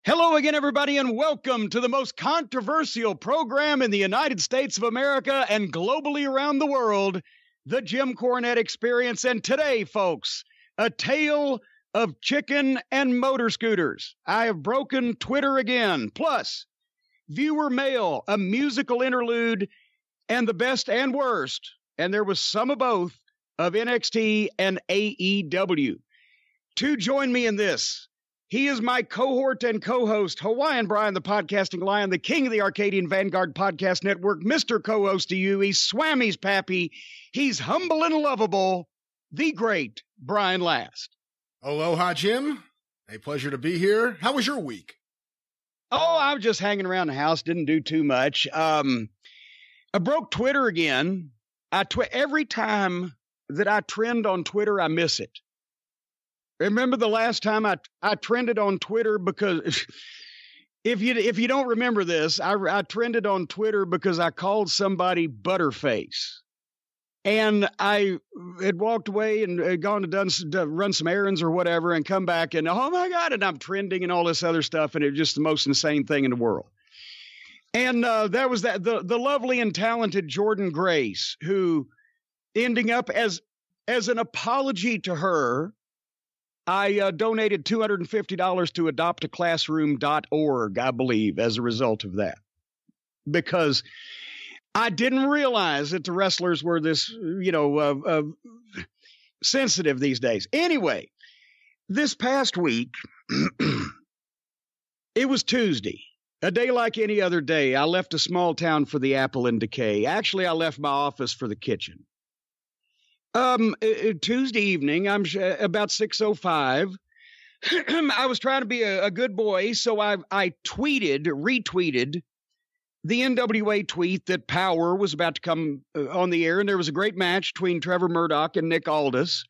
Hello again, everybody, and welcome to the most controversial program in the United States of America and globally around the world, the Jim Cornette Experience. And today, folks, a tale of chicken and motor scooters. I have broken Twitter again. Plus, viewer mail, a musical interlude, and the best and worst, and there was some of both, of NXT and AEW. To join me in this, he is my cohort and co-host, Hawaiian Brian, the podcasting lion, the king of the Arcadian Vanguard Podcast Network, Mr. Co-host to you. He's Swammy's pappy. He's humble and lovable, the great Brian Last. Aloha, Jim. A pleasure to be here. How was your week? Oh, I was just hanging around the house, didn't do too much. I broke Twitter again. Every time that I trend on Twitter, I miss it. Remember the last time I trended on Twitter because if you don't remember this, I trended on Twitter because I called somebody Butterface. And I had walked away and had gone to run some errands or whatever and come back and, oh my God, and I'm trending and all this other stuff. And it was just the most insane thing in the world. And that was the lovely and talented Jordan Grace, who ending up as an apology to her, I donated $250 to adoptaclassroom.org, I believe, as a result of that. Because I didn't realize that the wrestlers were this, sensitive these days. Anyway, this past week, it was Tuesday, a day like any other day. I left a small town for the apple in decay. Actually, I left my office for the kitchen. Tuesday evening, I'm about 6:05. I was trying to be a good boy, so I retweeted the NWA tweet that Power was about to come on the air, and there was a great match between Trevor Murdoch and Nick Aldis.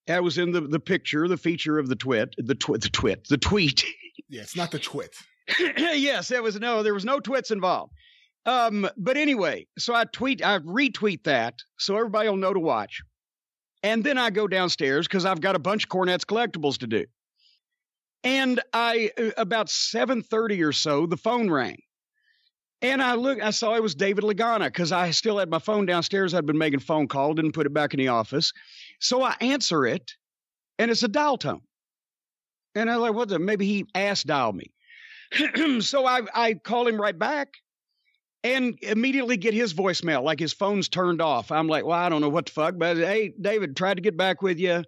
That was in the picture, the feature of the tweet. Yeah, it's not the twit. Yes, there was no twits involved. But anyway, so I retweet that so everybody will know to watch. And then I go downstairs because I've got a bunch of Cornette's collectibles to do. And about 7:30 or so, the phone rang. And I saw it was David Lagana because I still had my phone downstairs. I'd been making phone calls, didn't put it back in the office. So I answer it, and it's a dial tone. And I'm like, maybe he ass dialed me. So I call him right back. And immediately get his voicemail, like his phone's turned off. I'm like, well, I don't know what the fuck, but hey, David, tried to get back with you.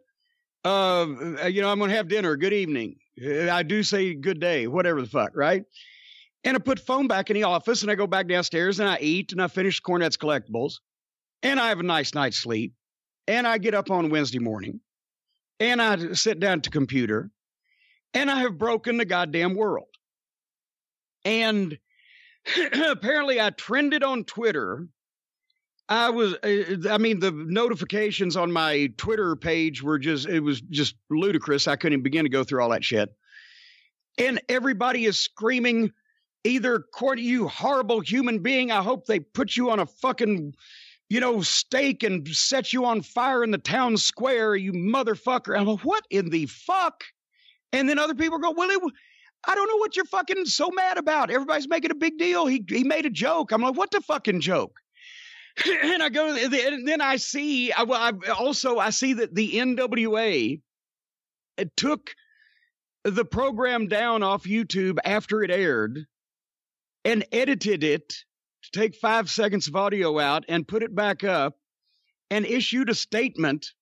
I'm going to have dinner. Good evening. I do say good day, whatever the fuck, right? And I put phone back in the office, and I go back downstairs, and I eat, and I finish Cornette's collectibles, and I have a nice night's sleep, and I get up on Wednesday morning, and I sit down at the computer, and I have broken the goddamn world. And apparently I trended on Twitter. The notifications on my Twitter page it was just ludicrous. I couldn't even begin to go through all that shit. And everybody is screaming, either, Cordy, you horrible human being, I hope they put you on a fucking, stake and set you on fire in the town square, you motherfucker. I'm like, what in the fuck? And then other people go, I don't know what you're fucking so mad about. Everybody's making a big deal. He made a joke. I'm like, what the fucking joke? And I go, and then I see, I see that the NWA took the program down off YouTube after it aired and edited it to take 5 seconds of audio out and put it back up and issued a statement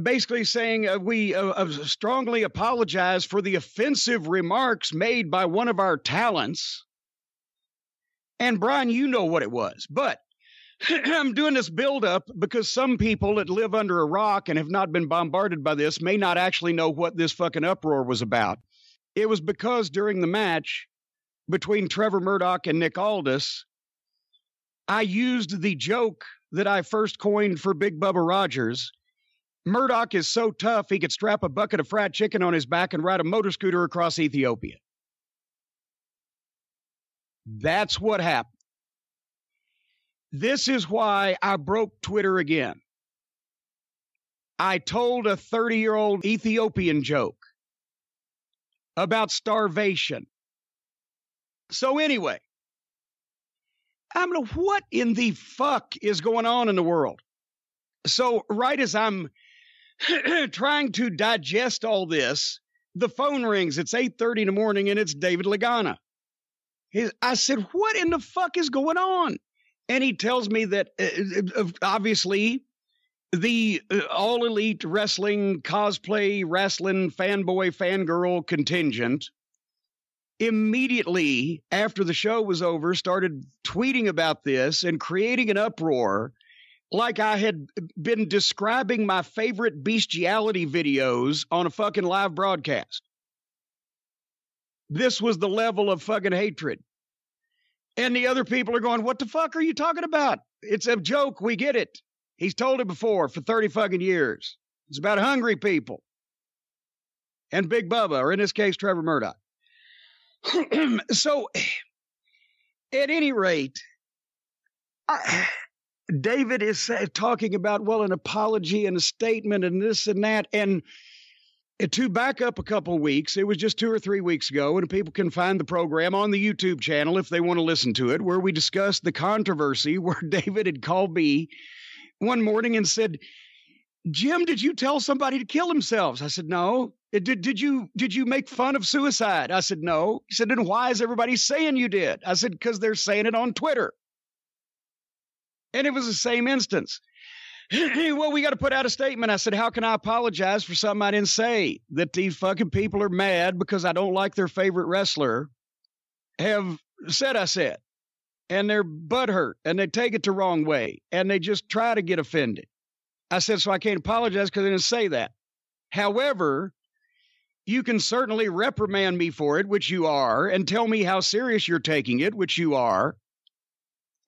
basically saying we strongly apologize for the offensive remarks made by one of our talents. And Brian, you know what it was, but I'm doing this build-up because some people that live under a rock and have not been bombarded by this may not actually know what this fucking uproar was about. It was because during the match between Trevor Murdoch and Nick Aldis, I used the joke that I first coined for Big Bubba Rogers. Murdoch is so tough he could strap a bucket of fried chicken on his back and ride a motor scooter across Ethiopia. That's what happened. This is why I broke Twitter again. I told a 30-year-old Ethiopian joke. about starvation. So anyway, I'm like, what in the fuck is going on in the world? So right as I'm trying to digest all this, the phone rings. It's 8:30 in the morning, and it's David Lagana. I said, what in the fuck is going on? And he tells me that obviously the All Elite Wrestling cosplay, wrestling fanboy, fangirl contingent immediately after the show was over started tweeting about this and creating an uproar like I had been describing my favorite bestiality videos on a fucking live broadcast. This was the level of fucking hatred. And the other people are going, what the fuck are you talking about? It's a joke. We get it. He's told it before for 30 fucking years. It's about hungry people. And Big Bubba, or in this case, Trevor Murdoch. So, at any rate, David is talking about, well, an apology and a statement and this and that. And to back up a couple weeks, it was just 2 or 3 weeks ago, and people can find the program on the YouTube channel if they want to listen to it, where we discussed the controversy where David had called me one morning and said, Jim, did you tell somebody to kill themselves? I said, no. Did you make fun of suicide? I said, no. He said, then why is everybody saying you did? I said, because they're saying it on Twitter. And it was the same instance. Well, we got to put out a statement. I said, how can I apologize for something I didn't say? That these fucking people are mad because I don't like their favorite wrestler have said I said. And they're butthurt and they take it the wrong way. And they just try to get offended. I said, so I can't apologize because I didn't say that. However, you can certainly reprimand me for it, which you are, and tell me how serious you're taking it, which you are.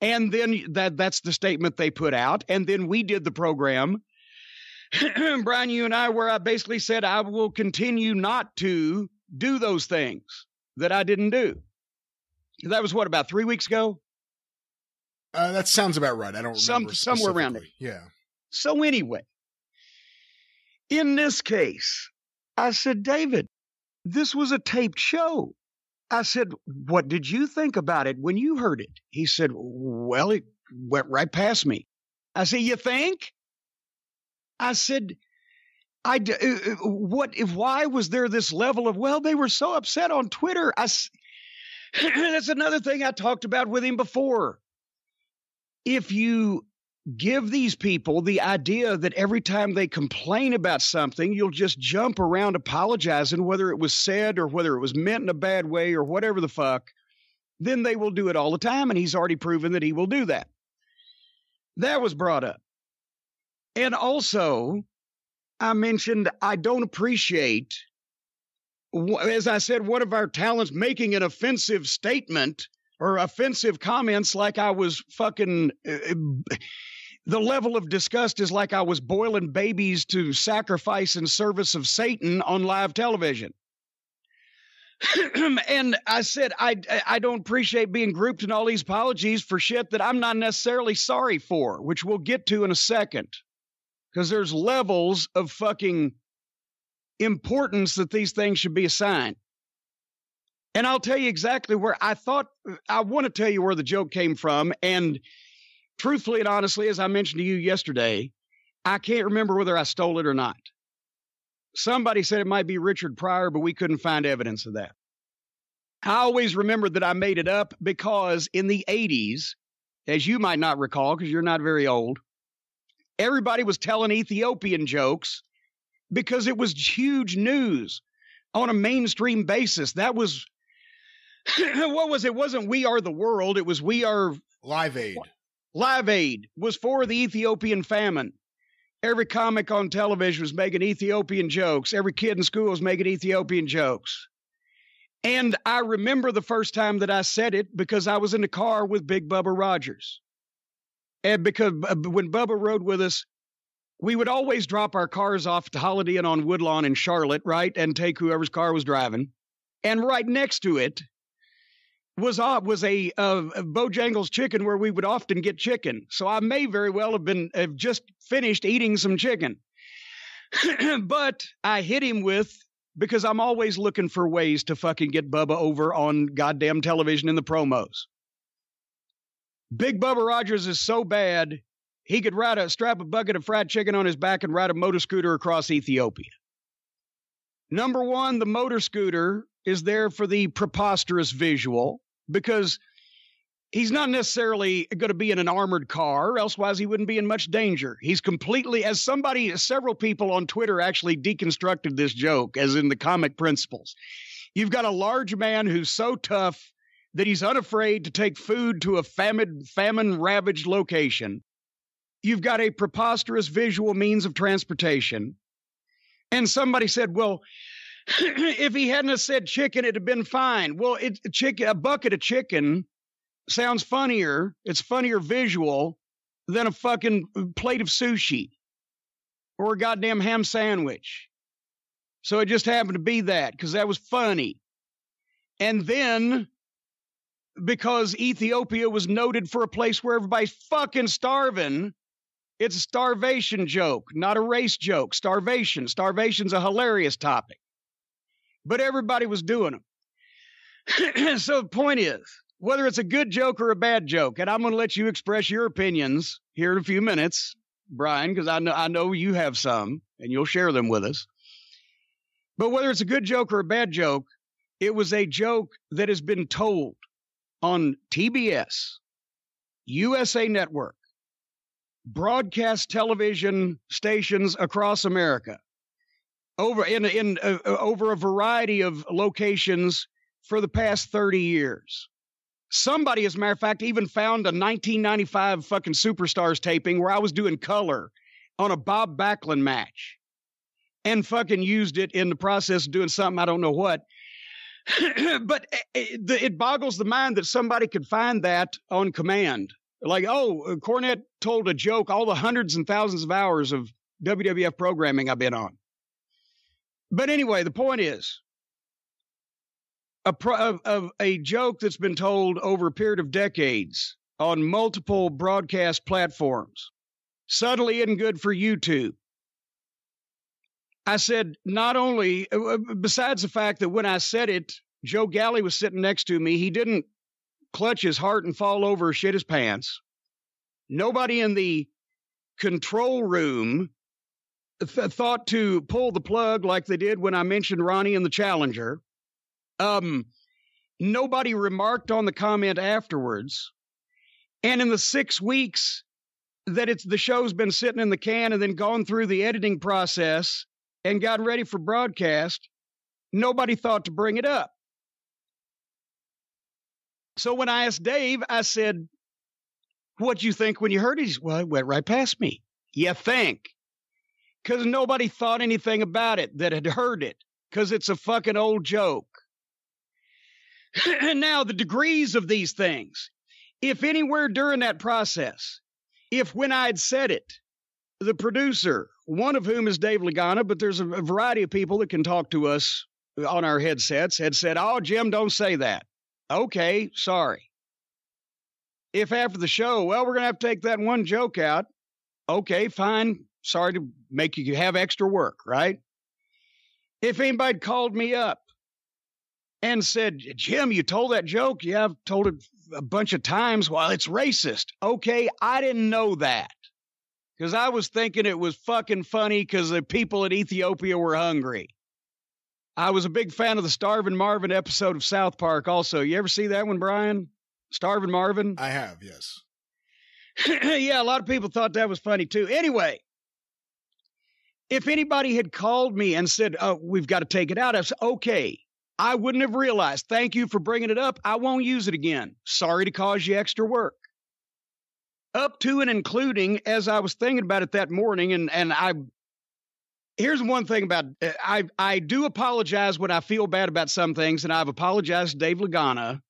And then that's the statement they put out. And then we did the program, Brian, you and I, where I basically said I will continue not to do those things that I didn't do. That was what, about 3 weeks ago? That sounds about right. I don't remember. Somewhere around it. Yeah. So anyway, in this case, I said, David, this was a taped show. I said, what did you think about it when you heard it? He said, well, it went right past me. I said, you think? I said, why was there this level of, well, they were so upset on Twitter. That's another thing I talked about with him before. If you give these people the idea that every time they complain about something, you'll just jump around apologizing, whether it was said or whether it was meant in a bad way or whatever the fuck, then they will do it all the time. And he's already proven that he will do that. That was brought up. And also, I mentioned I don't appreciate, as I said, one of our talents making an offensive statement or offensive comments like I was fucking... The level of disgust is like I was boiling babies to sacrifice in service of Satan on live television. And I said, I don't appreciate being grouped in all these apologies for shit that I'm not necessarily sorry for, which we'll get to in a second. Because there's levels of fucking importance that these things should be assigned. And I'll tell you exactly where I want to tell you where the joke came from. And truthfully and honestly, as I mentioned to you yesterday, I can't remember whether I stole it or not. Somebody said it might be Richard Pryor, but we couldn't find evidence of that. I always remembered that I made it up because in the 80s, as you might not recall because you're not very old, everybody was telling Ethiopian jokes because it was huge news on a mainstream basis. That was, what was it? It wasn't We Are the World. It was We Are... Live Aid. Live Aid was for the Ethiopian famine. Every comic on television was making Ethiopian jokes. Every kid in school was making Ethiopian jokes. And I remember the first time that I said it because I was in the car with Big Bubba Rogers. And because when Bubba rode with us, we would always drop our cars off at the Holiday Inn on Woodlawn in Charlotte, right? And take whoever's car was driving. And right next to it was a Bojangles Chicken where we would often get chicken. So I may very well have just finished eating some chicken. But I hit him with because I'm always looking for ways to fucking get Bubba over on goddamn television in the promos. Big Bubba Rogers is so bad, he could strap a bucket of fried chicken on his back and ride a motor scooter across Ethiopia. Number one, the motor scooter is there for the preposterous visual because he's not necessarily going to be in an armored car, elsewise he wouldn't be in much danger. He's completely, several people on Twitter actually deconstructed this joke, as in the comic principles. You've got a large man who's so tough that he's unafraid to take food to a famine-ravaged location. You've got a preposterous visual means of transportation. And somebody said, well, if he hadn't have said chicken, it'd have been fine. Well, a bucket of chicken sounds funnier. It's funnier visual than a fucking plate of sushi or a goddamn ham sandwich. So it just happened to be that because that was funny. And then because Ethiopia was noted for a place where everybody's fucking starving, it's a starvation joke, not a race joke. Starvation. Starvation's a hilarious topic. But everybody was doing them. So the point is, whether it's a good joke or a bad joke, and I'm going to let you express your opinions here in a few minutes, Brian, because I know you have some, and you'll share them with us. But whether it's a good joke or a bad joke, it was a joke that has been told on TBS, USA Network, broadcast television stations across America, over a variety of locations for the past 30 years. Somebody, as a matter of fact, even found a 1995 fucking Superstars taping where I was doing color on a Bob Backlund match and fucking used it in the process of doing something I don't know what. But it boggles the mind that somebody could find that on command. Like, oh, Cornette told a joke, all the hundreds and thousands of hours of WWF programming I've been on. But anyway, the point is, a joke that's been told over a period of decades on multiple broadcast platforms suddenly isn't good for YouTube. I said, not only, besides the fact that when I said it, Joe Galley was sitting next to me. He didn't clutch his heart and fall over or shit his pants. Nobody in the control room thought to pull the plug like they did when I mentioned Ronnie and the Challenger. Nobody remarked on the comment afterwards. And in the 6 weeks that the show's been sitting in the can and then gone through the editing process and gotten ready for broadcast, nobody thought to bring it up. So when I asked Dave, I said, what'd you think when you heard it? He said, well, it went right past me. You think? Because nobody thought anything about it that had heard it, because it's a fucking old joke. Now, the degrees of these things, if anywhere during that process, if when I'd said it, the producer, one of whom is Dave Lagana, but there's a variety of people that can talk to us on our headsets, had said, oh, Jim, don't say that. Okay, sorry. If after the show, well, we're going to have to take that one joke out. Okay, fine. Sorry to make you have extra work, right? If anybody called me up and said, Jim, you told that joke. Yeah, I've told it a bunch of times. Well, it's racist. Okay, I didn't know that because I was thinking it was fucking funny because the people in Ethiopia were hungry. I was a big fan of the Starvin' Marvin episode of South Park also. You ever see that one, Brian? Starvin' Marvin? I have, yes. Yeah, a lot of people thought that was funny too. Anyway, if anybody had called me and said, oh, we've got to take it out, I said, okay, I wouldn't have realized. Thank you for bringing it up. I won't use it again. Sorry to cause you extra work. Up to and including, as I was thinking about it that morning, and here's one thing about I do apologize when I feel bad about some things, and I've apologized to Dave Lagana,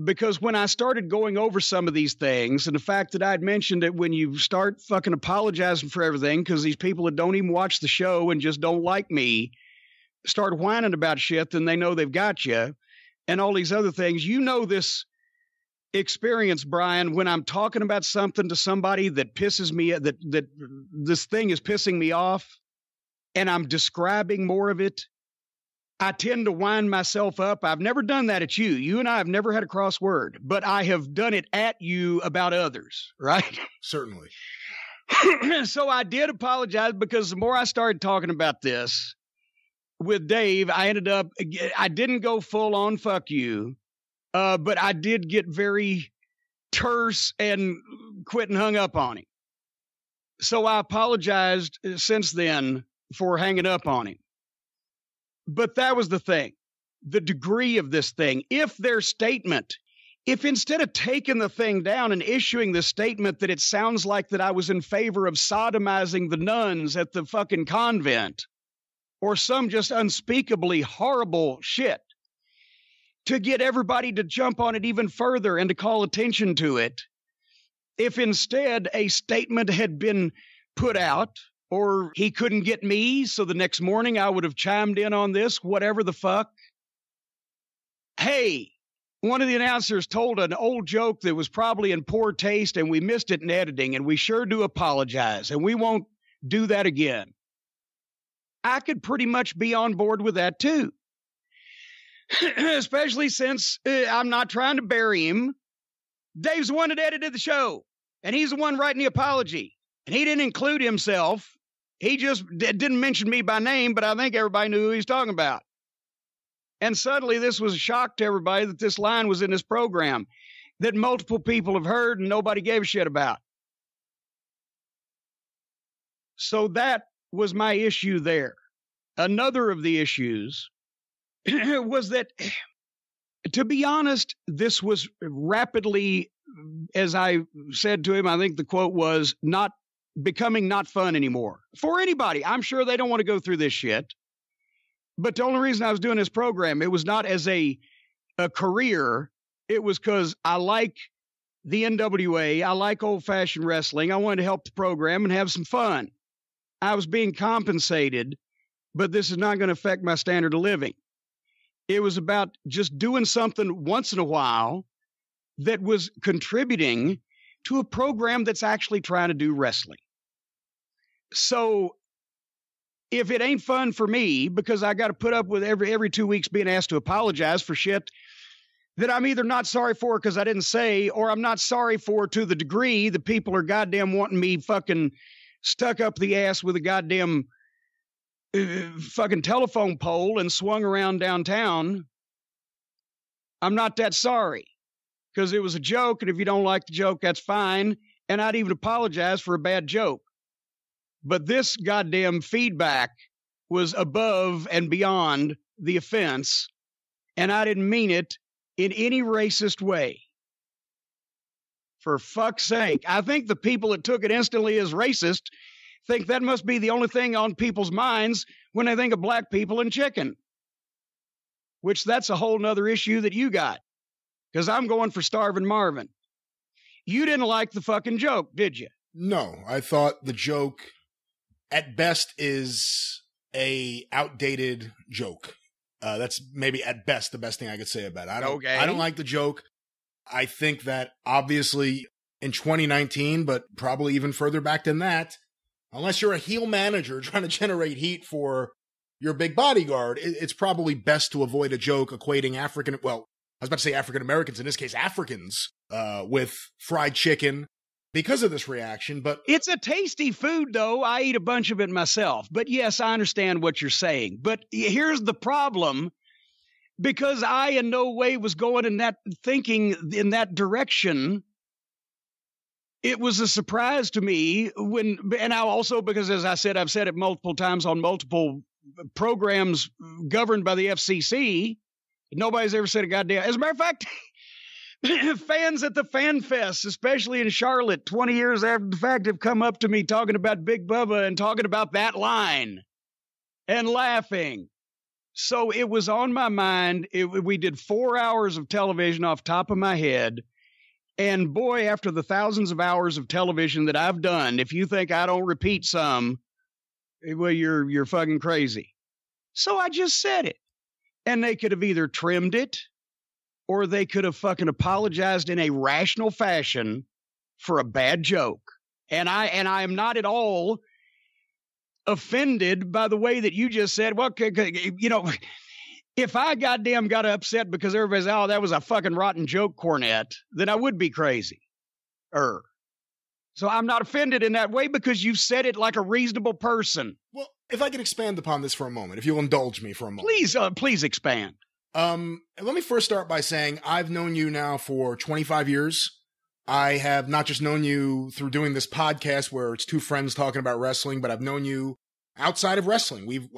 because when I started going over some of these things, and the fact that I'd mentioned it, when you start fucking apologizing for everything, because these people that don't even watch the show and just don't like me start whining about shit, then they know they've got you, and all these other things. You know this experience, Brian, when I'm talking about something to somebody that pisses me, that this thing is pissing me off, and I'm describing more of it, I tend to wind myself up. I've never done that at you. You and I have never had a cross word, but I have done it at you about others, right? Certainly. So I did apologize because the more I started talking about this with Dave, I didn't go full on fuck you, but I did get very terse and quit and hung up on him. So I apologized since then for hanging up on him. But that was the thing, the degree of this thing. If instead of taking the thing down and issuing the statement that it sounds like that I was in favor of sodomizing the nuns at the fucking convent or some just unspeakably horrible shit, to get everybody to jump on it even further and to call attention to it, if instead a statement had been put out, or he couldn't get me, so the next morning I would have chimed in on this, whatever the fuck. Hey, one of the announcers told an old joke that was probably in poor taste, and we missed it in editing, and we sure do apologize, and we won't do that again. I could pretty much be on board with that too. Especially since I'm not trying to bury him. Dave's the one that edited the show, and he's the one writing the apology, and he didn't include himself. He just didn't mention me by name, but I think everybody knew who he's talking about. And suddenly this was a shock to everybody that this line was in this program that multiple people have heard and nobody gave a shit about. So that was my issue there. Another of the issues was that, to be honest, this was rapidly, as I said to him, I think the quote was, not becoming not fun anymore for anybody. I'm sure they don't want to go through this shit. But the only reason I was doing this program, it was not as a career. It was because I like the NWA. I like old-fashioned wrestling. I wanted to help the program and have some fun. I was being compensated, but this is not going to affect my standard of living. It was about just doing something once in a while that was contributing to a program that's actually trying to do wrestling. So if it ain't fun for me, because I got to put up with every 2 weeks being asked to apologize for shit that I'm either not sorry for because I didn't say, or I'm not sorry for to the degree that people are goddamn wanting me fucking stuck up the ass with a goddamn fucking telephone pole and swung around downtown, I'm not that sorry. Because it was a joke, and if you don't like the joke, that's fine. And I'd even apologize for a bad joke. But this goddamn feedback was above and beyond the offense, and I didn't mean it in any racist way. For fuck's sake. I think the people that took it instantly as racist think that must be the only thing on people's minds when they think of black people and chicken. Which that's a whole nother issue that you got. Because I'm going for Starvin' Marvin. You didn't like the fucking joke, did you? No, I thought the joke at best is a outdated joke. That's maybe at best the best thing I could say about it. I don't like the joke. I think that obviously in 2019, but probably even further back than that, unless you're a heel manager trying to generate heat for your big bodyguard, it's probably best to avoid a joke equating I was about to say African Americans, in this case Africans, with fried chicken because of this reaction. But it's a tasty food, though. I eat a bunch of it myself. But yes, I understand what you're saying. But here's the problem. Because I in no way was going in that thinking in that direction, it was a surprise to me and I also, because as I said, I've said it multiple times on multiple programs governed by the FCC. Nobody's ever said a goddamn. As a matter of fact, fans at the Fan Fest, especially in Charlotte, 20 years after the fact, have come up to me talking about Big Bubba and talking about that line and laughing. So it was on my mind. We did 4 hours of television off top of my head. And boy, after the thousands of hours of television that I've done, if you think I don't repeat some, well, you're fucking crazy. So I just said it. And they could have either trimmed it or they could have fucking apologized in a rational fashion for a bad joke. And I am not at all offended by the way that you just said, well, you know, If I goddamn got upset because everybody's, oh, that was a fucking rotten joke, Cornette, then I would be crazy. So I'm not offended in that way because you've said it like a reasonable person. Well, if I could expand upon this for a moment, if you'll indulge me for a moment. Please expand. Let me first start by saying I've known you now for 25 years. I have not just known you through doing this podcast where it's two friends talking about wrestling, but I've known you outside of wrestling. We've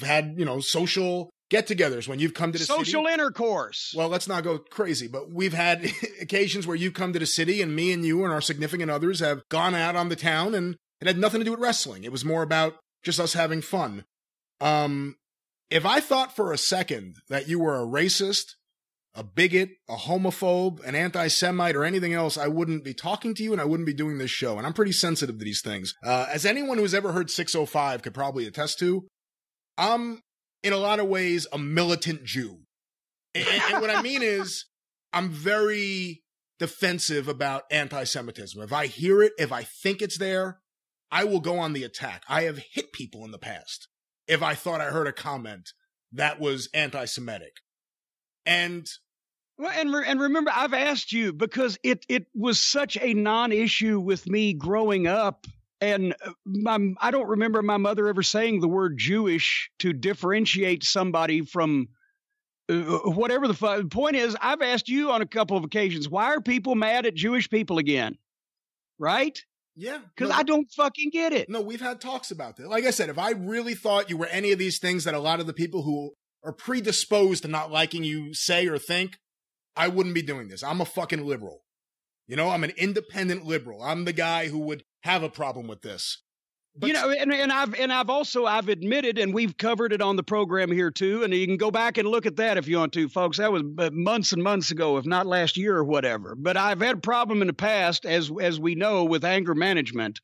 had, social get-togethers when you've come to the city. Social intercourse. Well, let's not go crazy, but we've had occasions where you've come to the city and me and you and our significant others have gone out on the town, and it had nothing to do with wrestling. It was more about just us having fun. If I thought for a second that you were a racist, a bigot, a homophobe, an anti-Semite, or anything else, I wouldn't be talking to you and I wouldn't be doing this show. And I'm pretty sensitive to these things. As anyone who's ever heard 605 could probably attest to, I'm, in a lot of ways, a militant Jew. And what I mean is, I'm very defensive about anti-Semitism. If I hear it, if I think it's there, I will go on the attack. I have hit people in the past if I thought I heard a comment that was anti-Semitic. And remember, I've asked you because it was such a non-issue with me growing up. And I don't remember my mother ever saying the word Jewish to differentiate somebody from whatever the point is. I've asked you on a couple of occasions, why are people mad at Jewish people again? Right? Yeah. Because I don't fucking get it. No, we've had talks about this. Like I said, if I really thought you were any of these things that a lot of the people who are predisposed to not liking you say or think, I wouldn't be doing this. I'm a fucking liberal. I'm an independent liberal. I'm the guy who would have a problem with this. But, I've admitted, and we've covered it on the program here too, and you can go back and look at that if you want to, folks. That was months and months ago, if not last year or whatever. But I've had a problem in the past, as we know, with anger management.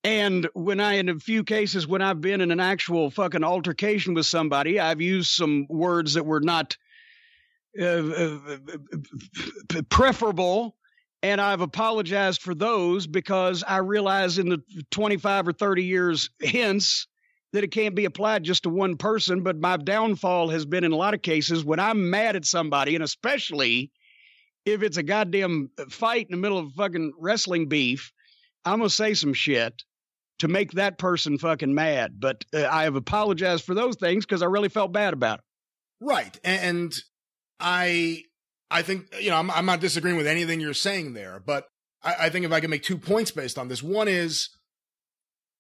And in a few cases, when I've been in an actual fucking altercation with somebody, I've used some words that were not preferable. And I've apologized for those because I realize in the 25 or 30 years hence that it can't be applied just to one person. But my downfall has been in a lot of cases when I'm mad at somebody, and especially if it's a goddamn fight in the middle of fucking wrestling beef, I'm going to say some shit to make that person fucking mad. But I have apologized for those things because I really felt bad about it. Right. And I think, I'm not disagreeing with anything you're saying there, but I think if I can make 2 points based on this. One is,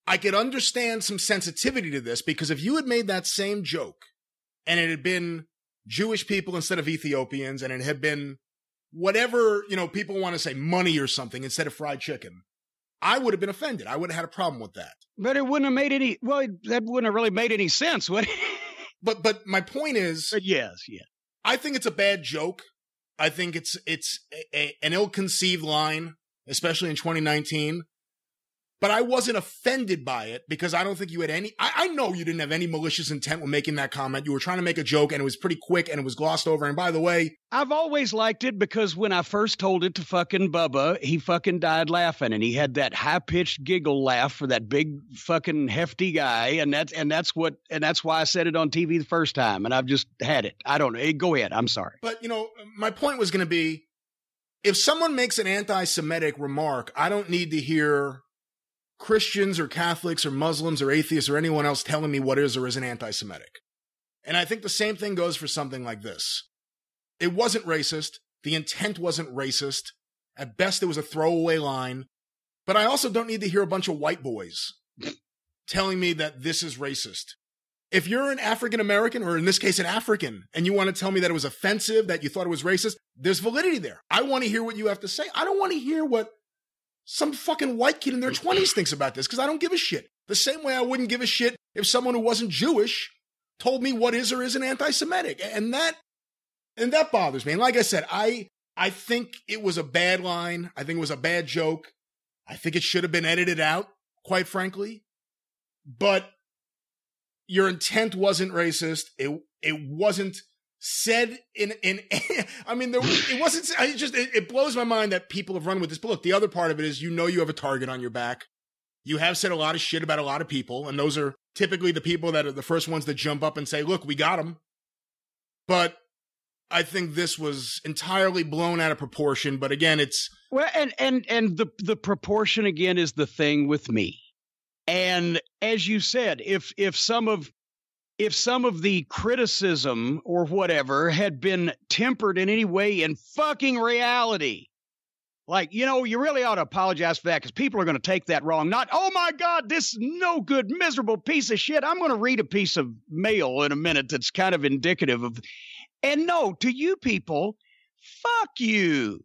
I could understand some sensitivity to this because if you had made that same joke and it had been Jewish people instead of Ethiopians and it had been whatever, people want to say money or something instead of fried chicken, I would have been offended. I would have had a problem with that. But it wouldn't have made that wouldn't have really made any sense, would it? But my point is, yes. I think it's a bad joke. I think it's an ill-conceived line, especially in 2019. But I wasn't offended by it because I don't think you had any... I know you didn't have any malicious intent when making that comment. You were trying to make a joke, and it was pretty quick, and it was glossed over. And by the way... I've always liked it because when I first told it to fucking Bubba, he fucking died laughing, and he had that high-pitched giggle laugh for that big fucking hefty guy, and that's why I said it on TV the first time, and I've just had it. I don't know. Go ahead. I'm sorry. But, my point was going to be, if someone makes an anti-Semitic remark, I don't need to hear Christians or Catholics or Muslims or atheists or anyone else telling me what is or isn't anti-Semitic. And I think the same thing goes for something like this. It wasn't racist. The intent wasn't racist. At best, it was a throwaway line. But I also don't need to hear a bunch of white boys telling me that this is racist. If you're an African American, or in this case, an African, and you want to tell me that it was offensive, that you thought it was racist, there's validity there. I want to hear what you have to say. I don't want to hear what some fucking white kid in their 20s thinks about this, because I don't give a shit. The same way I wouldn't give a shit if someone who wasn't Jewish told me what is or isn't anti-Semitic. And that bothers me. And like I said, I think it was a bad line. I think it was a bad joke. I think it should have been edited out, quite frankly. But your intent wasn't racist. It wasn't said in I mean, it wasn't, it blows my mind that people have run with this. But look, the other part of it is, you have a target on your back. You have said a lot of shit about a lot of people, and those are typically the people that are the first ones that jump up and say, look, we got them. But I think this was entirely blown out of proportion. But again, it's well, and the proportion again is the thing with me. And as you said, if some of the criticism or whatever had been tempered in any way in fucking reality, like, you know, you really ought to apologize for that because people are going to take that wrong. Not, oh my God, this no good, miserable piece of shit. I'm going to read a piece of mail in a minute that's kind of indicative of, and no, to you people, fuck you.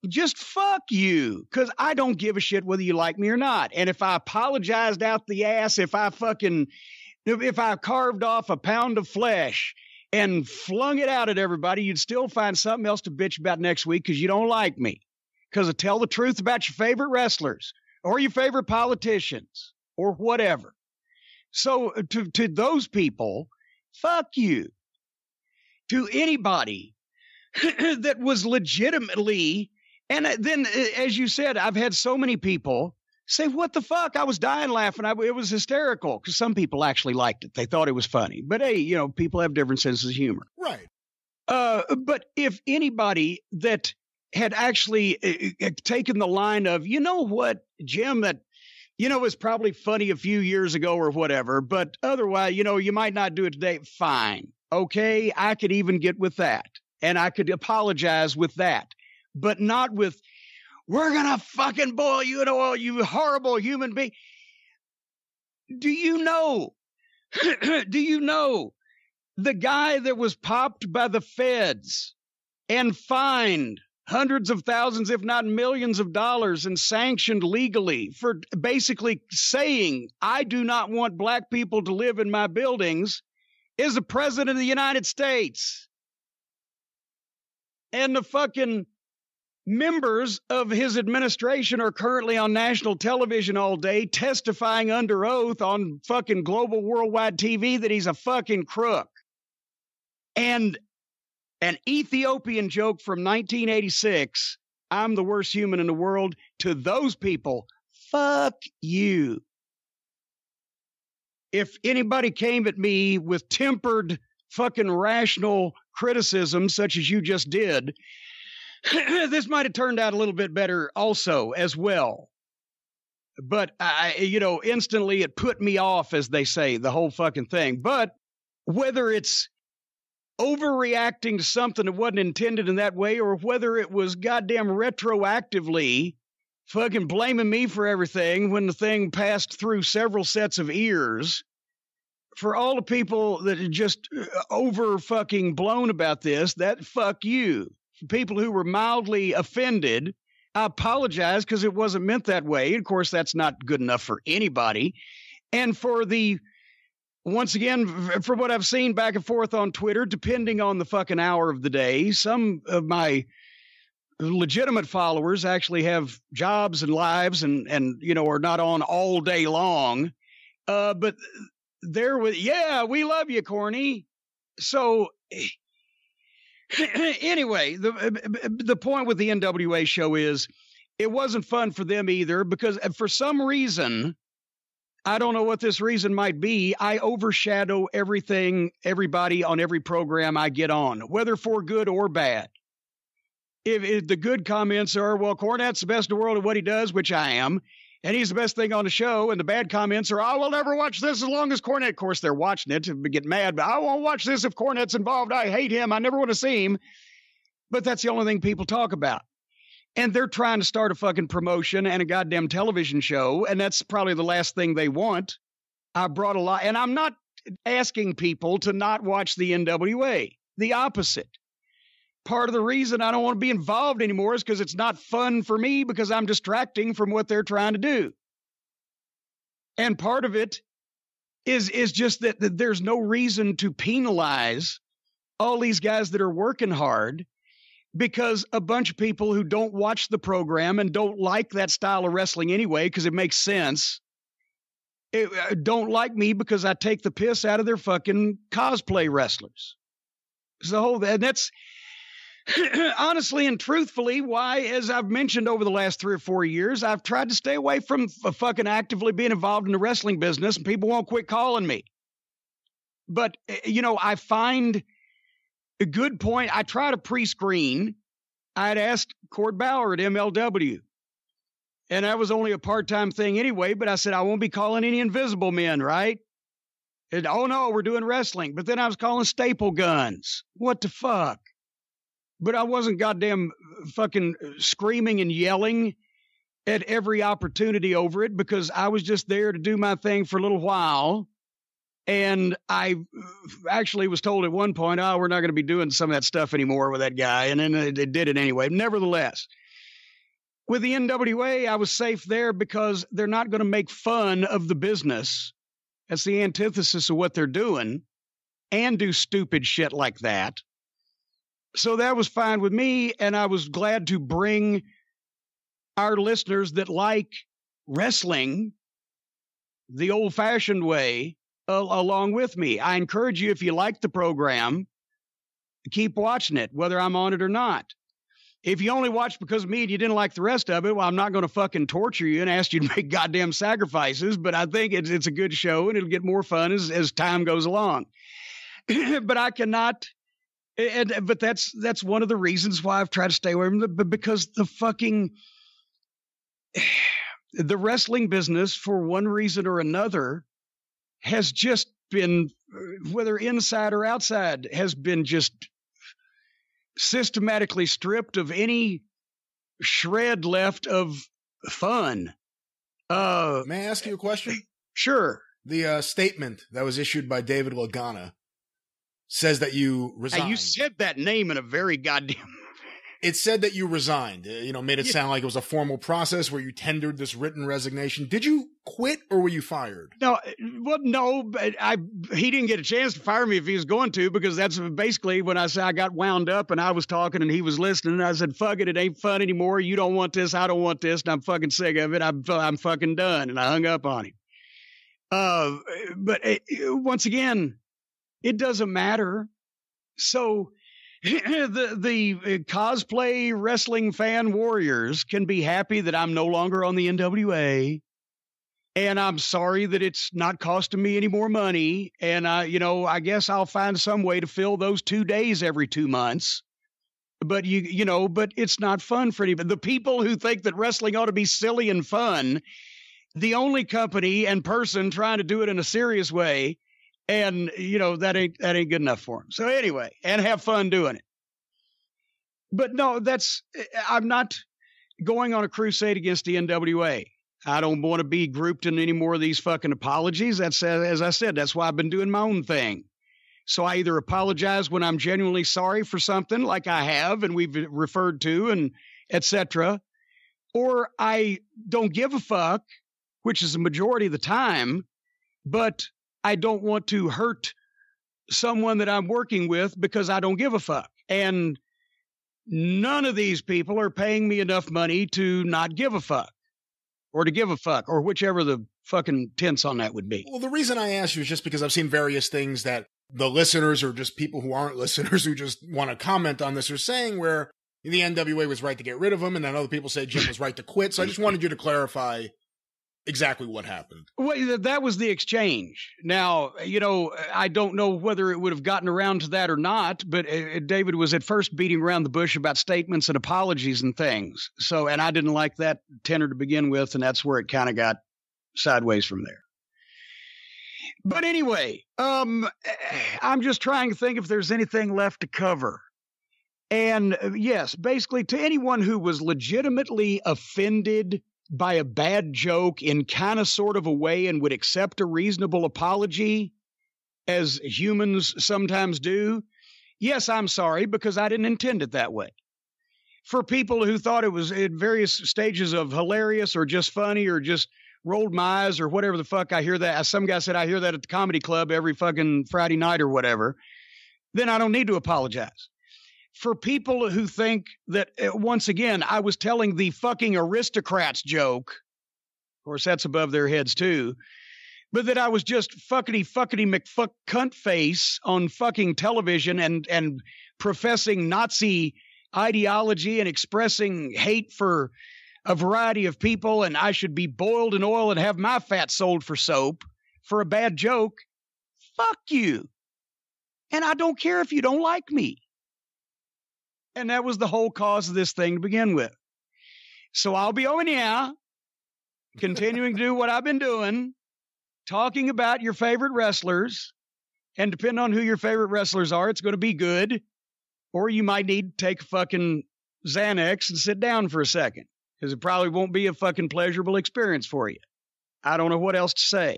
Just fuck you, because I don't give a shit whether you like me or not. And if I apologized out the ass, if I carved off a pound of flesh and flung it out at everybody, you'd still find something else to bitch about next week because you don't like me. Because I tell the truth about your favorite wrestlers or your favorite politicians or whatever. So to those people, fuck you. To anybody that was legitimately, and then as you said, I've had so many people say, what the fuck? I was dying laughing. It was hysterical because some people actually liked it. They thought it was funny. But hey, you know, people have different senses of humor. Right. But if anybody that had actually taken the line of, you know what, Jim, that, you know, was probably funny a few years ago or whatever, but otherwise, you know, you might not do it today. Fine. Okay. I could even get with that. And I could apologize with that, but not with, we're going to fucking boil you in oil, you horrible human being. Do you know the guy that was popped by the feds and fined hundreds of thousands, if not millions of dollars, and sanctioned legally for basically saying, I do not want black people to live in my buildings, is the president of the United States. And the fucking members of his administration are currently on national television all day testifying under oath on fucking global worldwide TV that he's a fucking crook. And an Ethiopian joke from 1986, I'm the worst human in the world, to those people, fuck you. If anybody came at me with tempered fucking rational criticism, such as you just did, this might have turned out a little bit better also as well. But instantly it put me off, as they say, the whole fucking thing. But whether it's overreacting to something that wasn't intended in that way, or whether it was goddamn retroactively fucking blaming me for everything when the thing passed through several sets of ears, for all the people that are just over fucking blown about this, that fuck you. For people who were mildly offended, I apologize because it wasn't meant that way. Of course, that's not good enough for anybody. And for the, once again, for what I've seen back and forth on Twitter, depending on the fucking hour of the day, some of my legitimate followers actually have jobs and lives and are not on all day long. But they're with, yeah, we love you, Corny. So anyway, the point with the NWA show is it wasn't fun for them either, because for some reason, I don't know what this reason might be, I overshadow everybody on every program I get on, whether for good or bad. If the good comments are, well, Cornette's the best in the world at what he does, which I am, and he's the best thing on the show, and the bad comments are, I will never watch this as long as Cornette. Of course, they're watching it to get mad, but I won't watch this if Cornette's involved. I hate him. I never want to see him. But that's the only thing people talk about. And they're trying to start a fucking promotion and a goddamn television show, and that's probably the last thing they want. I brought a lot, and I'm not asking people to not watch the NWA. The opposite. Part of the reason I don't want to be involved anymore is because it's not fun for me, because I'm distracting from what they're trying to do. And part of it is just that there's no reason to penalize all these guys that are working hard, because a bunch of people who don't watch the program and don't like that style of wrestling anyway, because it makes sense, don't like me because I take the piss out of their fucking cosplay wrestlers. So that's honestly and truthfully why, as I've mentioned over the last 3 or 4 years, I've tried to stay away from fucking actively being involved in the wrestling business, and people won't quit calling me. But, I find A good point. I try to pre-screen. I had asked Cord Bauer at MLW, and that was only a part-time thing anyway, but I said, I won't be calling any invisible men, right? And, oh, no, we're doing wrestling. But then I was calling staple guns. What the fuck? But I wasn't goddamn fucking screaming and yelling at every opportunity over it because I was just there to do my thing for a little while. And I actually was told at one point, oh, we're not going to be doing some of that stuff anymore with that guy. And then it did it anyway. Nevertheless, with the NWA, I was safe there because they're not going to make fun of the business. That's the antithesis of what they're doing, and do stupid shit like that. So that was fine with me. And I was glad to bring our listeners that like wrestling the old fashioned way along with me. I encourage you, if you like the program, keep watching it, whether I'm on it or not. If you only watch because of me and you didn't like the rest of it, well, I'm not going to fucking torture you and ask you to make goddamn sacrifices, but I think it's a good show and it'll get more fun as time goes along. But I cannot, but that's one of the reasons why I've tried to stay away from it, because the wrestling business, for one reason or another, has just been, whether inside or outside, has been just systematically stripped of any shred left of fun. May I ask you a question? Sure. The statement that was issued by David Lagana says that you resigned. You said that name in a very goddamn... It said that you resigned, made it sound like it was a formal process where you tendered this written resignation. Did you quit or were you fired? No, well, no, but he didn't get a chance to fire me if he was going to, because that's basically when I said I got wound up and I was talking and he was listening. And I said, fuck it, it ain't fun anymore. You don't want this. I don't want this. And I'm fucking sick of it. I'm fucking done. And I hung up on him. But once again, it doesn't matter. So... the cosplay wrestling fan warriors can be happy that I'm no longer on the NWA, and I'm sorry that it's not costing me any more money. And I guess I'll find some way to fill those 2 days every 2 months. But but it's not fun for anybody. The people who think that wrestling ought to be silly and fun, the only company and person trying to do it in a serious way. And, that ain't good enough for him. So anyway, and have fun doing it. But no, I'm not going on a crusade against the NWA. I don't want to be grouped in any more of these fucking apologies. That's, as I said, that's why I've been doing my own thing. So I either apologize when I'm genuinely sorry for something like I have and we've referred to and et cetera, or I don't give a fuck, which is the majority of the time, but I don't want to hurt someone that I'm working with because I don't give a fuck. And none of these people are paying me enough money to not give a fuck or to give a fuck or whichever the fucking tense on that would be. Well, the reason I asked you is just because I've seen various things that the listeners or just people who aren't listeners who just want to comment on this are saying where the NWA was right to get rid of him and then other people say Jim was right to quit. So I just wanted you to clarify exactly what happened. Well, that was the exchange. Now, I don't know whether it would have gotten around to that or not, but David was at first beating around the bush about statements and apologies and things. So, and I didn't like that tenor to begin with, and that's where it kind of got sideways from there. But anyway, I'm just trying to think if there's anything left to cover. And yes, basically to anyone who was legitimately offended by a bad joke in kind of sort of a way and would accept a reasonable apology, as humans sometimes do, yes, I'm sorry, because I didn't intend it that way. For people who thought it was at various stages of hilarious or just funny or just rolled my eyes or whatever the fuck, I hear that. Some guy said I hear that at the comedy club every fucking Friday night or whatever, then I don't need to apologize. For people who think that, once again, I was telling the fucking aristocrats joke, of course, that's above their heads too, but that I was just fuckity McFuck cunt face on fucking television and professing Nazi ideology and expressing hate for a variety of people, and I should be boiled in oil and have my fat sold for soap for a bad joke. Fuck you. And I don't care if you don't like me. And that was the whole cause of this thing to begin with. So I'll be on here, continuing to do what I've been doing, talking about your favorite wrestlers. And depending on who your favorite wrestlers are, it's going to be good. Or you might need to take a fucking Xanax and sit down for a second, because it probably won't be a fucking pleasurable experience for you. I don't know what else to say.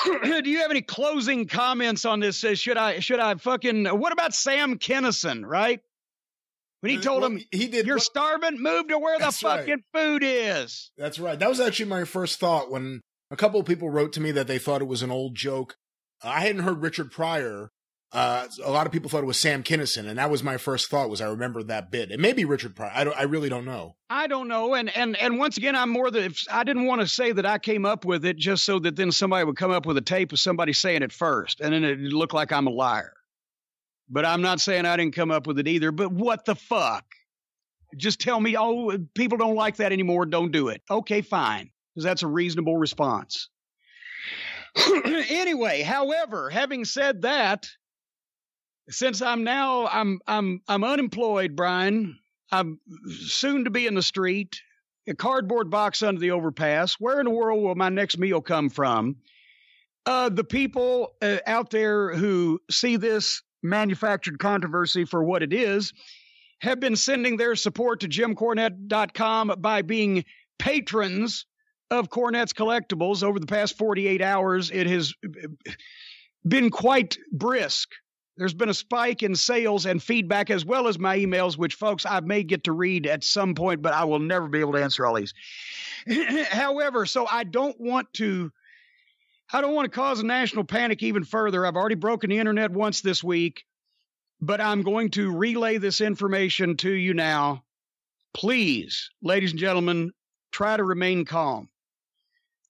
Do you have any closing comments on this? Should I fucking, what about Sam Kinison, right? When he told him, you're starving, move to where the fucking food is. That's right. That was actually my first thought when a couple of people wrote to me that they thought it was an old joke. I hadn't heard Richard Pryor. A lot of people thought it was Sam Kinison, and that was my first thought. Was I remembered that bit? It may be Richard Pryor. I really don't know. I don't know. And once again, I didn't want to say that I came up with it just so that then somebody would come up with a tape of somebody saying it first, and then it'd look like I'm a liar. But I'm not saying I didn't come up with it either. But what the fuck? Just tell me, oh, people don't like that anymore. Don't do it. Okay, fine, because that's a reasonable response. Anyway, however, having said that. Since I'm unemployed, Brian, I'm soon to be in the street, a cardboard box under the overpass. Where in the world will my next meal come from? The people out there who see this manufactured controversy for what it is have been sending their support to JimCornette.com by being patrons of Cornette's Collectibles. Over the past 48 hours, it has been quite brisk. There's been a spike in sales and feedback, as well as my emails, which, folks, I may get to read at some point, but I will never be able to answer all these. However, so I don't want to cause a national panic even further. I've already broken the internet once this week, but I'm going to relay this information to you now. Please, ladies and gentlemen, try to remain calm.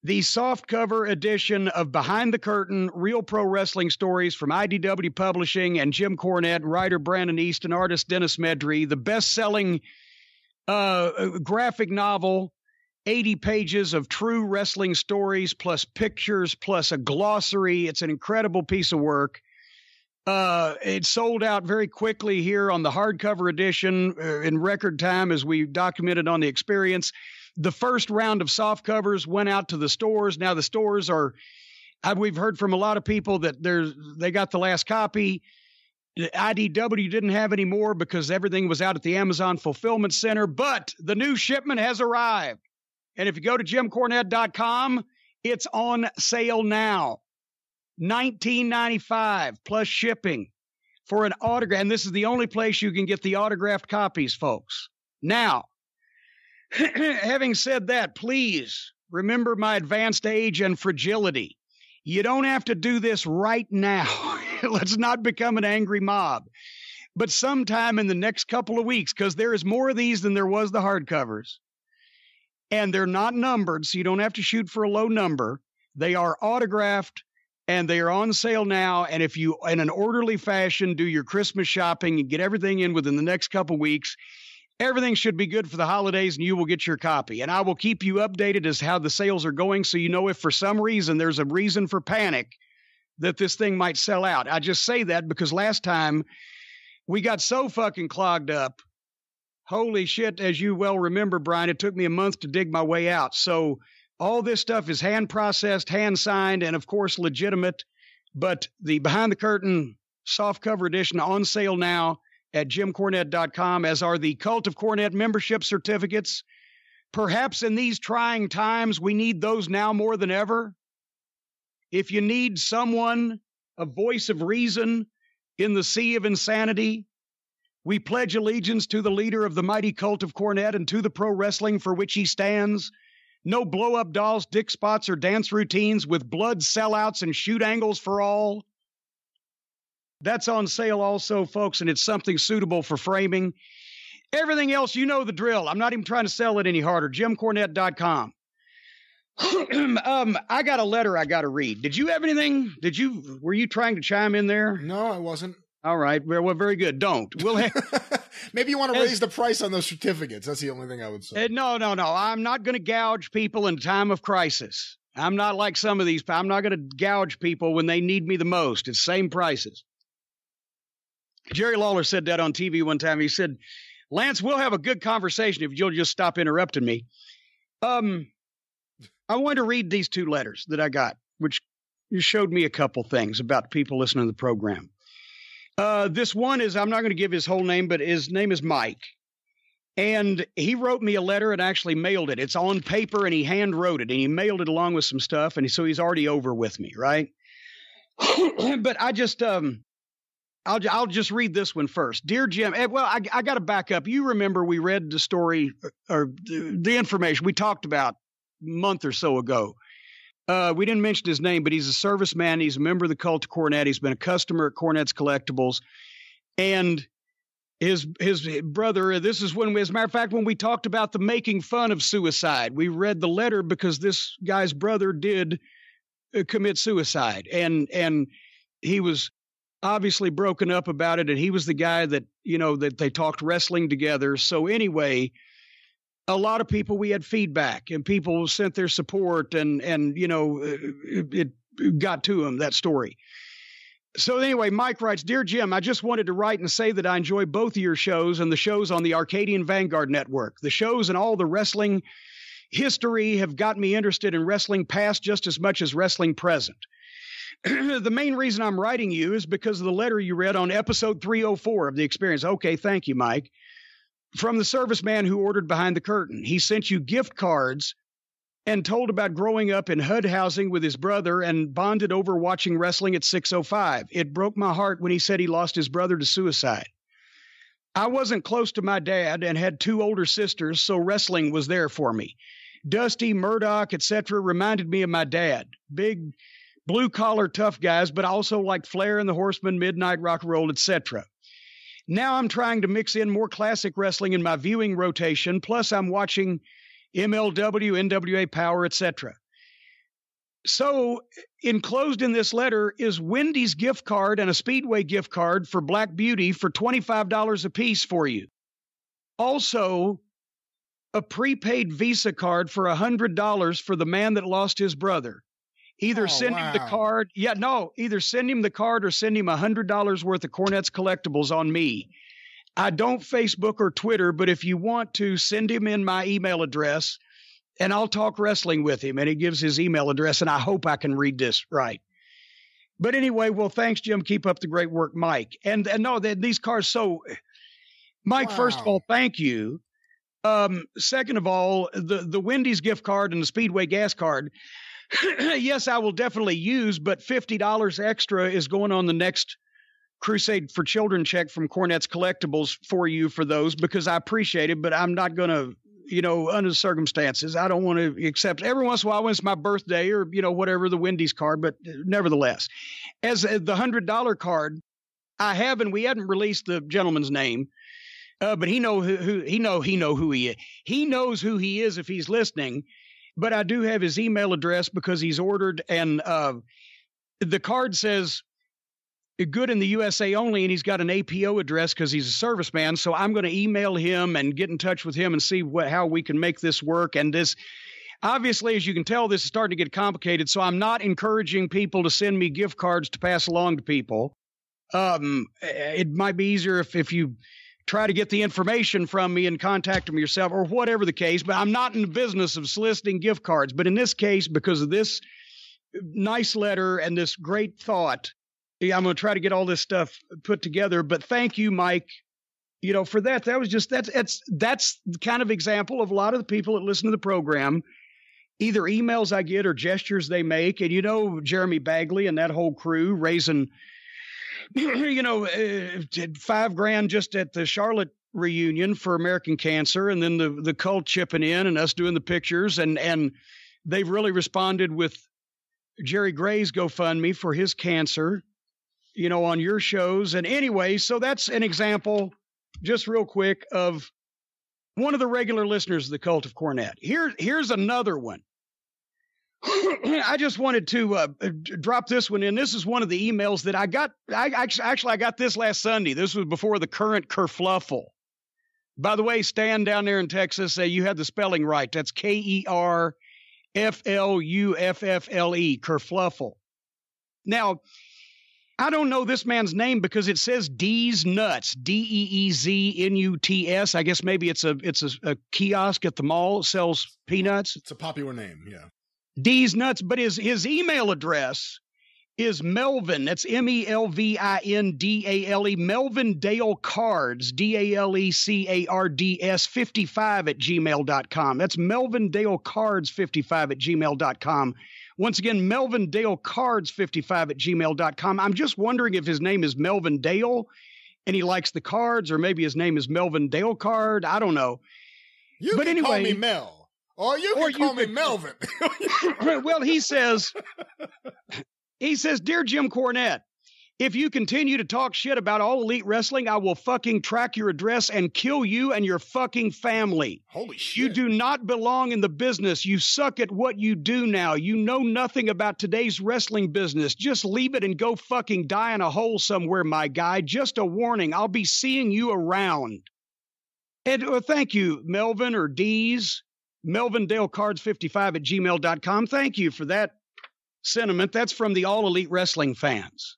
The softcover edition of Behind the Curtain, Real Pro Wrestling Stories from IDW Publishing and Jim Cornette, writer Brandon Easton, artist Dennis Medry, the best-selling graphic novel, 80 pages of true wrestling stories, plus pictures, plus a glossary. It's an incredible piece of work. It sold out very quickly here on the hardcover edition in record time, as we documented on the experience. The first round of soft covers went out to the stores. Now the stores we've heard from a lot of people that they got the last copy. IDW didn't have any more because everything was out at the Amazon Fulfillment Center, but the new shipment has arrived. And if you go to JimCornette.com, it's on sale now. $19.95 plus shipping for an autograph. And this is the only place you can get the autographed copies, folks. Now, having said that, please remember my advanced age and fragility. You don't have to do this right now. Let's not become an angry mob. But sometime in the next couple of weeks, because there is more of these than there was the hardcovers. And they're not numbered, so you don't have to shoot for a low number. They are autographed, and they are on sale now. And if you, in an orderly fashion, do your Christmas shopping and get everything in within the next couple of weeks, everything should be good for the holidays, and you will get your copy. And I will keep you updated as how the sales are going, so you know if for some reason there's a reason for panic that this thing might sell out. I just say that because last time we got so fucking clogged up. Holy shit, as you well remember, Brian, it took me a month to dig my way out. So all this stuff is hand processed, hand signed, and of course legitimate. But the Behind the Curtain softcover edition on sale now at JimCornette.com, as are the Cult of Cornette membership certificates. Perhaps in these trying times, we need those now more than ever. If you need someone, a voice of reason in the sea of insanity, we pledge allegiance to the leader of the mighty Cult of Cornette and to the pro wrestling for which he stands. No blow-up dolls, dick spots, or dance routines with blood sellouts and shoot angles for all. That's on sale also, folks, and it's something suitable for framing. Everything else, you know the drill. I'm not even trying to sell it any harder. JimCornette.com. I got a letter I got to read. Did you have anything? Were you trying to chime in there? No, I wasn't. All right. Well, very good. Don't. We'll Maybe you want to raise the price on those certificates. That's the only thing I would say. No. I'm not going to gouge people in time of crisis. I'm not like some of these. I'm not going to gouge people when they need me the most. It's same prices. Jerry Lawler said that on TV one time. He said, Lance, we'll have a good conversation if you'll just stop interrupting me. I wanted to read these 2 letters that I got, which showed me a couple things about people listening to the program. This one is, I'm not going to give his whole name, but his name is Mike. And he wrote me a letter and actually mailed it. It's on paper and he hand wrote it and he mailed it along with some stuff. And so he's already over with me, right? But I just, I'll just read this one first. Dear Jim, well, I got to back up. You remember we read the story or the information we talked about a month or so ago. We didn't mention his name, but he's a serviceman. He's a member of the cult of Cornette. He's been a customer at Cornette's Collectibles. And his brother, this is when, as a matter of fact, when we talked about the making fun of suicide, we read the letter because this guy's brother did commit suicide. And he was obviously broken up about it. And he was the guy that, that they talked wrestling together. So anyway, a lot of people, we had feedback and people sent their support and it got to him, that story. So anyway, Mike writes, Dear Jim, I just wanted to write and say that I enjoy both of your shows and the shows on the Arcadian Vanguard Network. The shows and all the wrestling history have got me interested in wrestling past just as much as wrestling present. The main reason I'm writing you is because of the letter you read on episode 304 of The Experience. Okay, thank you, Mike. From the serviceman who ordered Behind the Curtain. He sent you gift cards and told about growing up in HUD housing with his brother and bonded over watching wrestling at 605. It broke my heart when he said he lost his brother to suicide. I wasn't close to my dad and had 2 older sisters, so wrestling was there for me. Dusty, Murdoch, etc. reminded me of my dad. Big, blue-collar, tough guys, but also like Flair and the Horsemen, Midnight Rock and Roll, etc. Now I'm trying to mix in more classic wrestling in my viewing rotation, plus I'm watching MLW, NWA Power, etc. So enclosed in this letter is Wendy's gift card and a Speedway gift card for Black Beauty for $25 a piece for you. Also, a prepaid Visa card for $100 for the man that lost his brother. Either send him the card. Either send him the card or send him $100 worth of Cornette's Collectibles on me. I don't Facebook or Twitter, but if you want to, send him in my email address and I'll talk wrestling with him. And he gives his email address and I hope I can read this right. But anyway, well, thanks, Jim. Keep up the great work, Mike. And no, these cards. So Mike, first of all, thank you. Second of all, the Wendy's gift card and the Speedway gas card. Yes, I will definitely use, but $50 extra is going on the next Crusade for Children check from Cornette's Collectibles for you for those because I appreciate it, but I'm not going to, under the circumstances, I don't want to accept every once in a while when it's my birthday or, whatever the Wendy's card, but nevertheless, as the $100 card I have, and we hadn't released the gentleman's name, but he knows who he is. He knows who he is if he's listening, but I do have his email address because he's ordered and the card says, good in the USA only, and he's got an APO address because he's a serviceman. So I'm going to email him and get in touch with him and see how we can make this work. And this, obviously, as you can tell, this is starting to get complicated. So I'm not encouraging people to send me gift cards to pass along to people. It might be easier if you try to get the information from me and contact them yourself or whatever the case. But I'm not in the business of soliciting gift cards. But in this case, because of this nice letter and this great thought, I'm going to try to get all this stuff put together, but thank you, Mike, for that. That was just, that's the kind of example of a lot of the people that listen to the program, either emails I get or gestures they make. And, Jeremy Bagley and that whole crew raising, $5,000 just at the Charlotte reunion for American Cancer. And then the cult chipping in and us doing the pictures. And they've really responded with Jerry Gray's GoFundMe for his cancer. On your shows. And anyway, so that's an example, just real quick, of one of the regular listeners of the Cult of Cornette. Here's another one. I just wanted to drop this one in. This is one of the emails that I got. I got this last Sunday. This was before the current kerfluffle. By the way, Stan down there in Texas, you had the spelling right. That's Kerfuffle, kerfluffle. Now, I don't know this man's name because it says D's Nuts, DEEZNUTS. I guess maybe it's a kiosk at the mall that sells peanuts. It's a popular name, yeah. D's Nuts, but his email address is Melvin. That's MELVINDALE, Melvin Dale Cards, DALECARDS 55@gmail.com. That's Melvin Dale Cards 55@gmail.com. Once again, Melvin Dale Cards 55@gmail.com. I'm just wondering if his name is Melvin Dale and he likes the cards, or maybe his name is Melvin Dale Card. I don't know. But anyway, call me Mel. Or you can call me Melvin. Well, he says, Dear Jim Cornette, if you continue to talk shit about All Elite Wrestling, I will fucking track your address and kill you and your fucking family. Holy shit. You do not belong in the business. You suck at what you do now. You know nothing about today's wrestling business. Just leave it and go fucking die in a hole somewhere, my guy. Just a warning. I'll be seeing you around. And thank you, Melvin or D's. Melvin Dale Cards 55@gmail.com. Thank you for that sentiment. That's from the All Elite Wrestling fans.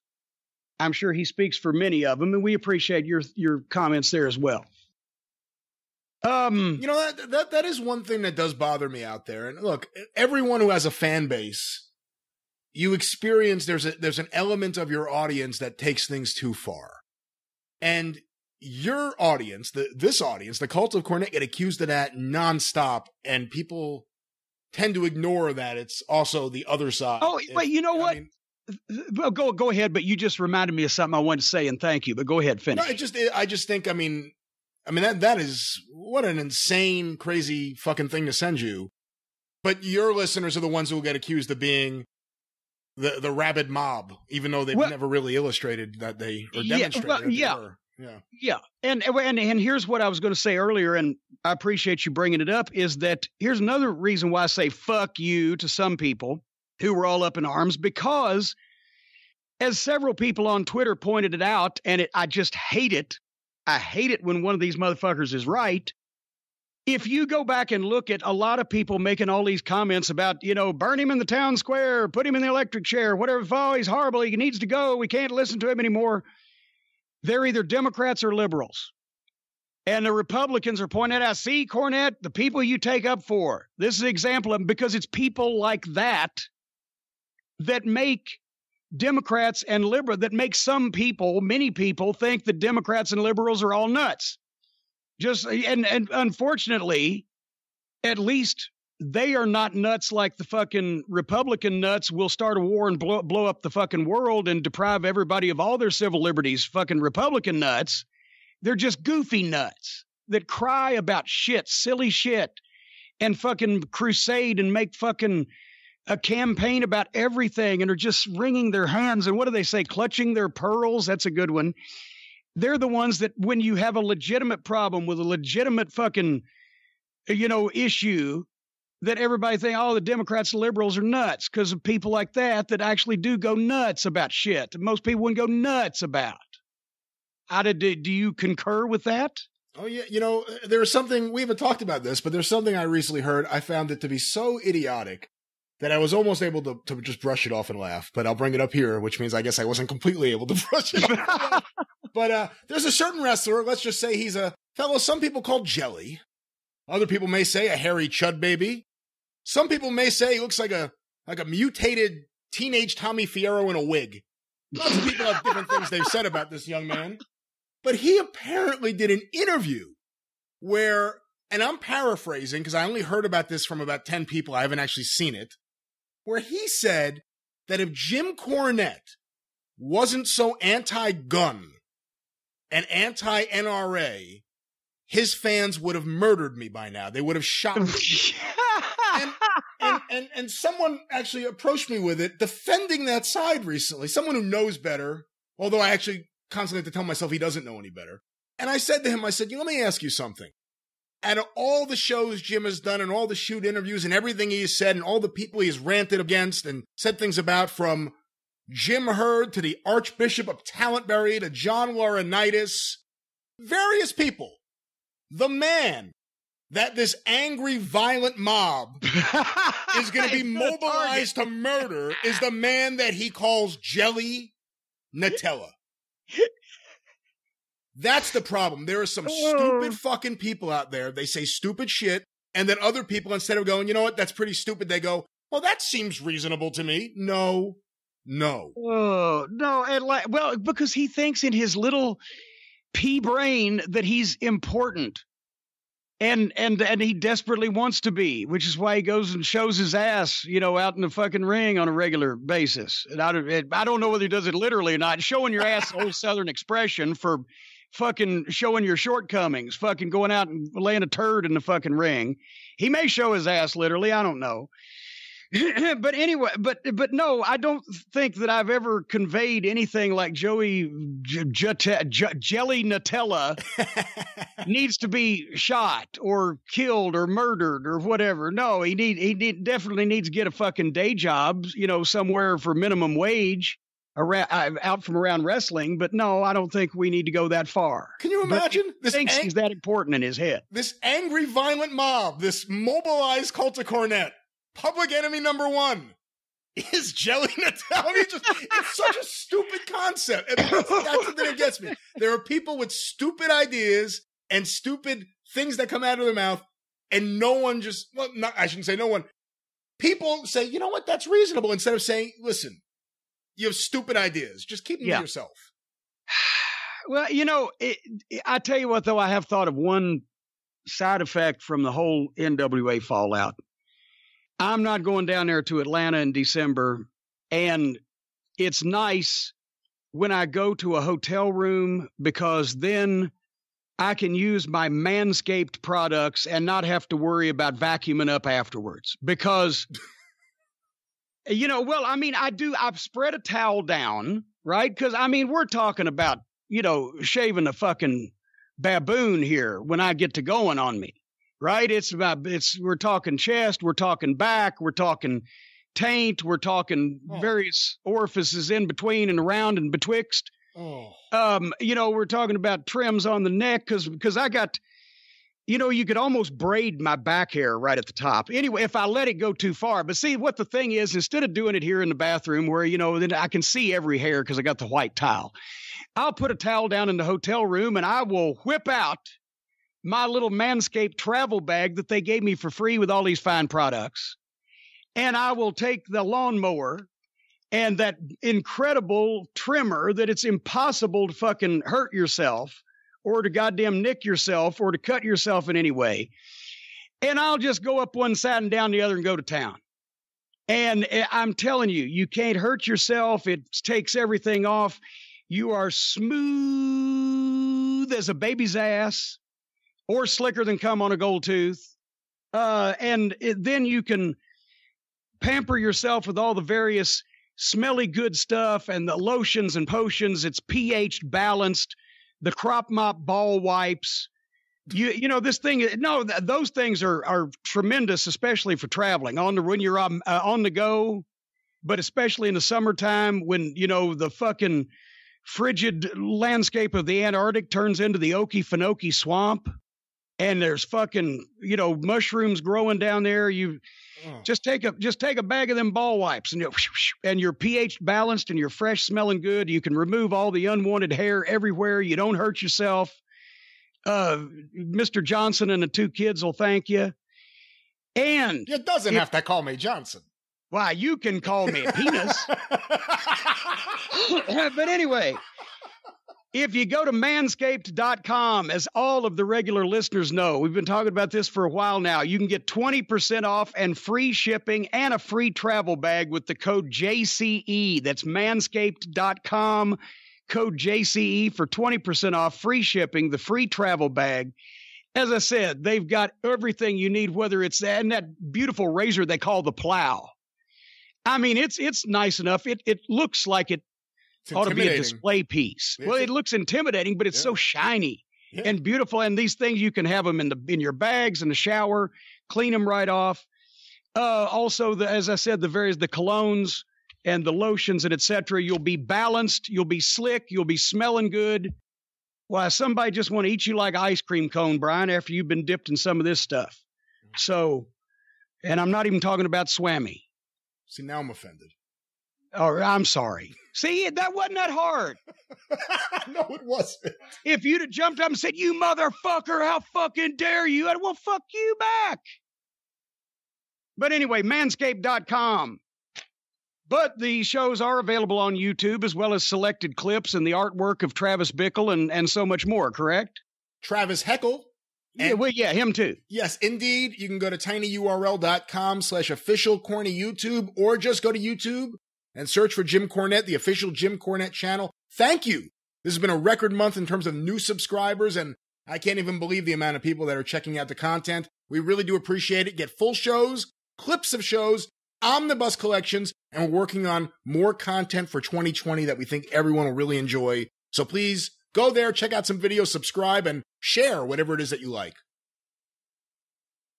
I'm sure he speaks for many of them, and we appreciate your comments there as well. You know, that is one thing that does bother me out there. And look, everyone who has a fan base, you experience there's an element of your audience that takes things too far. And your audience, this audience, the Cult of Cornette, get accused of that nonstop, and people tend to ignore that it's also the other side. Oh, wait, you know what? Go ahead, but you just reminded me of something I wanted to say, and thank you. But go ahead, finish. No, I just think, I mean that is what an insane, crazy fucking thing to send you. But your listeners are the ones who will get accused of being the rabid mob, even though they've never really illustrated that they or demonstrated that they were. Yeah. And here's what I was going to say earlier, and I appreciate you bringing it up, is that here's another reason why I say fuck you to some people who were all up in arms, because as several people on Twitter pointed it out, and I just hate it. I hate it when one of these motherfuckers is right. If you go back and look at a lot of people making all these comments about, burn him in the town square, put him in the electric chair, whatever, oh, he's horrible, he needs to go, we can't listen to him anymore. They're either Democrats or liberals. And the Republicans are pointing out, see, Cornette, the people you take up for. This is an example of, because it's people like that make Democrats and liberals, that make many people think that Democrats and liberals are all nuts. And unfortunately, at least they are not nuts like the fucking Republican nuts will start a war and blow up the fucking world and deprive everybody of all their civil liberties. Fucking Republican nuts. They're just goofy nuts that cry about shit, silly shit, and fucking crusade and make fucking a campaign about everything and are just wringing their hands. And what do they say? Clutching their pearls. That's a good one. They're the ones that when you have a legitimate problem with a legitimate fucking, issue, that everybody think, oh, the Democrats and liberals are nuts because of people like that actually do go nuts about shit. Most people wouldn't go nuts about. Do you concur with that? Oh, yeah. There's something, we haven't talked about this, but there's something I recently heard. I found it to be so idiotic that I was almost able to just brush it off and laugh. But I'll bring it up here, which means I guess I wasn't completely able to brush it off. But there's a certain wrestler, let's just say he's a fellow some people call Jelly. Other people may say a hairy chud baby. Some people may say he looks like a mutated teenage Tommy Fierro in a wig. Lots of people have different things they've said about this young man. But he apparently did an interview where, and I'm paraphrasing because I only heard about this from about 10 people, I haven't actually seen it, where he said that if Jim Cornette wasn't so anti-gun and anti-NRA, his fans would have murdered me by now. They would have shot me. And someone actually approached me with it, defending that side recently. Someone who knows better, although I actually constantly have to tell myself he doesn't know any better. And I said to him, let me ask you something. Out of all the shows Jim has done and all the shoot interviews and everything he has said and all the people he has ranted against and said things about, from Jim Hurd to the Archbishop of Talentberry to John Laurinaitis, various people, the man that this angry, violent mob is going to be mobilized to murder is the man that he calls Jelly, Nutella. That's the problem. There are some stupid fucking people out there. They say stupid shit, and then other people, instead of going, you know what, that's pretty stupid, they go, well, that seems reasonable to me. No. Oh, no. And well, because he thinks in his little pea brain that he's important. And he desperately wants to be, which is why he goes and shows his ass, out in the fucking ring on a regular basis. And I don't know whether he does it literally or not. Showing your ass, the old Southern expression for fucking showing your shortcomings, fucking going out and laying a turd in the fucking ring. He may show his ass literally. I don't know. But anyway, but no, I don't think that I've ever conveyed anything like Joey Jelly Nutella needs to be shot or killed or murdered or whatever. No, he definitely needs to get a fucking day job, somewhere for minimum wage out from around wrestling. But no, I don't think we need to go that far. Can you imagine? He thinks he's that important in his head. This angry, violent mob, this mobilized cult of Cornette. Public enemy number one is Jelly Nutella. I mean, it's such a stupid concept. I mean, that's the thing that gets me. There are people with stupid ideas and stupid things that come out of their mouth, and no one I shouldn't say no one. People say, you know what, that's reasonable, instead of saying, listen, you have stupid ideas. Just keep them to yourself. Well, I tell you what, though, I have thought of one side effect from the whole NWA fallout. I'm not going down there to Atlanta in December, and it's nice when I go to a hotel room because then I can use my Manscaped products and not have to worry about vacuuming up afterwards. Because, I've spread a towel down, right? Because, we're talking about, shaving a fucking baboon here when I get to going on me. Right? We're talking chest, we're talking back, we're talking taint, we're talking various orifices in between and around and betwixt. We're talking about trims on the neck because I got, you could almost braid my back hair right at the top. Anyway, if I let it go too far. But see, what the thing is, instead of doing it here in the bathroom where, then I can see every hair because I got the white towel, I'll put a towel down in the hotel room and I will whip out my little Manscaped travel bag that they gave me for free with all these fine products. And I will take the lawnmower and that incredible trimmer that it's impossible to fucking hurt yourself or to goddamn nick yourself or to cut yourself in any way. And I'll just go up one side and down the other and go to town. And I'm telling you, you can't hurt yourself. It takes everything off. You are smooth as a baby's ass. Or slicker than cum on a gold tooth. Then you can pamper yourself with all the various smelly good stuff and the lotions and potions. It's pH balanced. The crop mop ball wipes. This thing. No, those things are tremendous, especially for traveling when you're on the go, but especially in the summertime when the fucking frigid landscape of the Antarctic turns into the Okefenokee swamp. And there's fucking, mushrooms growing down there. You just take a bag of them ball wipes and you're pH balanced and you're fresh smelling good. You can remove all the unwanted hair everywhere. You don't hurt yourself. Mr. Johnson and the two kids will thank you. And it doesn't have to call me Johnson. Why, you can call me a penis. But anyway, if you go to manscaped.com, as all of the regular listeners know, we've been talking about this for a while now, you can get 20% off and free shipping and a free travel bag with the code JCE. That's manscaped.com, code JCE for 20% off, free shipping, the free travel bag. As I said, they've got everything you need, whether it's that beautiful razor they call the Plow. It's nice enough. It looks like it ought to be a display piece. Well, it looks intimidating, but it's so shiny and beautiful. And these things, you can have them in your bags in the shower, clean them right off. Also, as I said, the colognes and the lotions and etc. You'll be balanced. You'll be slick. You'll be smelling good. Why, somebody just want to eat you like an ice cream cone, Brian, after you've been dipped in some of this stuff. So, and I'm not even talking about Swammy. See, now I'm offended. Oh, I'm sorry. See, that wasn't that hard. No, it wasn't. If you'd have jumped up and said, "You motherfucker, how fucking dare you?" I'd, well, fuck you back. But anyway, manscaped.com. But the shows are available on YouTube, as well as selected clips and the artwork of Travis Bickle and so much more, correct? Travis Heckel. Yeah, him too. Yes, indeed. You can go to tinyurl.com/official corny YouTube, or just go to YouTube and search for Jim Cornette, the official Jim Cornette channel. Thank you. This has been a record month in terms of new subscribers, and I can't even believe the amount of people that are checking out the content. We really do appreciate it. Get full shows, clips of shows, omnibus collections, and we're working on more content for 2020 that we think everyone will really enjoy. So please go there, check out some videos, subscribe, and share whatever it is that you like.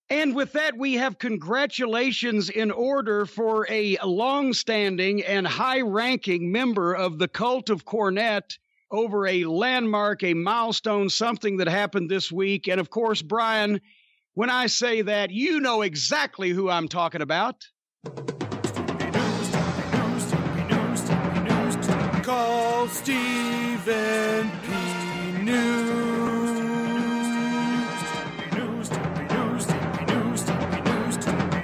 And with that, we have congratulations in order for a long-standing and high-ranking member of the cult of Cornette over a landmark, a milestone, something that happened this week. And of course, Brian, when I say that, you know exactly who I'm talking about. Call Stephen P. News.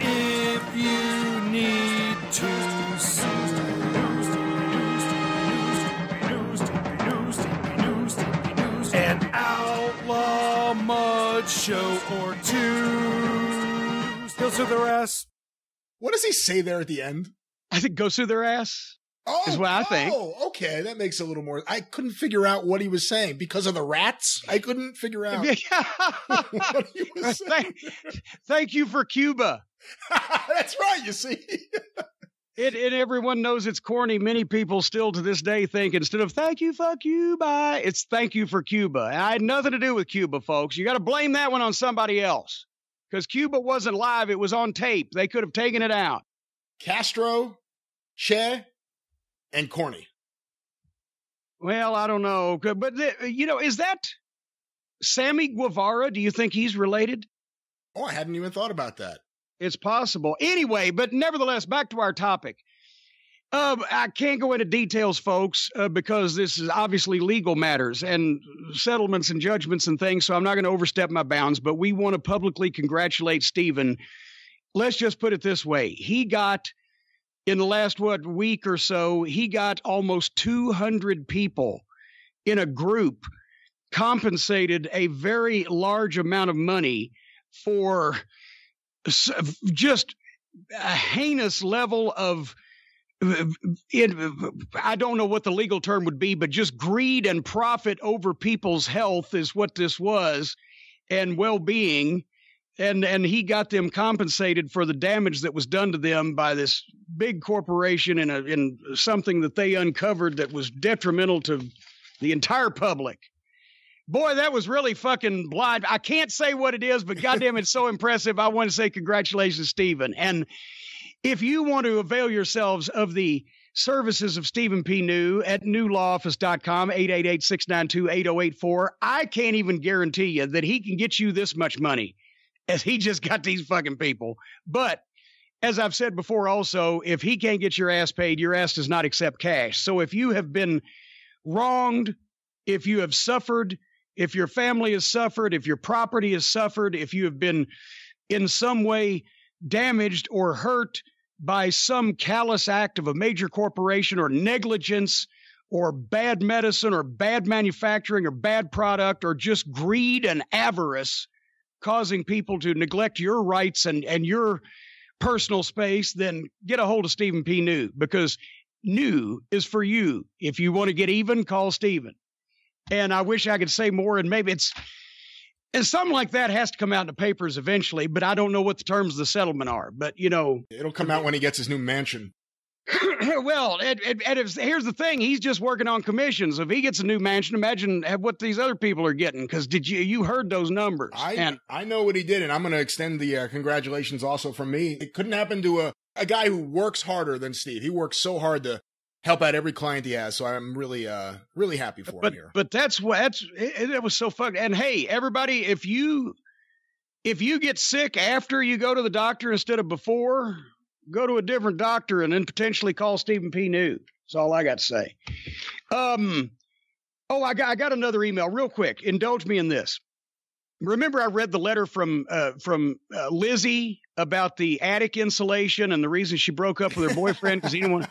If you need to sue. An outlaw mud show or two. He'll sue their ass. What does he say there at the end? I think go sue their ass. Oh, is what I think. Oh, okay. That makes a little more. I couldn't figure out what he was saying because of the rats. I couldn't figure out what he was saying. Thank you for Cuba. That's right. You see, and everyone knows it's corny. Many people still to this day think instead of "thank you, fuck you, bye," it's "thank you for Cuba." And I had nothing to do with Cuba, folks. You got to blame that one on somebody else because Cuba wasn't live. It was on tape. They could have taken it out. Castro, Che, and corny. Well, I don't know. But, is that Sammy Guevara? Do you think he's related? Oh, I hadn't even thought about that. It's possible. Anyway, but nevertheless, back to our topic. I can't go into details, folks, because this is obviously legal matters and settlements and judgments and things, so I'm not going to overstep my bounds, but we want to publicly congratulate Stephen. Let's just put it this way. He got... in the last, week or so, he got almost 200 people in a group compensated a very large amount of money for just a heinous level of, I don't know what the legal term would be, but just greed and profit over people's health is what this was, and well-being. And he got them compensated for the damage that was done to them by this big corporation in something that they uncovered that was detrimental to the entire public. Boy, that was really fucking blind. I can't say what it is, but goddamn, it's so impressive. I want to say congratulations, Stephen. And if you want to avail yourselves of the services of Stephen P. New at newlawoffice.com, 888-692-8084, I can't even guarantee you that he can get you this much money, as he just got these fucking people. But as I've said before also, if he can't get your ass paid, your ass does not accept cash. So if you have been wronged, if you have suffered, if your family has suffered, if your property has suffered, if you have been in some way damaged or hurt by some callous act of a major corporation or negligence or bad medicine or bad manufacturing or bad product or just greed and avarice, causing people to neglect your rights and your personal space, then get a hold of Stephen P. New, because New is for you. If you want to get even, call Stephen. And I wish I could say more, and maybe and something like that has to come out in the papers eventually, but I don't know what the terms of the settlement are. But, it'll come out when he gets his new mansion. Well, here's the thing. He's just working on commissions. If he gets a new mansion, imagine what these other people are getting. Because you heard those numbers? I know what he did, and I'm going to extend the congratulations also from me. It couldn't happen to a guy who works harder than Steve. He works so hard to help out every client he has. So I'm really, really happy for him here. But it was so fun. And hey, everybody, if you get sick after you go to the doctor instead of before, go to a different doctor and then potentially call Stephen P. New. That's all I got to say. I got another email real quick. Indulge me in this. Remember, I read the letter from Lizzie about the attic insulation and the reason she broke up with her boyfriend because he didn't want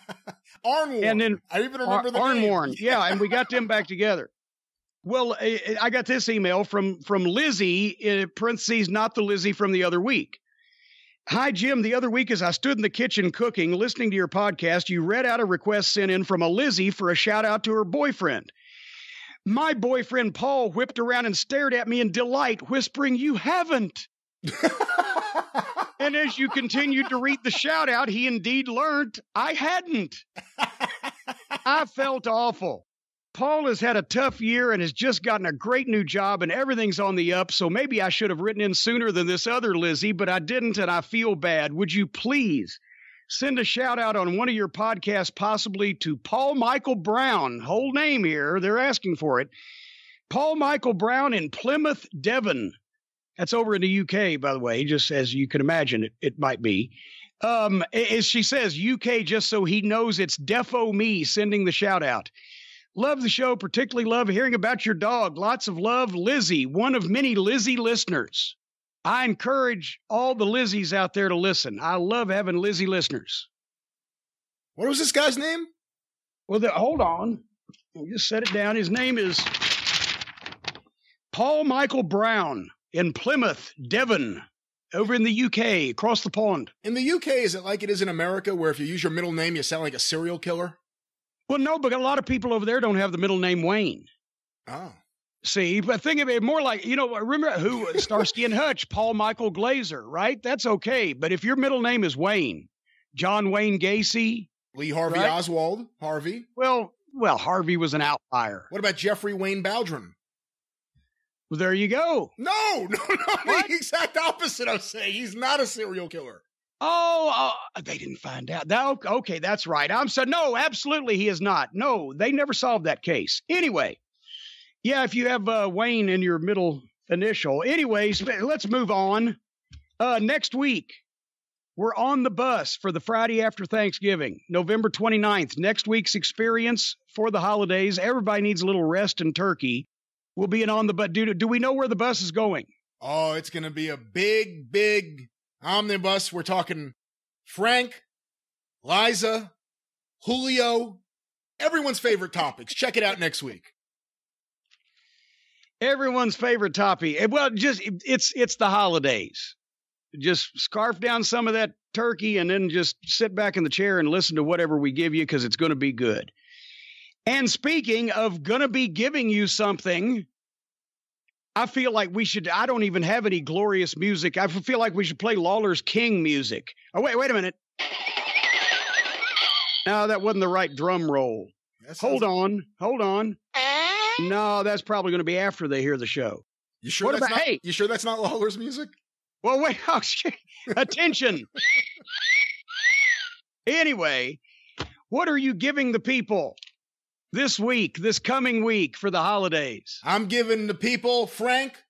Arnworn. And then I even remember the Arnworn. name. Yeah, and we got them back together. Well, I got this email from Lizzie, in parentheses, not the Lizzie from the other week. Hi, Jim. The other week, as I stood in the kitchen cooking, listening to your podcast, you read out a request sent in from a Lizzie for a shout out to her boyfriend. My boyfriend, Paul, whipped around and stared at me in delight, whispering, "You haven't." And as you continued to read the shout out, he indeed learned I hadn't. I felt awful. Paul has had a tough year and has just gotten a great new job and everything's on the up. So maybe I should have written in sooner than this other Lizzie, but I didn't and I feel bad. Would you please send a shout out on one of your podcasts, possibly to Paul Michael Brown, whole name here. They're asking for it. Paul Michael Brown in Plymouth, Devon. That's over in the UK, by the way, just as you can imagine it might be. As she says, UK, just so he knows it's defo me sending the shout out. Love the show, particularly love hearing about your dog. Lots of love, Lizzie, one of many Lizzie listeners. I encourage all the Lizzies out there to listen. I love having Lizzie listeners. What was this guy's name? Well, hold on. I'll just set it down. His name is Paul Michael Brown in Plymouth, Devon, over in the UK, across the pond. In the UK, is it like it is in America, where if you use your middle name, you sound like a serial killer? Well, no, but a lot of people over there don't have the middle name Wayne. Oh. See, but think of it more like, remember who Starsky and Hutch, Paul Michael Glazer, right? That's okay. But if your middle name is Wayne, John Wayne Gacy, Lee Harvey right? Oswald, Harvey. Well, Harvey was an outlier. What about Jeffrey Wayne Baldwin? Well, there you go. No, the exact opposite I'm saying. He's not a serial killer. Oh, they didn't find out. Okay, that's right. No, absolutely he is not. No, they never solved that case. Anyway. Yeah, if you have Wayne in your middle initial. Anyways, let's move on. Next week, we're on the bus for the Friday after Thanksgiving, November 29th. Next week's experience for the holidays. Everybody needs a little rest and turkey. We'll be on the bus. Do we know where the bus is going? Oh, it's going to be a big, big omnibus. We're talking Frank, Liza, Julio, everyone's favorite topics. Check it out next week. Everyone's favorite topic. Well, it's the holidays. Just scarf down some of that turkey and then just sit back in the chair and listen to whatever we give you because it's going to be good. And speaking of going to be giving you something, I feel like I don't even have any glorious music. I feel like we should play Lawler's King music. Oh, wait a minute. No, that wasn't the right drum roll. Hold on. No, that's probably going to be after they hear the show. You sure You sure that's not Lawler's music? Well, wait. Oh, shit. Attention. Anyway, what are you giving the people this coming week for the holidays? I'm giving the people Frank,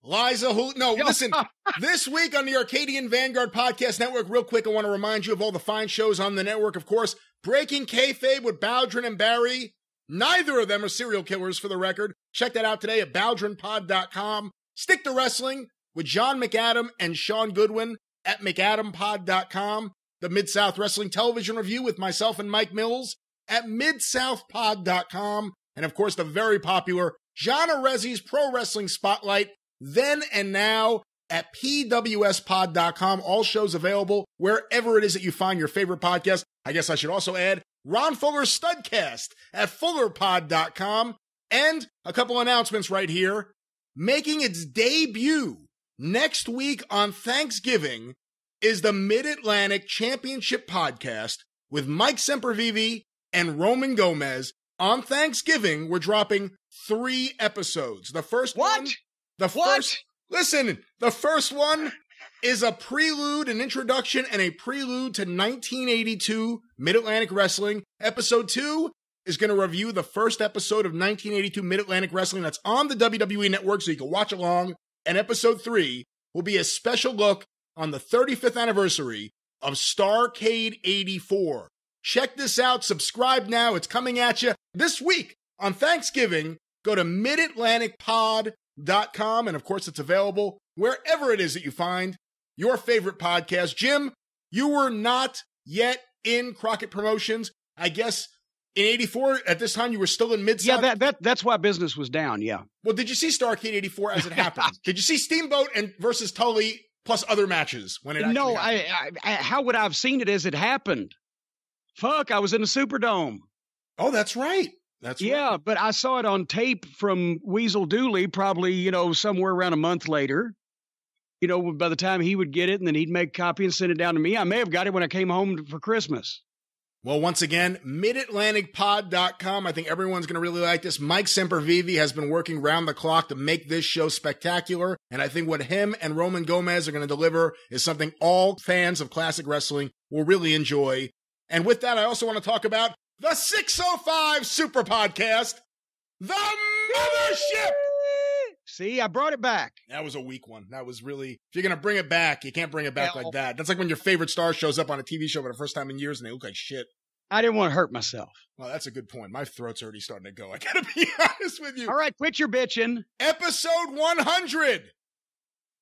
Liza, listen, this week on the Arcadian Vanguard Podcast Network, real quick, I want to remind you of all the fine shows on the network. Of course, Breaking Kayfabe with Baldwin and Barry. Neither of them are serial killers, for the record. Check that out today at BaldwinPod.com. Stick to Wrestling with John McAdam and Sean Goodwin at McAdamPod.com. The Mid-South Wrestling Television Review with myself and Mike Mills at MidSouthPod.com. And, of course, the very popular John Arezzi's Pro Wrestling Spotlight, then and now, at PWSPod.com. All shows available wherever it is that you find your favorite podcast. I guess I should also add Ron Fuller's Studcast at FullerPod.com. And a couple announcements right here. Making its debut next week on Thanksgiving is the Mid-Atlantic Championship Podcast with Mike Sempervive and Roman Gomez. On Thanksgiving, we're dropping 3 episodes. The first one... The first one is a prelude, an introduction, and a prelude to 1982 Mid-Atlantic Wrestling. Episode 2 is going to review the first episode of 1982 Mid-Atlantic Wrestling that's on the WWE Network, so you can watch along. And episode 3 will be a special look on the 35th anniversary of Starrcade 84. Check this out. Subscribe now. It's coming at you this week on Thanksgiving. Go to midatlanticpod.com, and of course, it's available wherever it is that you find your favorite podcast. Jim, you were not yet in Crockett Promotions. I guess in 84, at this time, you were still in Mid-South. Yeah, that's why business was down, yeah. Well, did you see Starrcade 84 as it happened? Did you see Steamboat versus Tully plus other matches when it actually happened? No, how would I have seen it as it happened? Fuck, I was in the Superdome. Oh, that's right. Yeah, but I saw it on tape from Weasel Dooley probably, somewhere around a month later. By the time he would get it, and then he'd make a copy and send it down to me. I may have got it when I came home for Christmas. Well, once again, midatlanticpod.com. I think everyone's going to really like this. Mike Sempervive has been working round the clock to make this show spectacular, and I think what him and Roman Gomez are going to deliver is something all fans of classic wrestling will really enjoy. And with that, I also want to talk about the 605 Superpodcast, the Mothership. See, I brought it back. That was a weak one. That was really, if you're going to bring it back, you can't bring it back like that. That's like when your favorite star shows up on a TV show for the first time in years and they look like shit. I didn't want to hurt myself. Well, that's a good point. My throat's already starting to go. I got to be honest with you. All right, quit your bitching. Episode 100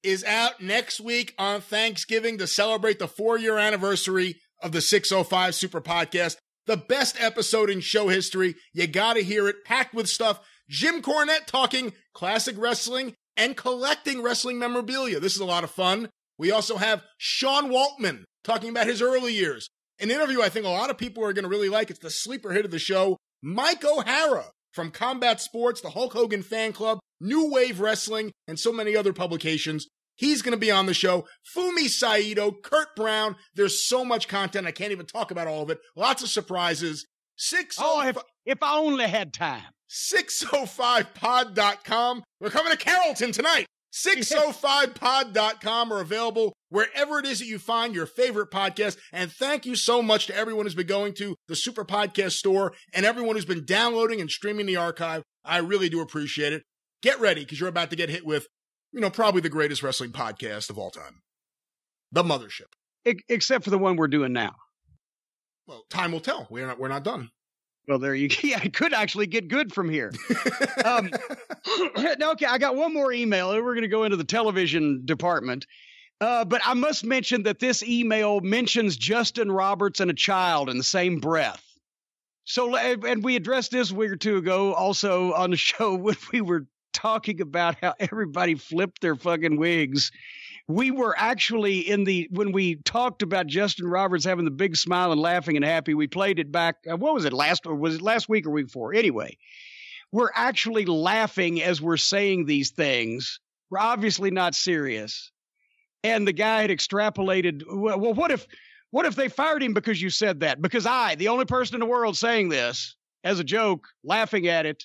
is out next week on Thanksgiving to celebrate the 4-year anniversary of the 605 Superpodcast. The best episode in show history. You got to hear it. Packed with stuff. Jim Cornette talking classic wrestling and collecting wrestling memorabilia. This is a lot of fun. We also have Sean Waltman talking about his early years. An interview I think a lot of people are going to really like. It's the sleeper hit of the show. Mike O'Hara from Combat Sports, the Hulk Hogan Fan Club, New Wave Wrestling, and so many other publications. He's going to be on the show. Fumi Saito, Kurt Brown. There's so much content. I can't even talk about all of it. Lots of surprises. If I only had time. 605pod.com. We're coming to Carrollton tonight. 605pod.com are available wherever it is that you find your favorite podcast. And thank you so much to everyone who's been going to the Super Podcast store and everyone who's been downloading and streaming the archive. I really do appreciate it. Get ready, because you're about to get hit with, probably the greatest wrestling podcast of all time. The Mothership. Except for the one we're doing now. Well, time will tell. We're not done. Well, there you go. Yeah, it could actually get good from here. Okay, I got one more email. We're going to go into the television department. But I must mention that this email mentions Justin Roberts and a child in the same breath. So, and we addressed this a week or two ago also on the show when we were talking about how everybody flipped their fucking wigs. We were actually when we talked about Justin Roberts having the big smile and laughing and happy, we played it back. What was it last week or week before? Anyway, we're actually laughing as we're saying these things. We're obviously not serious. And the guy had extrapolated. Well, what if they fired him because you said that? Because the only person in the world saying this as a joke, laughing at it,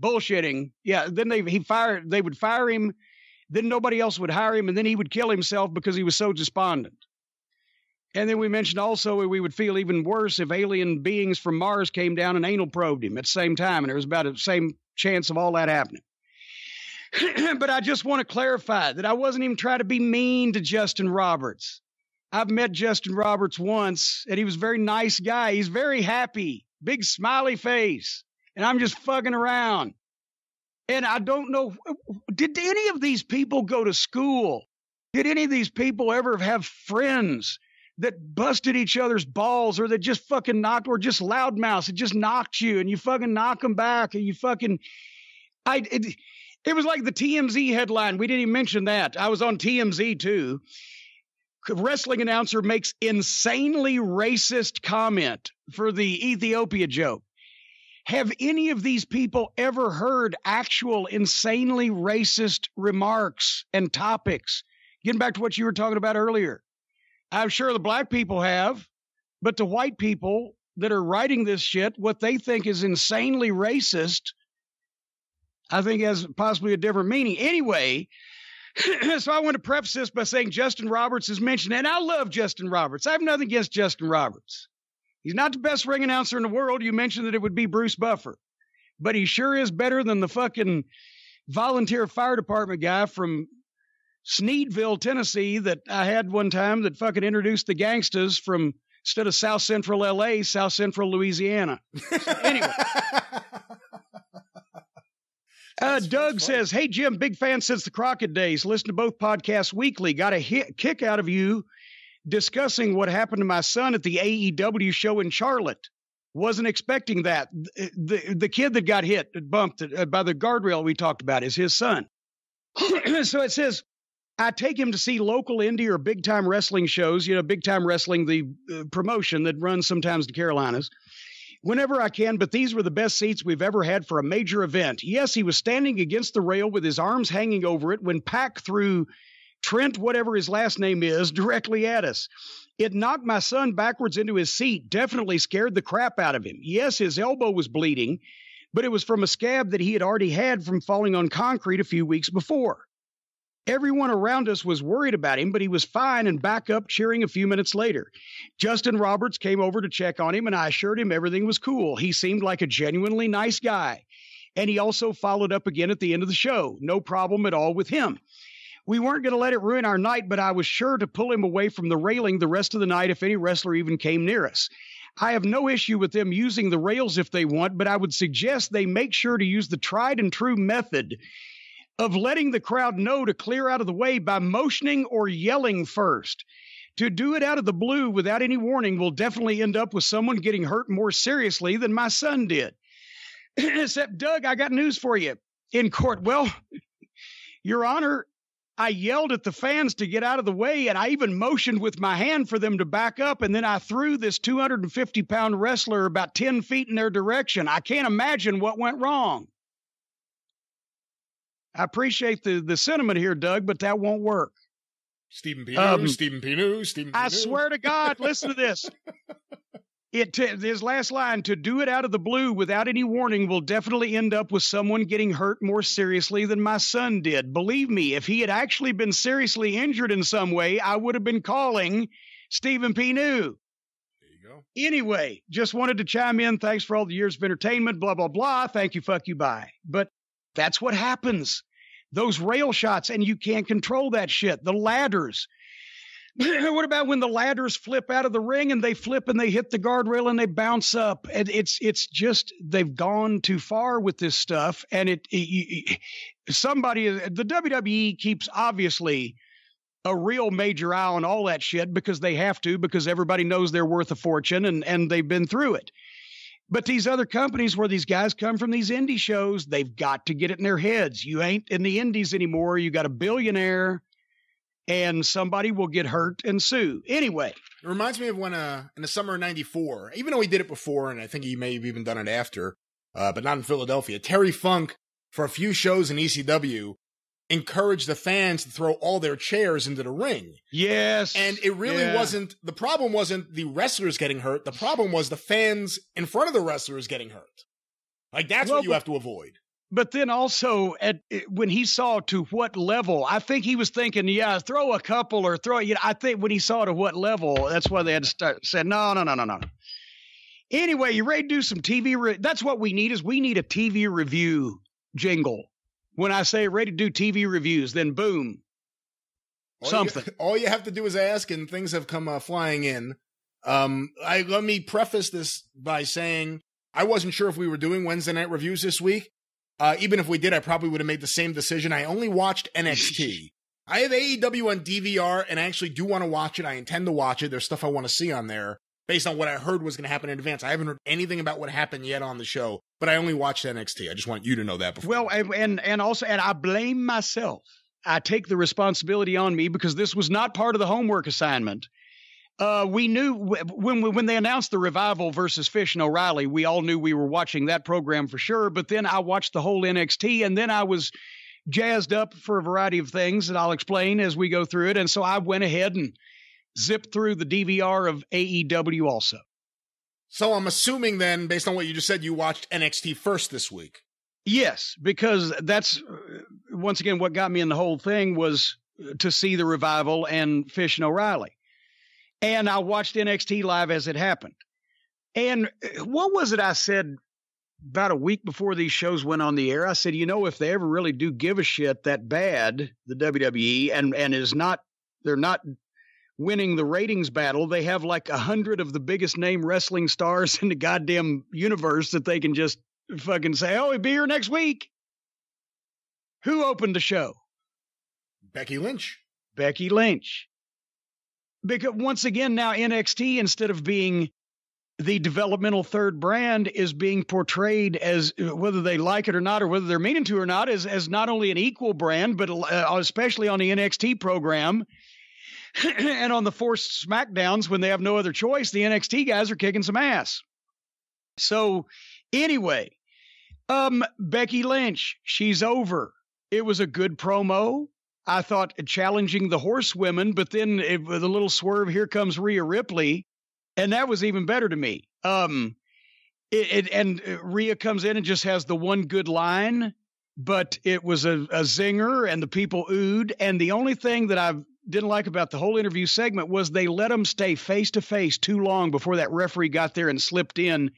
bullshitting. Yeah. Then they would fire him. Then nobody else would hire him, and then he would kill himself because he was so despondent. And then we mentioned also we would feel even worse if alien beings from Mars came down and anal probed him at the same time, and there was about the same chance of all that happening. But I just want to clarify that I wasn't even trying to be mean to Justin Roberts. I've met Justin Roberts once, and he was a very nice guy. He's very happy, big smiley face, and I'm just fucking around. And I don't know, did any of these people go to school? Did any of these people ever have friends that busted each other's balls or that just fucking knocked, or just loudmouths? It just knocked you and you fucking knock them back and you fucking, it was like the TMZ headline. We didn't even mention that. I was on TMZ too. Wrestling announcer makes insanely racist comment for the Ethiopia joke. Have any of these people ever heard actual insanely racist remarks and topics? Getting back to what you were talking about earlier. I'm sure the black people have, but the white people that are writing this shit, what they think is insanely racist, I think has possibly a different meaning. Anyway, so I want to preface this by saying Justin Roberts is mentioned, and I love Justin Roberts. I have nothing against Justin Roberts. He's not the best ring announcer in the world. You mentioned that it would be Bruce Buffer. But he sure is better than the fucking volunteer fire department guy from Sneedville, Tennessee, that I had one time that fucking introduced the gangsters from, instead of South Central LA, South Central Louisiana. So anyway. Doug says, hey, Jim, big fan since the Crockett days. Listen to both podcasts weekly. Got a kick out of you discussing what happened to my son at the AEW show in Charlotte. Wasn't expecting that. The kid that got hit, bumped by the guardrail we talked about is his son. So it says, I take him to see local indie or big-time wrestling shows, big-time wrestling, the promotion that runs sometimes the Carolinas, whenever I can, but these were the best seats we've ever had for a major event. Yes, he was standing against the rail with his arms hanging over it when Pac threw Trent, whatever his last name is, directly at us. It knocked my son backwards into his seat, definitely scared the crap out of him. Yes, his elbow was bleeding, but it was from a scab that he had already had from falling on concrete a few weeks before. Everyone around us was worried about him, but he was fine and back up cheering a few minutes later. Justin Roberts came over to check on him, and I assured him everything was cool. He seemed like a genuinely nice guy. And he also followed up again at the end of the show. No problem at all with him. We weren't going to let it ruin our night, but I was sure to pull him away from the railing the rest of the night if any wrestler even came near us. I have no issue with them using the rails if they want, but I would suggest they make sure to use the tried and true method of letting the crowd know to clear out of the way by motioning or yelling first. To do it out of the blue without any warning will definitely end up with someone getting hurt more seriously than my son did. Except, Doug, I got news for you. In court, well, Your Honor, I yelled at the fans to get out of the way, and I even motioned with my hand for them to back up, and then I threw this 250-pound wrestler about 10 feet in their direction. I can't imagine what went wrong. I appreciate the sentiment here, Doug, but that won't work. Stephen Pinu. I swear to God, listen to this. His last line, to do it out of the blue without any warning will definitely end up with someone getting hurt more seriously than my son did. Believe me, if he had actually been seriously injured in some way, I would have been calling Stephen Pinu. There you go. Anyway, just wanted to chime in. Thanks for all the years of entertainment, blah, blah, blah. Thank you, fuck you, bye. But that's what happens. Those rail shots, and you can't control that shit. The ladders. What about when the ladders flip out of the ring and they flip and they hit the guardrail and they bounce up? And it's just, they've gone too far with this stuff. And the WWE keeps obviously a real major eye on all that shit because they have to, because everybody knows they're worth a fortune and they've been through it. But these other companies where these guys come from, these indie shows, they've got to get it in their heads. You ain't in the indies anymore. You got a billionaire and somebody will get hurt and sue. Anyway. It reminds me of when in the summer of 94, even though he did it before, and I think he may have even done it after, but not in Philadelphia, Terry Funk, for a few shows in ECW, encouraged the fans to throw all their chairs into the ring. Yes. And it really wasn't, the problem wasn't the wrestlers getting hurt. The problem was the fans in front of the wrestlers getting hurt. Like, that's what you have to avoid. But then also, when he saw to what level, I think he was thinking, throw a couple or throw, I think when he saw to what level, that's why they had to start saying, no. Anyway, you ready to do some TV? That's what we need we need a TV review jingle. When I say ready to do TV reviews, then boom, something. All you have to do is ask, and things have come flying in. Let me preface this by saying I wasn't sure if we were doing Wednesday night reviews this week. Even if we did, I probably would have made the same decision. I only watched NXT. I have AEW on DVR, and I actually do want to watch it. I intend to watch it. There's stuff I want to see on there based on what I heard was going to happen in advance. I haven't heard anything about what happened yet on the show, but I only watched NXT. I just want you to know that before. Well, and also, and I blame myself. I take the responsibility on me because this was not part of the homework assignment. We knew when they announced the Revival versus Fish and O'Reilly, we all knew we were watching that program for sure. But then I watched the whole NXT, and then I was jazzed up for a variety of things that I'll explain as we go through it. And so I went ahead and zipped through the DVR of AEW also. So I'm assuming then, based on what you just said, you watched NXT first this week. Yes, because that's, once again, what got me in the whole thing was to see the Revival and Fish and O'Reilly. And I watched NXT live as it happened. And what was it I said about a week before these shows went on the air, I said, if they ever really do give a shit that bad, the WWE, and they're not winning the ratings battle, they have like 100 of the biggest name wrestling stars in the goddamn universe that they can just fucking say, oh, he'll be here next week. Who opened the show? Becky Lynch. Because once again, now NXT, instead of being the developmental third brand, is being portrayed as, whether they like it or not, or whether they're meaning to or not, as not only an equal brand, but especially on the NXT program and on the forced SmackDowns when they have no other choice, the NXT guys are kicking some ass. So anyway, Becky Lynch, she's over. It was a good promo. I thought challenging the horsewomen, but then with a little swerve, here comes Rhea Ripley. And that was even better to me. And Rhea comes in and just has the one good line, but it was a zinger and the people oohed. And the only thing that I didn't like about the whole interview segment was they let them stay face to face too long before that referee got there and slipped in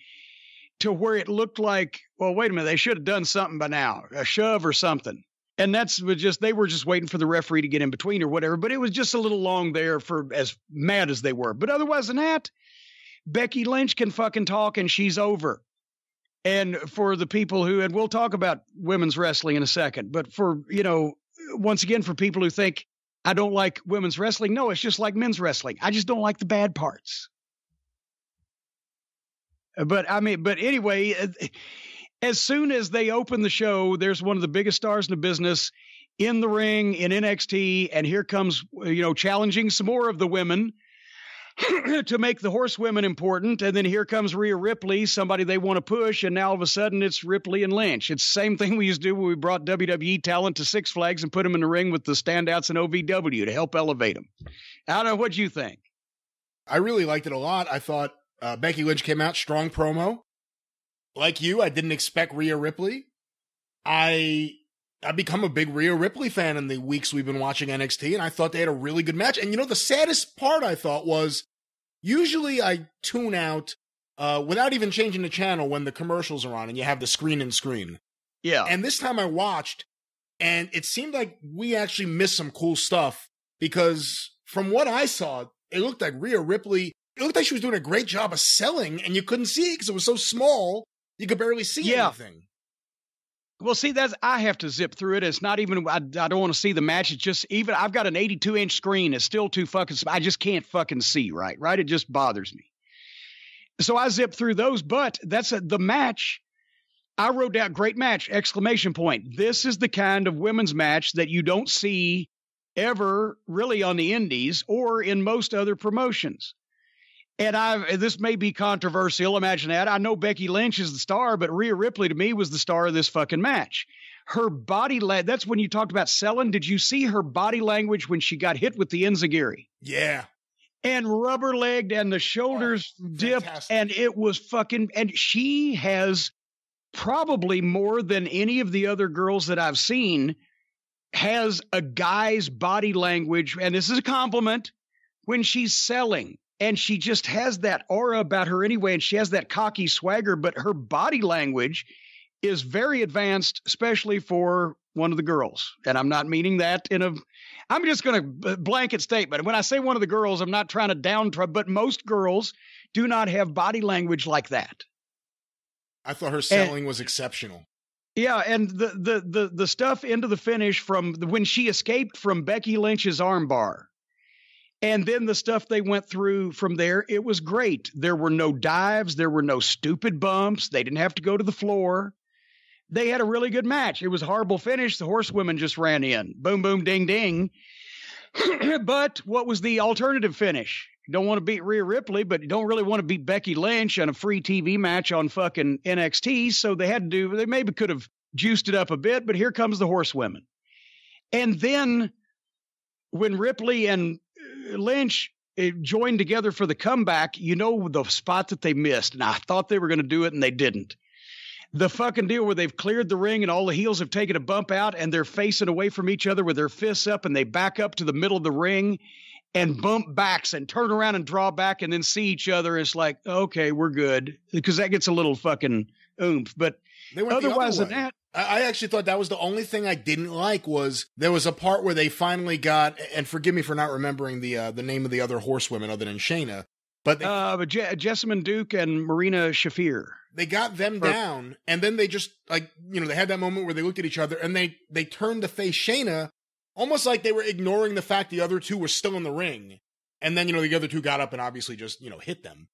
to where it looked like, well, wait a minute, they should have done something by now, a shove or something. And they were just waiting for the referee to get in between or whatever, but it was just a little long there for as mad as they were. But otherwise than that, Becky Lynch can fucking talk and she's over. And for the people who, and we'll talk about women's wrestling in a second, but for, once again, for people who think I don't like women's wrestling, no, it's just like men's wrestling. I just don't like the bad parts. But anyway, as soon as they open the show, there's one of the biggest stars in the business in the ring in NXT. And here comes, challenging some more of the women to make the horsewomen important. And then here comes Rhea Ripley, somebody they want to push. And now all of a sudden it's Ripley and Lynch. It's the same thing we used to do when we brought WWE talent to Six Flags and put them in the ring with the standouts in OVW to help elevate them. I don't know. What'd you think? I really liked it a lot. I thought Becky Lynch came out, strong promo. Like you, I didn't expect Rhea Ripley. I've become a big Rhea Ripley fan in the weeks we've been watching NXT, and I thought they had a really good match. And the saddest part I thought was, usually I tune out without even changing the channel when the commercials are on and you have the screen and screen. Yeah. And this time I watched, and it seemed like we actually missed some cool stuff, because from what I saw, it looked like Rhea Ripley, it looked like she was doing a great job of selling, and you couldn't see it because it was so small. You could barely see anything. Well, see, I have to zip through it. It's not even, I don't want to see the match. It's just, even, I've got an 82-inch screen. It's still too fucking, I just can't fucking see, right? It just bothers me. So I zip through those, but the match. I wrote down, great match, exclamation point. This is the kind of women's match that you don't see ever really on the indies or in most other promotions. And this may be controversial, imagine that. I know Becky Lynch is the star, but Rhea Ripley to me was the star of this fucking match. Her body, that's when you talked about selling. Did you see her body language when she got hit with the enziguri? Yeah. And rubber-legged and the shoulders dipped, and it was fucking, and she has probably more than any of the other girls that I've seen has a guy's body language, and this is a compliment, when she's selling. And she just has that aura about her anyway, and she has that cocky swagger, but her body language is very advanced, especially for one of the girls. And I'm not meaning that I'm just going to blanket statement. When I say one of the girls, I'm not trying to downtrodden, but most girls do not have body language like that. I thought her selling was exceptional. Yeah, and the stuff into the finish from when she escaped from Becky Lynch's armbar. And then the stuff they went through from there, it was great. There were no dives. There were no stupid bumps. They didn't have to go to the floor. They had a really good match. It was a horrible finish. The horsewomen just ran in. Boom, boom, ding, ding. But what was the alternative finish? You don't want to beat Rhea Ripley, but you don't really want to beat Becky Lynch on a free TV match on fucking NXT. So they maybe could have juiced it up a bit, but here comes the horsewomen. And then when Ripley and Lynch joined together for the comeback, the spot that they missed, and I thought they were going to do it and they didn't. The fucking deal where they've cleared the ring and all the heels have taken a bump out and they're facing away from each other with their fists up, and they back up to the middle of the ring and bump backs and turn around and draw back and then see each other. It's like, okay, we're good, because that gets a little fucking oomph. But otherwise than that, I actually thought that was the only thing I didn't like was there was a part where they finally got, and forgive me for not remembering the name of the other horsewomen other than Shayna, but Jessamine Duke and Marina Shafir. They got them down, and then they just they had that moment where they looked at each other and they turned to face Shayna, almost like they were ignoring the fact the other two were still in the ring. And then, the other two got up and obviously just, hit them.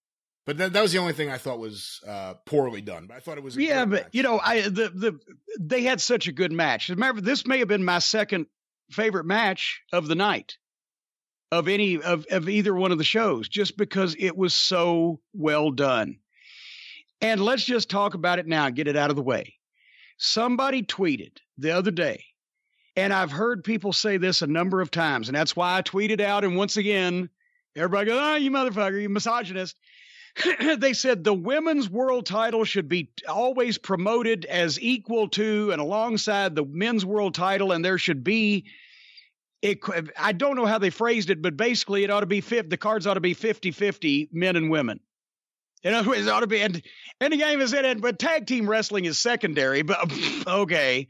But that was the only thing I thought was poorly done. But I thought it was but match. They had such a good match. Remember, this may have been my second favorite match of the night of any of either one of the shows, just because it was so well done. And let's just talk about it now and get it out of the way. Somebody tweeted the other day, and I've heard people say this a number of times, and that's why I tweeted out. And once again, everybody goes, "Oh, you motherfucker, you misogynist." They said the women's world title should be always promoted as equal to and alongside the men's world title, and there should be, I don't know how they phrased it, but basically it ought to be the cards ought to be 50-50 men and women. In other words, it ought to be, and the game is in it, but tag team wrestling is secondary. But okay,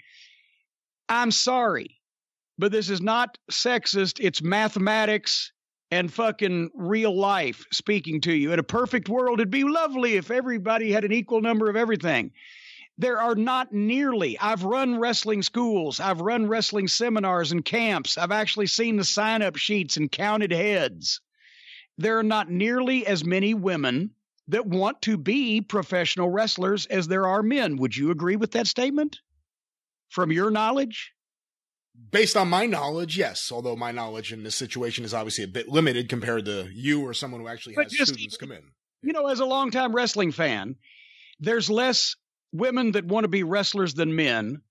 I'm sorry, but this is not sexist. It's mathematics and fucking real life speaking to you. In a perfect world, it'd be lovely if everybody had an equal number of everything. There are not nearly. I've run wrestling schools. I've run wrestling seminars and camps. I've actually seen the sign-up sheets and counted heads. There are not nearly as many women that want to be professional wrestlers as there are men. Would you agree with that statement? From your knowledge? Based on my knowledge, yes. Although my knowledge in this situation is obviously a bit limited compared to you or someone who actually has students come in. As a longtime wrestling fan, there's less women that want to be wrestlers than men.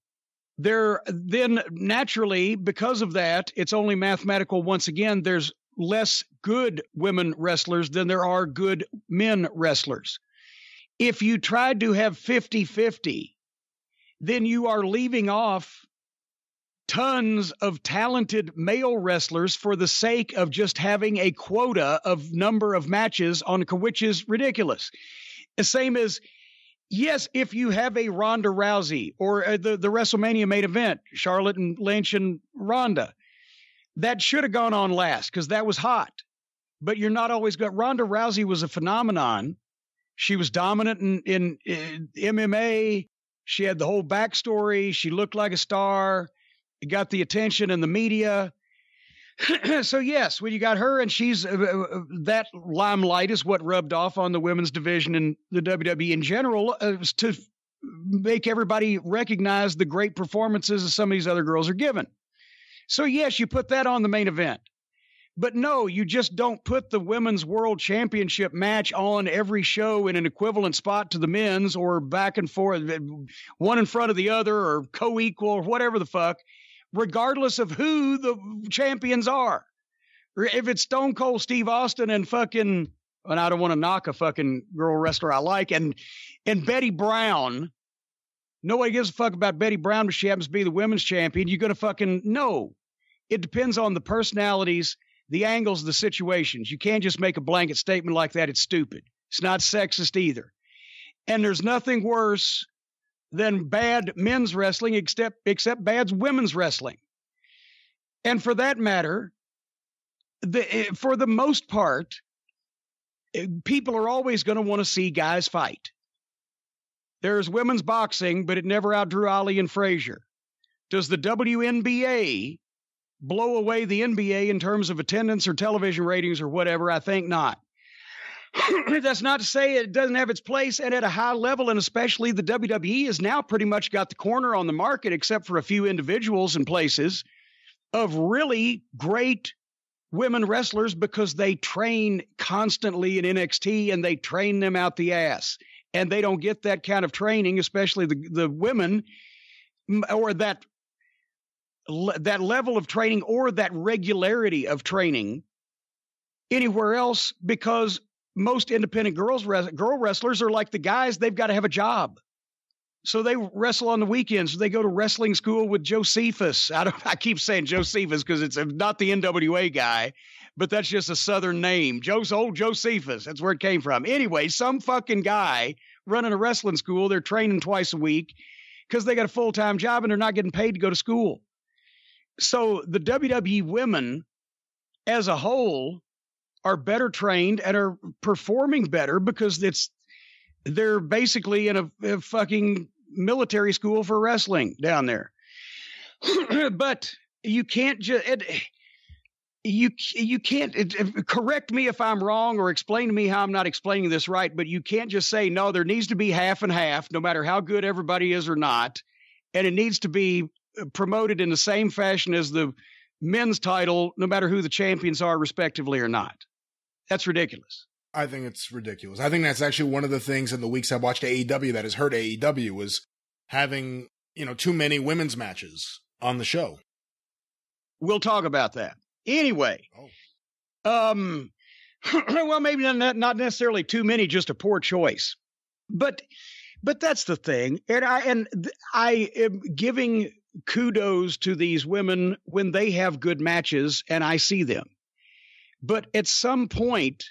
Then naturally, because of that, it's only mathematical. Once again, there's less good women wrestlers than there are good men wrestlers. If you tried to have 50-50, then you are leaving off tons of talented male wrestlers for the sake of just having a quota of number of matches on which is ridiculous. The same as, yes, if you have a Ronda Rousey or the WrestleMania main event, Charlotte and Lynch and Ronda, that should have gone on last because that was hot. But you're not always good. Ronda Rousey was a phenomenon. She was dominant in MMA. She had the whole backstory. She looked like a star. It got the attention in the media. So, yes, when you got her and she's that limelight is what rubbed off on the women's division in the WWE in general to make everybody recognize the great performances that some of these other girls are given. So, yes, you put that on the main event. But no, you just don't put the women's world championship match on every show in an equivalent spot to the men's or back and forth, one in front of the other or co-equal or whatever the fuck, regardless of who the champions are. Or if it's Stone Cold Steve Austin and fucking, and I don't want to knock a fucking girl wrestler I like, and Betty Brown. Nobody gives a fuck about Betty Brown, but she happens to be the women's champion. You're going to fucking, no. It depends on the personalities, the angles, the situations. You can't just make a blanket statement like that. It's stupid. It's not sexist either. And there's nothing worse than bad men's wrestling except bad women's wrestling. And for that matter, for the most part, people are always going to want to see guys fight. There's women's boxing, but it never outdrew Ali and Frazier. Does the WNBA blow away the NBA in terms of attendance or television ratings or whatever? I think not. That's not to say it doesn't have its place and at a high level, and especially the WWE has now pretty much got the corner on the market, except for a few individuals and places, of really great women wrestlers because they train constantly in NXT and they train them out the ass. And they don't get that kind of training, especially the women, or that level of training or that regularity of training anywhere else, because most independent girl wrestlers are like the guys. They've got to have a job. So they wrestle on the weekends. They go to wrestling school with Josephus. I keep saying Josephus because it's not the NWA guy, but that's just a Southern name. Old Josephus. That's where it came from. Anyway, some fucking guy running a wrestling school. They're training twice a week because they got a full-time job and they're not getting paid to go to school. So the WWE women as a whole are better trained and are performing better because they're basically in a fucking military school for wrestling down there. But you can't just you can't correct me if I'm wrong or explain to me how I'm not explaining this right, but you can't just say, no, there needs to be half and half, no matter how good everybody is or not. And it needs to be promoted in the same fashion as the men's title, no matter who the champions are respectively or not. That's ridiculous. I think it's ridiculous. I think that's actually one of the things in the weeks I've watched AEW that has hurt AEW was having, too many women's matches on the show. We'll talk about that. Anyway, well, maybe not necessarily too many, just a poor choice. But that's the thing. And I am giving kudos to these women when they have good matches and I see them. But at some point,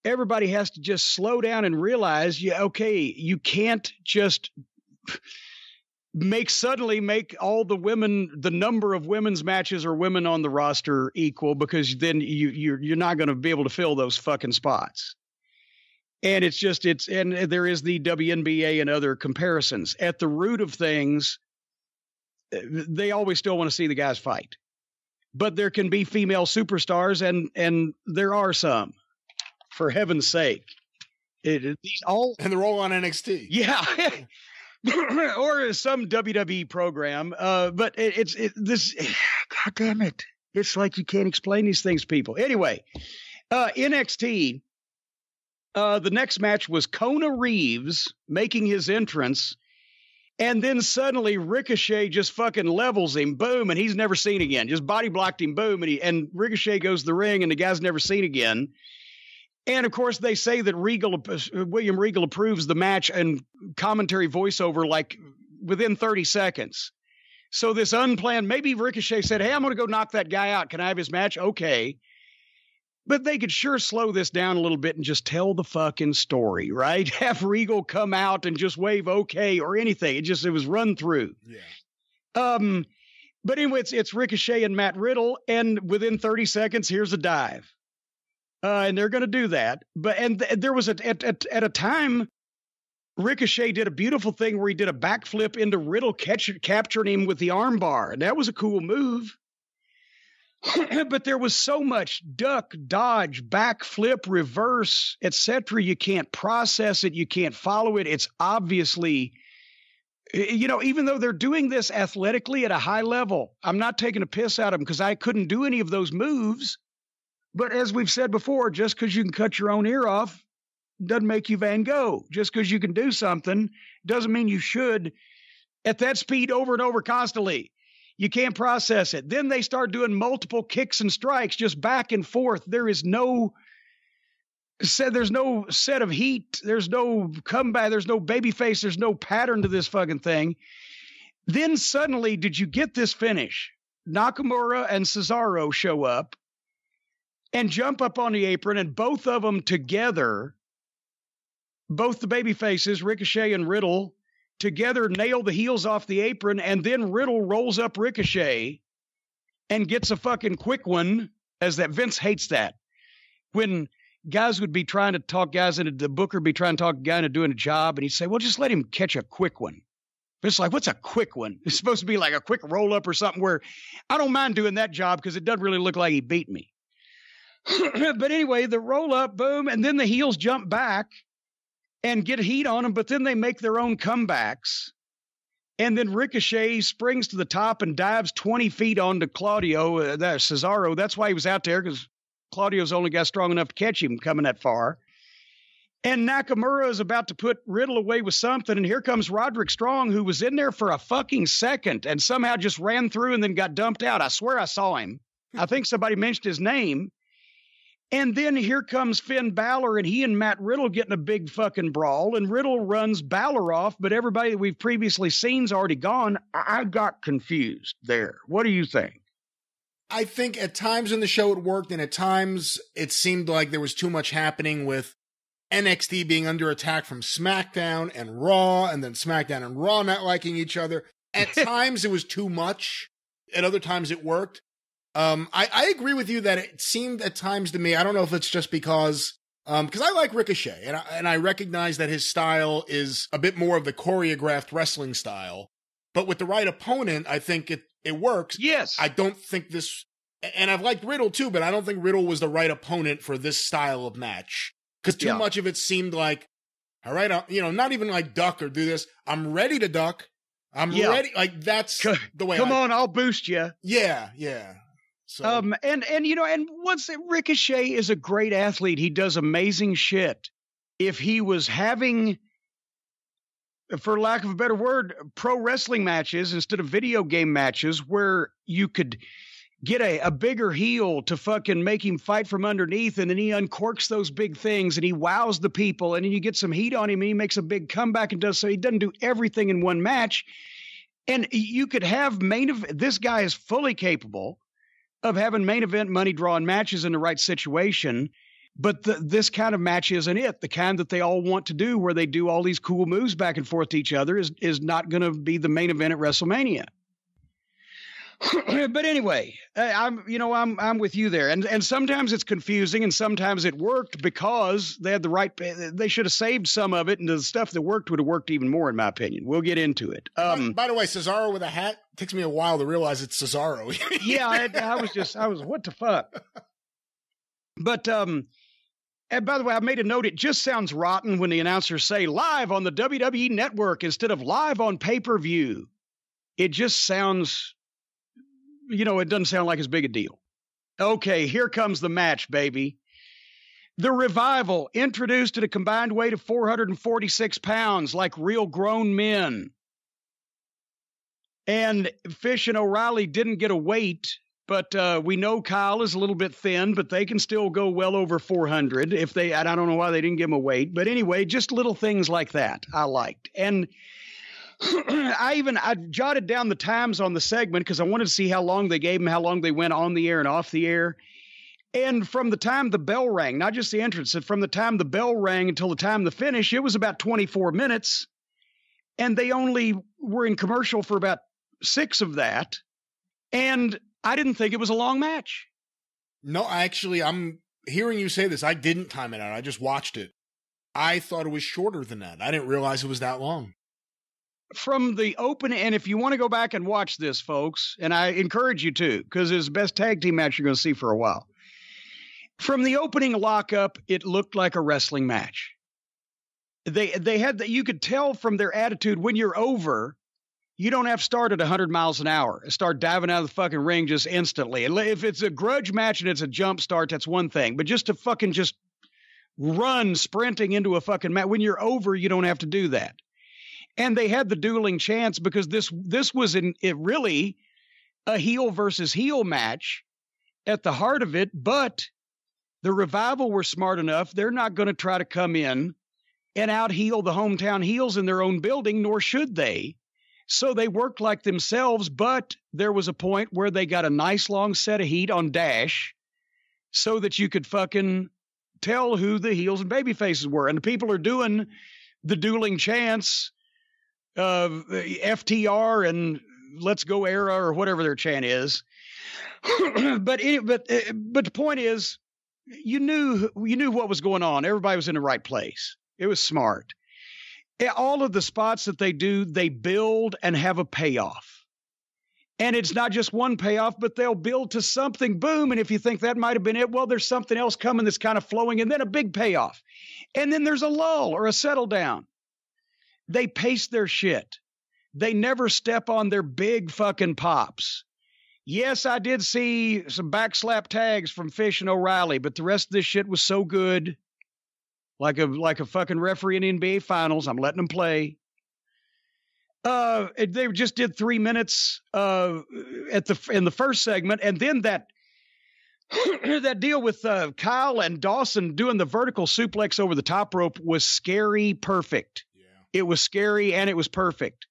everybody has to just slow down and realize, you can't just make all the number of women's matches or women on the roster equal, because then you're not going to be able to fill those fucking spots. And and there is the WNBA and other comparisons. At the root of things, they always still want to see the guys fight. But there can be female superstars, and there are some, for heaven's sake. And they're all on NXT. Yeah. Or some WWE program. But this, God damn it. It's like you can't explain these things to people. Anyway, NXT, the next match was Kona Reeves making his entrance. And then suddenly Ricochet just fucking levels him, boom, and he's never seen again. Just body blocked him, boom, and Ricochet goes to the ring, and the guy's never seen again. And of course, they say that William Regal approves the match and commentary voiceover like within 30 seconds. So this unplanned, maybe Ricochet said, "Hey, I'm going to go knock that guy out. Can I have his match?" Okay. But they could sure slow this down a little bit and just tell the fucking story, right? Have Regal come out and just wave okay or anything. It was run through. Yeah. But anyway, it's Ricochet and Matt Riddle, and within 30 seconds, here's a dive. And they're going to do that. There was at a time, Ricochet did a beautiful thing where he did a backflip into Riddle, capturing him with the armbar. And that was a cool move. But there was so much duck, dodge, backflip, reverse, etc. You can't process it. You can't follow it. It's obviously, even though they're doing this athletically at a high level, I'm not taking a piss out of them because I couldn't do any of those moves. But as we've said before, just because you can cut your own ear off doesn't make you Van Gogh. Just because you can do something doesn't mean you should at that speed over and over constantly. You can't process it. Then they start doing multiple kicks and strikes just back and forth. There's no set of heat. There's no comeback. There's no baby face. There's no pattern to this fucking thing. Then suddenly, did you get this finish? Nakamura and Cesaro show up and jump up on the apron, and both of them together, both the baby faces, Ricochet and Riddle, together nail the heels off the apron, and then Riddle rolls up Ricochet and gets a fucking quick one, as that Vince hates that. When guys would be trying to talk guys into, the booker be trying to talk a guy into doing a job, and he'd say, well, just let him catch a quick one. It's like, what's a quick one? It's supposed to be like a quick roll up or something, where I don't mind doing that job because it doesn't really look like he beat me. But anyway, the roll up, boom, and then the heels jump back and get heat on them, but then they make their own comebacks. And then Ricochet springs to the top and dives 20 feet onto Claudio, Cesaro. That's why he was out there, because Claudio's only got strong enough to catch him coming that far. And Nakamura is about to put Riddle away with something, and here comes Roderick Strong, who was in there for a fucking second and somehow just ran through and then got dumped out. I swear I saw him. I think somebody mentioned his name. And then here comes Finn Balor, and he and Matt Riddle getting a big fucking brawl, and Riddle runs Balor off, but everybody that we've previously seen's already gone. I got confused there. What do you think? I think at times in the show it worked, and at times it seemed like there was too much happening with NXT being under attack from SmackDown and Raw, and then SmackDown and Raw not liking each other. At times it was too much. At other times it worked. I agree with you that it seemed at times to me, I don't know if it's just because I like Ricochet, and I recognize that his style is a bit more of the choreographed wrestling style, but with the right opponent, I think it works. Yes. I don't think this, and I've liked Riddle too, but I don't think Riddle was the right opponent for this style of match, because too much of it seemed like, all right, not even like duck or do this. I'm ready to duck. I'm ready. Like that's the way. Come on, I'll boost you. Yeah. So. And once Ricochet is a great athlete, he does amazing shit. If he was having, for lack of a better word, pro wrestling matches instead of video game matches where you could get a bigger heel to fucking make him fight from underneath, and then he uncorks those big things and he wows the people, and then you get some heat on him and he makes a big comeback and does so. He doesn't do everything in one match. And you could have this guy is fully capable of having main event money drawing matches in the right situation. But this kind of match isn't it. The kind that they all want to do where they do all these cool moves back and forth to each other is not going to be the main event at WrestleMania. But anyway, I'm with you there. And sometimes it's confusing and sometimes it worked because they had they should have saved some of it, and the stuff that worked would have worked even more, in my opinion. We'll get into it. By the way, Cesaro with a hat, takes me a while to realize it's Cesaro. Yeah, I was what the fuck? But, and by the way, I made a note. It just sounds rotten when the announcers say live on the WWE network instead of live on pay-per-view. It just sounds, it doesn't sound like as big a deal. Okay, here comes the match, baby. The Revival, introduced at a combined weight of 446 pounds, like real grown men. And Fish and O'Reilly didn't get a weight, but we know Kyle is a little bit thin, but they can still go well over 400 I don't know why they didn't give him a weight. But anyway, just little things like that I liked. And I jotted down the times on the segment because I wanted to see how long they gave them, how long they went on the air and off the air. And from the time the bell rang, not just the entrance, from the time the bell rang until the time the finish, it was about 24 minutes. And they only were in commercial for about 6 of that. And I didn't think it was a long match. No, actually, I'm hearing you say this. I didn't time it out. I just watched it. I thought it was shorter than that. I didn't realize it was that long. From the open, and if you want to go back and watch this, folks, and I encourage you to, because it's the best tag team match you're going to see for a while. From the opening lockup, it looked like a wrestling match. They had that. You could tell from their attitude when you're over, you don't have to start at 100 miles an hour and start diving out of the fucking ring just instantly. And if it's a grudge match and it's a jump start, that's one thing. But just to fucking just run sprinting into a fucking match, when you're over, you don't have to do that. And they had the dueling chants because this was really a heel versus heel match at the heart of it. But the Revival were smart enough. They're not going to try to come in and out-heel the hometown heels in their own building, nor should they. So they worked like themselves, but there was a point where they got a nice long set of heat on Dash so that you could fucking tell who the heels and baby faces were. And the people are doing the dueling chants of FTR and Let's Go Era or whatever their chant is. But the point is, you knew what was going on. Everybody was in the right place. It was smart. All of the spots that they do, they build and have a payoff. And it's not just one payoff, but they'll build to something, boom. And if you think that might have been it, well, there's something else coming that's kind of flowing, and then a big payoff. And then there's a lull or a settle down. They pace their shit. They never step on their big fucking pops. Yes, I did see some backslap tags from Fish and O'Reilly, but the rest of this shit was so good. Like a fucking referee in the NBA Finals. I'm letting them play. They just did 3 minutes in the first segment, and then that deal with Kyle and Dawson doing the vertical suplex over the top rope was scary perfect. Yeah. It was scary and it was perfect.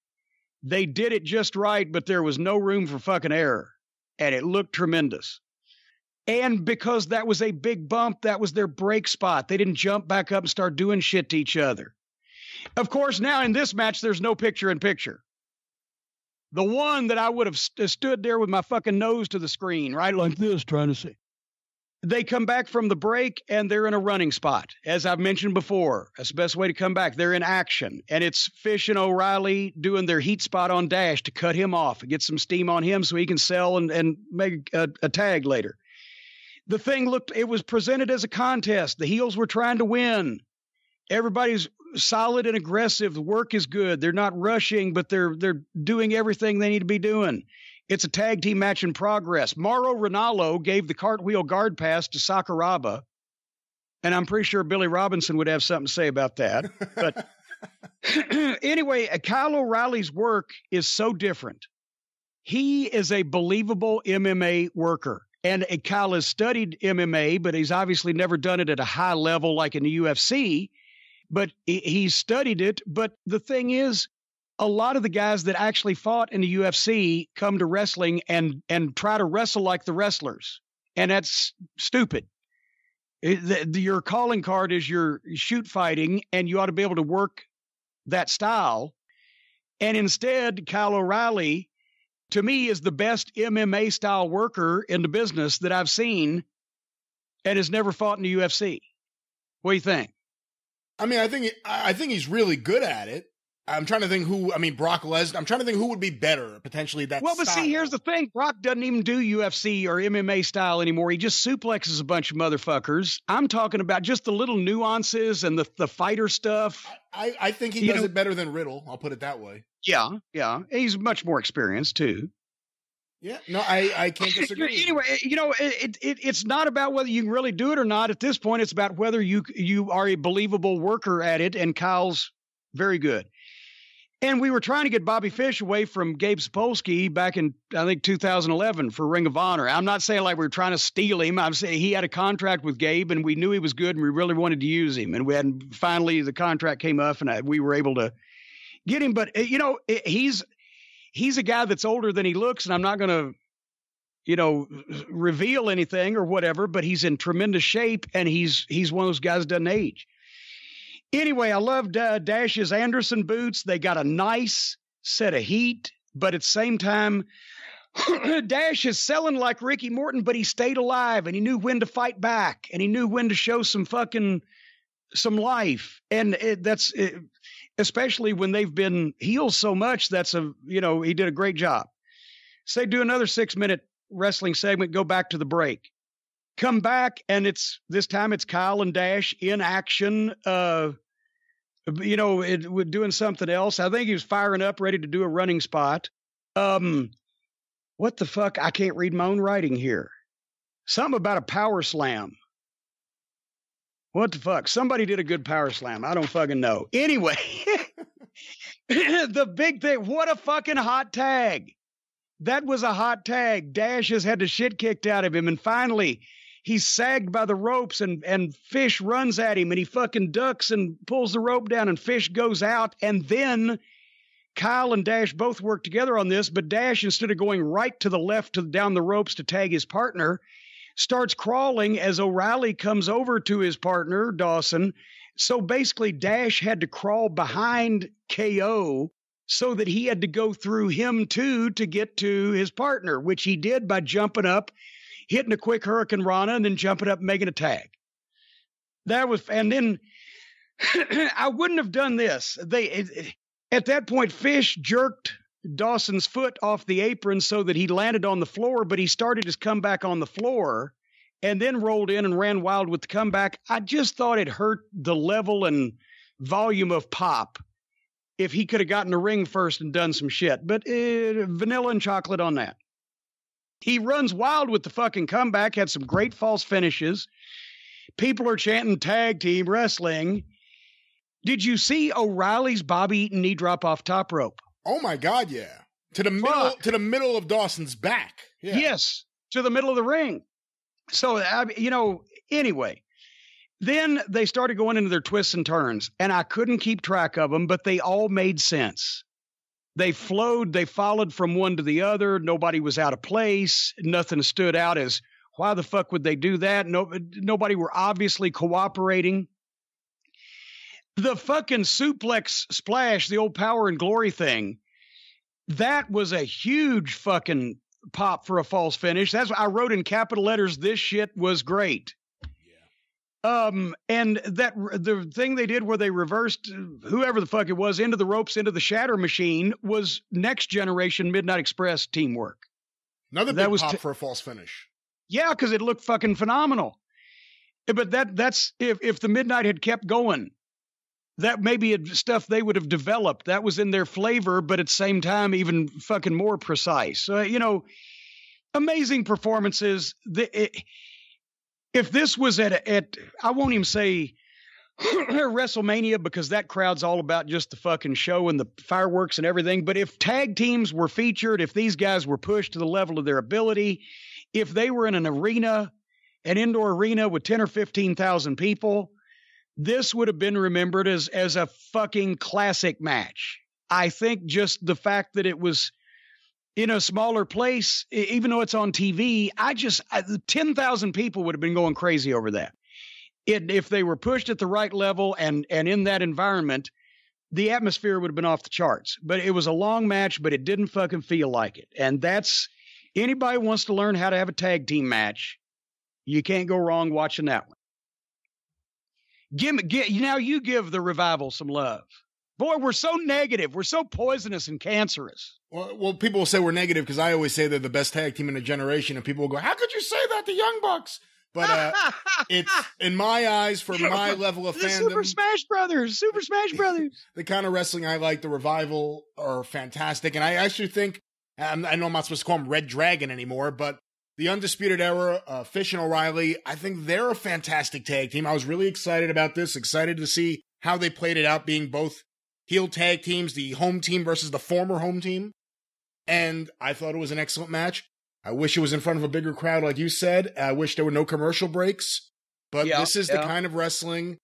They did it just right, but there was no room for fucking error, and it looked tremendous. And because that was a big bump, that was their break spot. They didn't jump back up and start doing shit to each other. Of course, now in this match, there's no picture-in-picture. The one that I would have stood there with my fucking nose to the screen, right, like this, trying to see. They come back from the break, and they're in a running spot. As I've mentioned before, that's the best way to come back. They're in action, and it's Fish and O'Reilly doing their heat spot on Dash to cut him off and get some steam on him so he can sell and make a tag later. The thing it was presented as a contest. The heels were trying to win. Everybody's solid and aggressive. The work is good. They're not rushing, but they're doing everything they need to be doing. It's a tag team match in progress. Mauro Ranallo gave the cartwheel guard pass to Sakuraba, and I'm pretty sure Billy Robinson would have something to say about that. But anyway, Kyle O'Reilly's work is so different. He is a believable MMA worker. And Kyle has studied MMA, but he's obviously never done it at a high level like in the UFC. But he's studied it. But the thing is, a lot of the guys that actually fought in the UFC come to wrestling and try to wrestle like the wrestlers. And that's stupid. Your calling card is your shoot fighting, and you ought to be able to work that style. And instead, Kyle O'Reilly, to me, is the best MMA style worker in the business that I've seen, and has never fought in the UFC. What do you think? I mean, I think he's really good at it. I'm trying to think Brock Lesnar. I'm trying to think who would be better potentially. But see, here's the thing: Brock doesn't even do UFC or MMA style anymore. He just suplexes a bunch of motherfuckers. I'm talking about just the little nuances and the fighter stuff. I think he does it better than Riddle. I'll put it that way. Yeah. He's much more experienced too. Yeah, no, I can't disagree. Anyway, it's not about whether you can really do it or not. At this point, it's about whether you are a believable worker at it, and Kyle's very good. And we were trying to get Bobby Fish away from Gabe Sapolsky back in, I think, 2011 for Ring of Honor. I'm not saying like we were trying to steal him. I'm saying he had a contract with Gabe, and we knew he was good, and we really wanted to use him. And finally the contract came up, and we were able to get him. But, he's a guy that's older than he looks, and I'm not going to, reveal anything or whatever, but he's in tremendous shape, and he's one of those guys that doesn't age. Anyway, I loved Dash's Anderson boots. They got a nice set of heat, but at the same time, Dash is selling like Ricky Morton, but he stayed alive, and he knew when to fight back, and he knew when to show some life. And that's especially when they've been heels so much. He did a great job. Say, do another 6-minute wrestling segment, go back to the break. Come back, and this time it's Kyle and Dash in action, doing something else. I think he was firing up, ready to do a running spot. What the fuck? I can't read my own writing here. Something about a power slam. What the fuck? Somebody did a good power slam. I don't fucking know. Anyway, the big thing, what a fucking hot tag. That was a hot tag. Dash has had the shit kicked out of him, and finally he's sagged by the ropes, and Fish runs at him, and he fucking ducks and pulls the rope down, and Fish goes out. And then Kyle and Dash both work together on this, but Dash, instead of going right to the left down the ropes to tag his partner, starts crawling as O'Reilly comes over to his partner, Dawson. So basically, Dash had to crawl behind KO so that he had to go through him too to get to his partner, which he did by jumping up, hitting a quick Hurricane Rana, and then jumping up and making a tag. And then I wouldn't have done this. At that point, Fish jerked Dawson's foot off the apron so that he landed on the floor, but he started his comeback on the floor and then rolled in and ran wild with the comeback. I just thought it hurt the level and volume of pop if he could have gotten the ring first and done some shit. But vanilla and chocolate on that. He runs wild with the fucking comeback, had some great false finishes. People are chanting tag team wrestling. Did you see O'Reilly's Bobby Eaton knee drop off top rope? Oh my God, yeah. To the middle of Dawson's back. Yeah. Yes, to the middle of the ring. So, anyway, then they started going into their twists and turns, and I couldn't keep track of them, but they all made sense. They flowed, they followed from one to the other. Nobody was out of place. Nothing stood out as Why the fuck would they do that? Nobody were obviously cooperating. The fucking suplex splash, the old Power and Glory thing, that was a huge fucking pop for a false finish. That's what I wrote in capital letters. This shit was great. And that the thing they did where they reversed whoever the fuck it was into the ropes, into the shatter machine, was next generation Midnight Express teamwork. Another big pop for a false finish. Yeah, because it looked fucking phenomenal. But that's if the Midnight had kept going, that maybe stuff they would have developed. That was in their flavor, but at the same time, even fucking more precise. So, amazing performances. If this was at I won't even say WrestleMania, because that crowd's all about just the fucking show and the fireworks and everything. But if tag teams were featured, if these guys were pushed to the level of their ability, if they were in an arena, an indoor arena with 10 or 15,000 people, this would have been remembered as a fucking classic match. I think just the fact that it was in a smaller place, even though it's on TV, 10,000 people would have been going crazy over that. If they were pushed at the right level and in that environment, the atmosphere would have been off the charts. But it was a long match, but it didn't fucking feel like it. And that's, anybody wants to learn how to have a tag team match, you can't go wrong watching that one. Now you give the Revival some love. Boy, we're so negative. We're so poisonous and cancerous. Well, people will say we're negative because I always say they're the best tag team in a generation, and people will go, how could you say that, the Young Bucks? But it's, in my eyes, for my level of fandom, Super Smash Brothers. The kind of wrestling I like, the Revival, are fantastic. And I actually think, I know I'm not supposed to call them Red Dragon anymore, but the Undisputed Era, Fish and O'Reilly, I think they're a fantastic tag team. I was really excited about this, excited to see how they played it out, being both heel tag teams, the home team versus the former home team. And I thought it was an excellent match. I wish it was in front of a bigger crowd, like you said. I wish there were no commercial breaks. But this is the kind of wrestling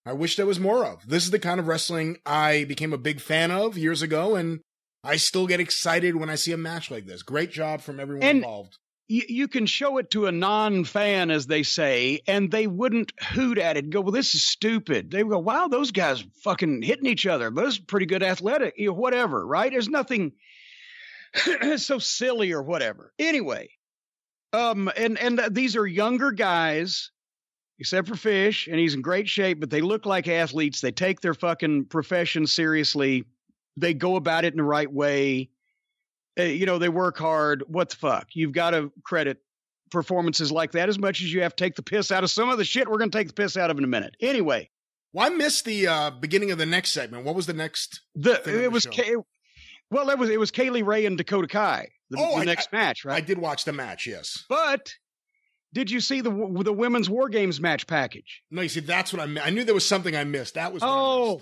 I wish there was more of. This is the kind of wrestling I became a big fan of years ago, and I still get excited when I see a match like this. Great job from everyone involved. You can show it to a non-fan, as they say, and they wouldn't hoot at it and go, well, this is stupid. They would go, wow, those guys fucking hitting each other. But it's pretty good athletic, whatever, right? There's nothing so silly or whatever. Anyway, and these are younger guys, except for Fish, and he's in great shape, but they look like athletes. They take their fucking profession seriously. They go about it in the right way. They work hard. What the fuck? You've got to credit performances like that as much as you have to take the piss out of some of the shit we're going to take the piss out of in a minute. Anyway. Well, I missed the beginning of the next segment. What was the next? It was Kaylee Ray and Dakota Kai. The next match, right? I did watch the match, yes. But did you see the women's War Games match package? No, you see, that's what I missed. I knew there was something I missed. That was what I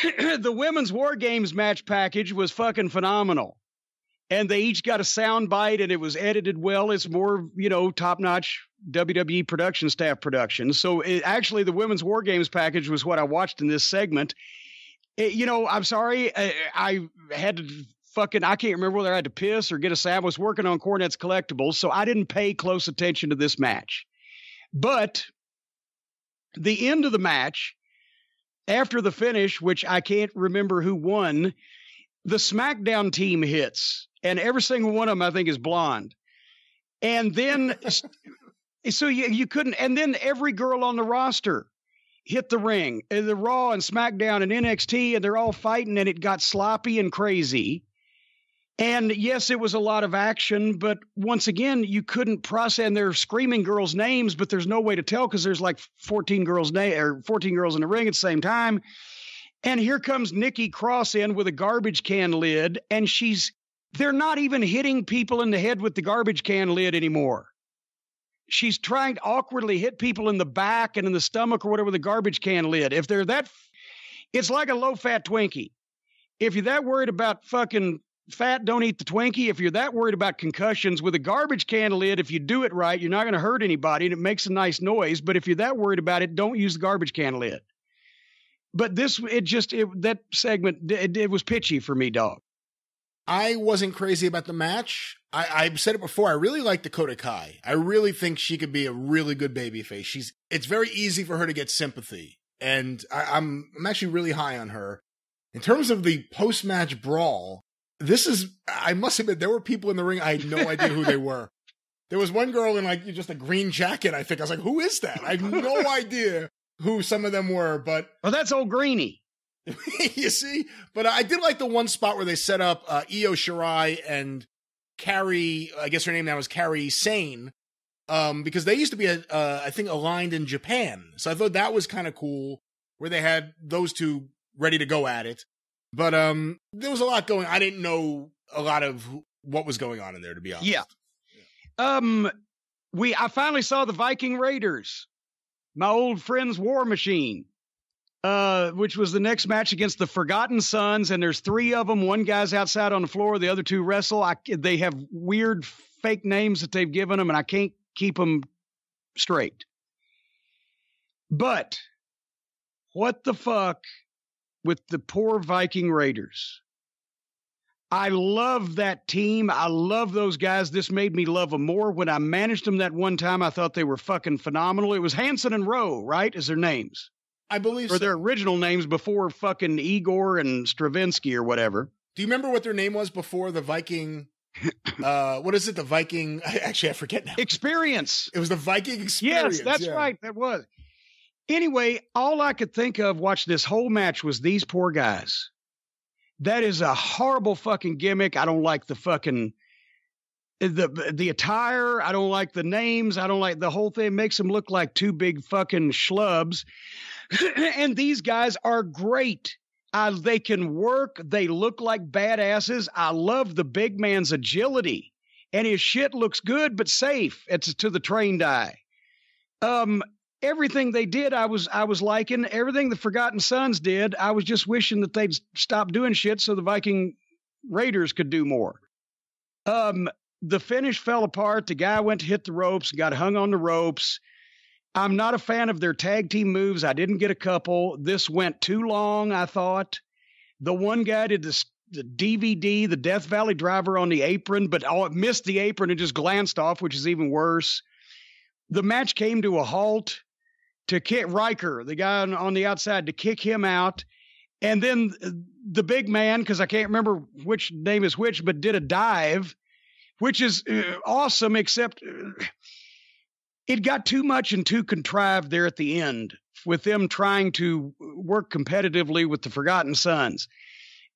missed. The women's War Games match package was fucking phenomenal. And they each got a sound bite, and it was edited well. It's more, top-notch WWE production staff production. So actually, the Women's War Games package was what I watched in this segment. I'm sorry. I had to I can't remember whether I had to piss or get a sandwich. I was working on Cornette's Collectibles, so I didn't pay close attention to this match. But the end of the match, after the finish, which I can't remember who won, the SmackDown team hits. And every single one of them, I think, is blonde. And then, so you couldn't, and then every girl on the roster hit the ring. The Raw and SmackDown and NXT, and they're all fighting, and it got sloppy and crazy. And yes, it was a lot of action, but once again, you couldn't process, and they're screaming girls' names, but there's no way to tell because there's like 14 girls in the ring at the same time. And here comes Nikki Cross in with a garbage can lid, and they're not even hitting people in the head with the garbage can lid anymore. She's trying to awkwardly hit people in the back and in the stomach or whatever with a garbage can lid. If they're it's like a low-fat Twinkie. If you're that worried about fucking fat, don't eat the Twinkie. If you're that worried about concussions with a garbage can lid, if you do it right, you're not going to hurt anybody, and it makes a nice noise. But if you're that worried about it, don't use the garbage can lid. But that segment, it was pitchy for me, dog. I wasn't crazy about the match. I've said it before. I really like Dakota Kai. I really think she could be a really good babyface. It's very easy for her to get sympathy. And I'm actually really high on her. In terms of the post-match brawl, I must admit, there were people in the ring, I had no idea who they were. There was one girl in like just a green jacket, I think. I was like, who is that? I have no idea who some of them were, but... Oh, that's old Greenie. You see? But I did like the one spot where they set up Io Shirai and Carrie, I guess her name now is Carrie Sane, because they used to be, I think, aligned in Japan. So I thought that was kind of cool, where they had those two ready to go at it. But there was a lot going. I didn't know a lot of what was going on in there, to be honest. Yeah. I finally saw the Viking Raiders, my old friend's War Machine, which was the next match against the Forgotten Sons, and there's 3 of them. One guy's outside on the floor, the other 2 wrestle. They have weird fake names that they've given them, and I can't keep them straight. But what the fuck with the poor Viking Raiders? I love that team. I love those guys. This made me love them more. When I managed them that one time, I thought they were fucking phenomenal. It was Hansen and Rowe, right? Is their names? I believe or their original names before fucking Igor and Stravinsky or whatever. Do you remember what their name was before the Viking? What is it? The Viking? Actually, I forget now. Experience. It was the Viking Experience. Yes, that's right. That was. Anyway, all I could think of watching this whole match was these poor guys. That is a horrible fucking gimmick. I don't like the fucking the attire. I don't like the names. I don't like the whole thing. It makes them look like 2 big fucking schlubs. And these guys are great. They can work. They look like badasses. I love the big man's agility, and his shit looks good but safe. It's to the trained eye. Everything they did, I was liking. Everything the Forgotten Sons did, I was just wishing that they'd stop doing shit so the Viking Raiders could do more. The finish fell apart. The guy went to hit the ropes, got hung on the ropes. I'm not a fan of their tag team moves. I didn't get a couple. This went too long, I thought. The one guy did the DVD, the Death Valley Driver on the apron, but missed the apron and just glanced off, which is even worse. The match came to a halt to kick Riker, the guy on the outside, to kick him out. And then the big man, because I can't remember which name is which, but did a dive, which is awesome, except it got too much and too contrived there at the end with them trying to work competitively with the Forgotten Sons.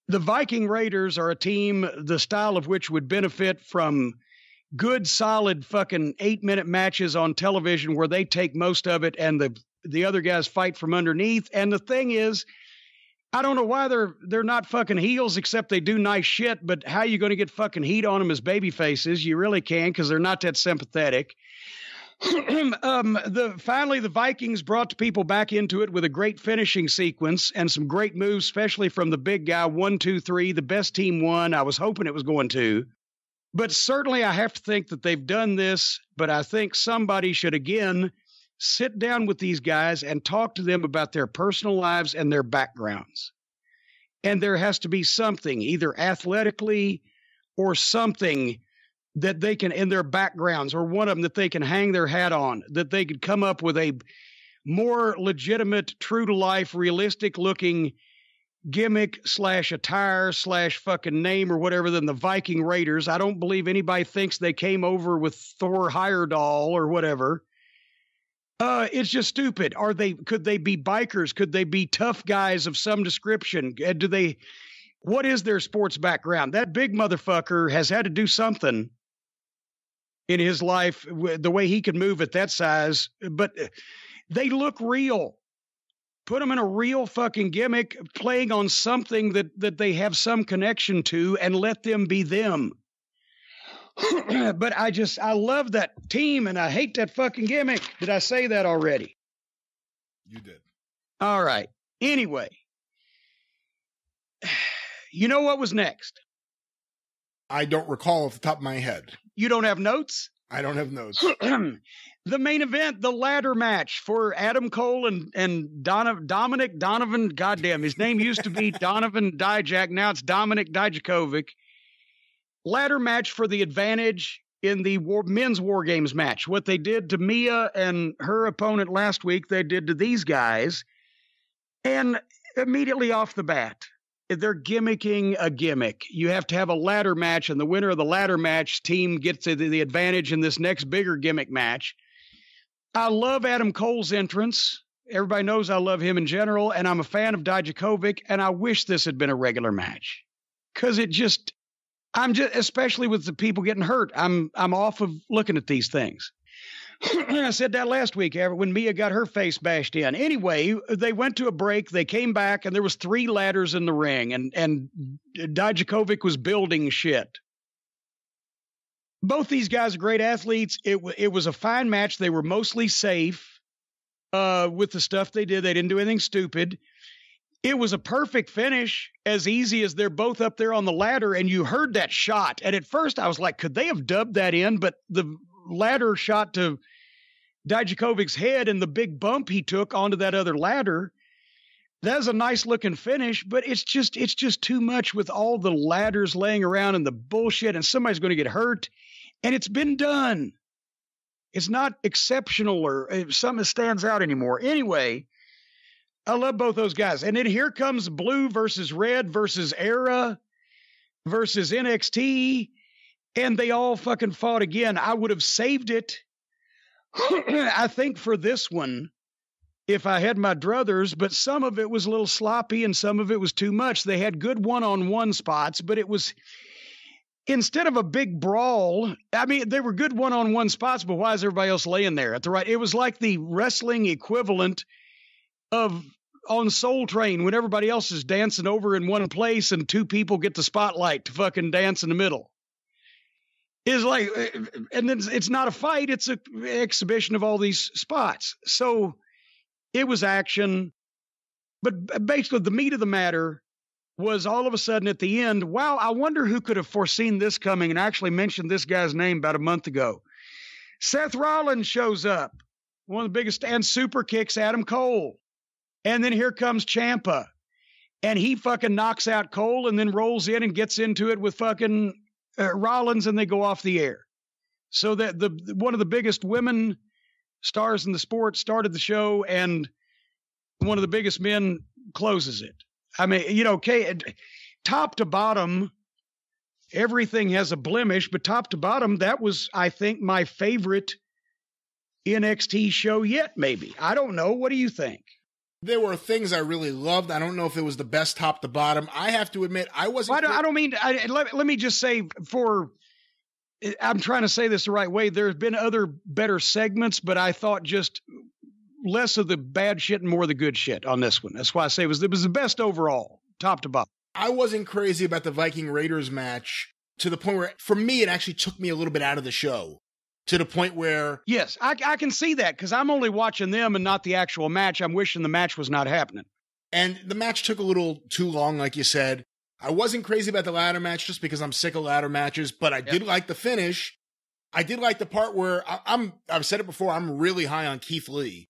The Viking Raiders are a team, the style of which would benefit from good, solid fucking 8-minute matches on television where they take most of it and the other guys fight from underneath. And the thing is, I don't know why they're not fucking heels, except they do nice shit, but how you going to get fucking heat on them as baby faces? You really can, because they're not that sympathetic. Finally, the Vikings brought the people back into it with a great finishing sequence and some great moves, especially from the big guy. 1, 2, 3, the best team won. I was hoping it was going to. But certainly I have to think that they've done this, but I think somebody should, again, sit down with these guys and talk to them about their personal lives and their backgrounds. And there has to be something, either athletically or something that they can, in their backgrounds, or one of them that they can hang their hat on, that they could come up with a more legitimate, true-to-life, realistic-looking gimmick / attire / fucking name or whatever than the Viking Raiders. I don't believe anybody thinks they came over with Thor Heyerdahl or whatever. It's just stupid. Could they be bikers? Could they be tough guys of some description? What is their sports background? That big motherfucker has had to do something in his life, the way he could move at that size, but they look real. Put them in a real fucking gimmick, playing on something that they have some connection to, and let them be them. But I love that team, and I hate that fucking gimmick. Did I say that already? You did. All right. Anyway, you know what was next? I don't recall off the top of my head. You don't have notes? I don't have notes. The main event, the ladder match for Adam Cole and Dominic Donovan. Goddamn, his name used to be Donovan Dijak. Now it's Dominic Dijakovic. ladder match for the advantage in the men's War Games match. What they did to Mia and her opponent last week, they did to these guys. And immediately off the bat, they're gimmicking a gimmick. You have to have a ladder match, and the winner of the ladder match team gets the advantage in this next bigger gimmick match. I love Adam Cole's entrance. Everybody knows I love him in general, and I'm a fan of Dijakovic, and I wish this had been a regular match. Because especially with the people getting hurt, I'm off of looking at these things. I said that last week when Mia got her face bashed in. Anyway, they went to a break. They came back, and there was 3 ladders in the ring, and Dijakovic was building shit. Both these guys are great athletes. It was a fine match. They were mostly safe with the stuff they did. They didn't do anything stupid. It was a perfect finish, as easy as they're both up there on the ladder, and you heard that shot. And at first I was like, could they have dubbed that in? But the ladder shot to Dijakovic's head and the big bump he took onto that other ladder, that was a nice looking finish, but it's just too much with all the ladders laying around and the bullshit, and somebody's going to get hurt. And it's been done. It's not exceptional or something that stands out anymore. Anyway, I love both those guys. And then here comes Blue versus Red versus Era versus NXT. And they all fucking fought again. I would have saved it, I think, for this one if I had my druthers, but some of it was a little sloppy and some of it was too much. They had good one-on-one spots, but it was, instead of a big brawl, I mean, they were good one-on-one spots, but why is everybody else laying there at the right? It was like the wrestling equivalent of on Soul Train when everybody else is dancing over in one place and 2 people get the spotlight to fucking dance in the middle. Is like, and then it's not a fight, it's an exhibition of all these spots. So it was action, but basically the meat of the matter was all of a sudden at the end, wow, I wonder who could have foreseen this coming, and actually mentioned this guy's name about a month ago. Seth Rollins shows up, one of the biggest, and super kicks Adam Cole. And then here comes Ciampa, and he fucking knocks out Cole and then rolls in and gets into it with fucking Rollins, and they go off the air. So that one of the biggest women stars in the sport started the show, and one of the biggest men closes it. I mean, you know, top to bottom, everything has a blemish, but top to bottom, that was, I think, my favorite NXT show yet, maybe. I don't know. What do you think? There were things I really loved. I don't know if it was the best top to bottom. I have to admit, I wasn't. I don't mean, let me just say, I'm trying to say this the right way. There's been other better segments, but I thought just less of the bad shit and more of the good shit on this one. That's why I say it was the best overall, top to bottom. I wasn't crazy about the Viking Raiders match to the point where, for me, it actually took me a little bit out of the show. To the point where... Yes, I can see that, because I'm only watching them and not the actual match. I'm wishing the match was not happening. And the match took a little too long, like you said. I wasn't crazy about the ladder match just because I'm sick of ladder matches, but I did like the finish. I did like the part where... I've said it before, I'm really high on Keith Lee.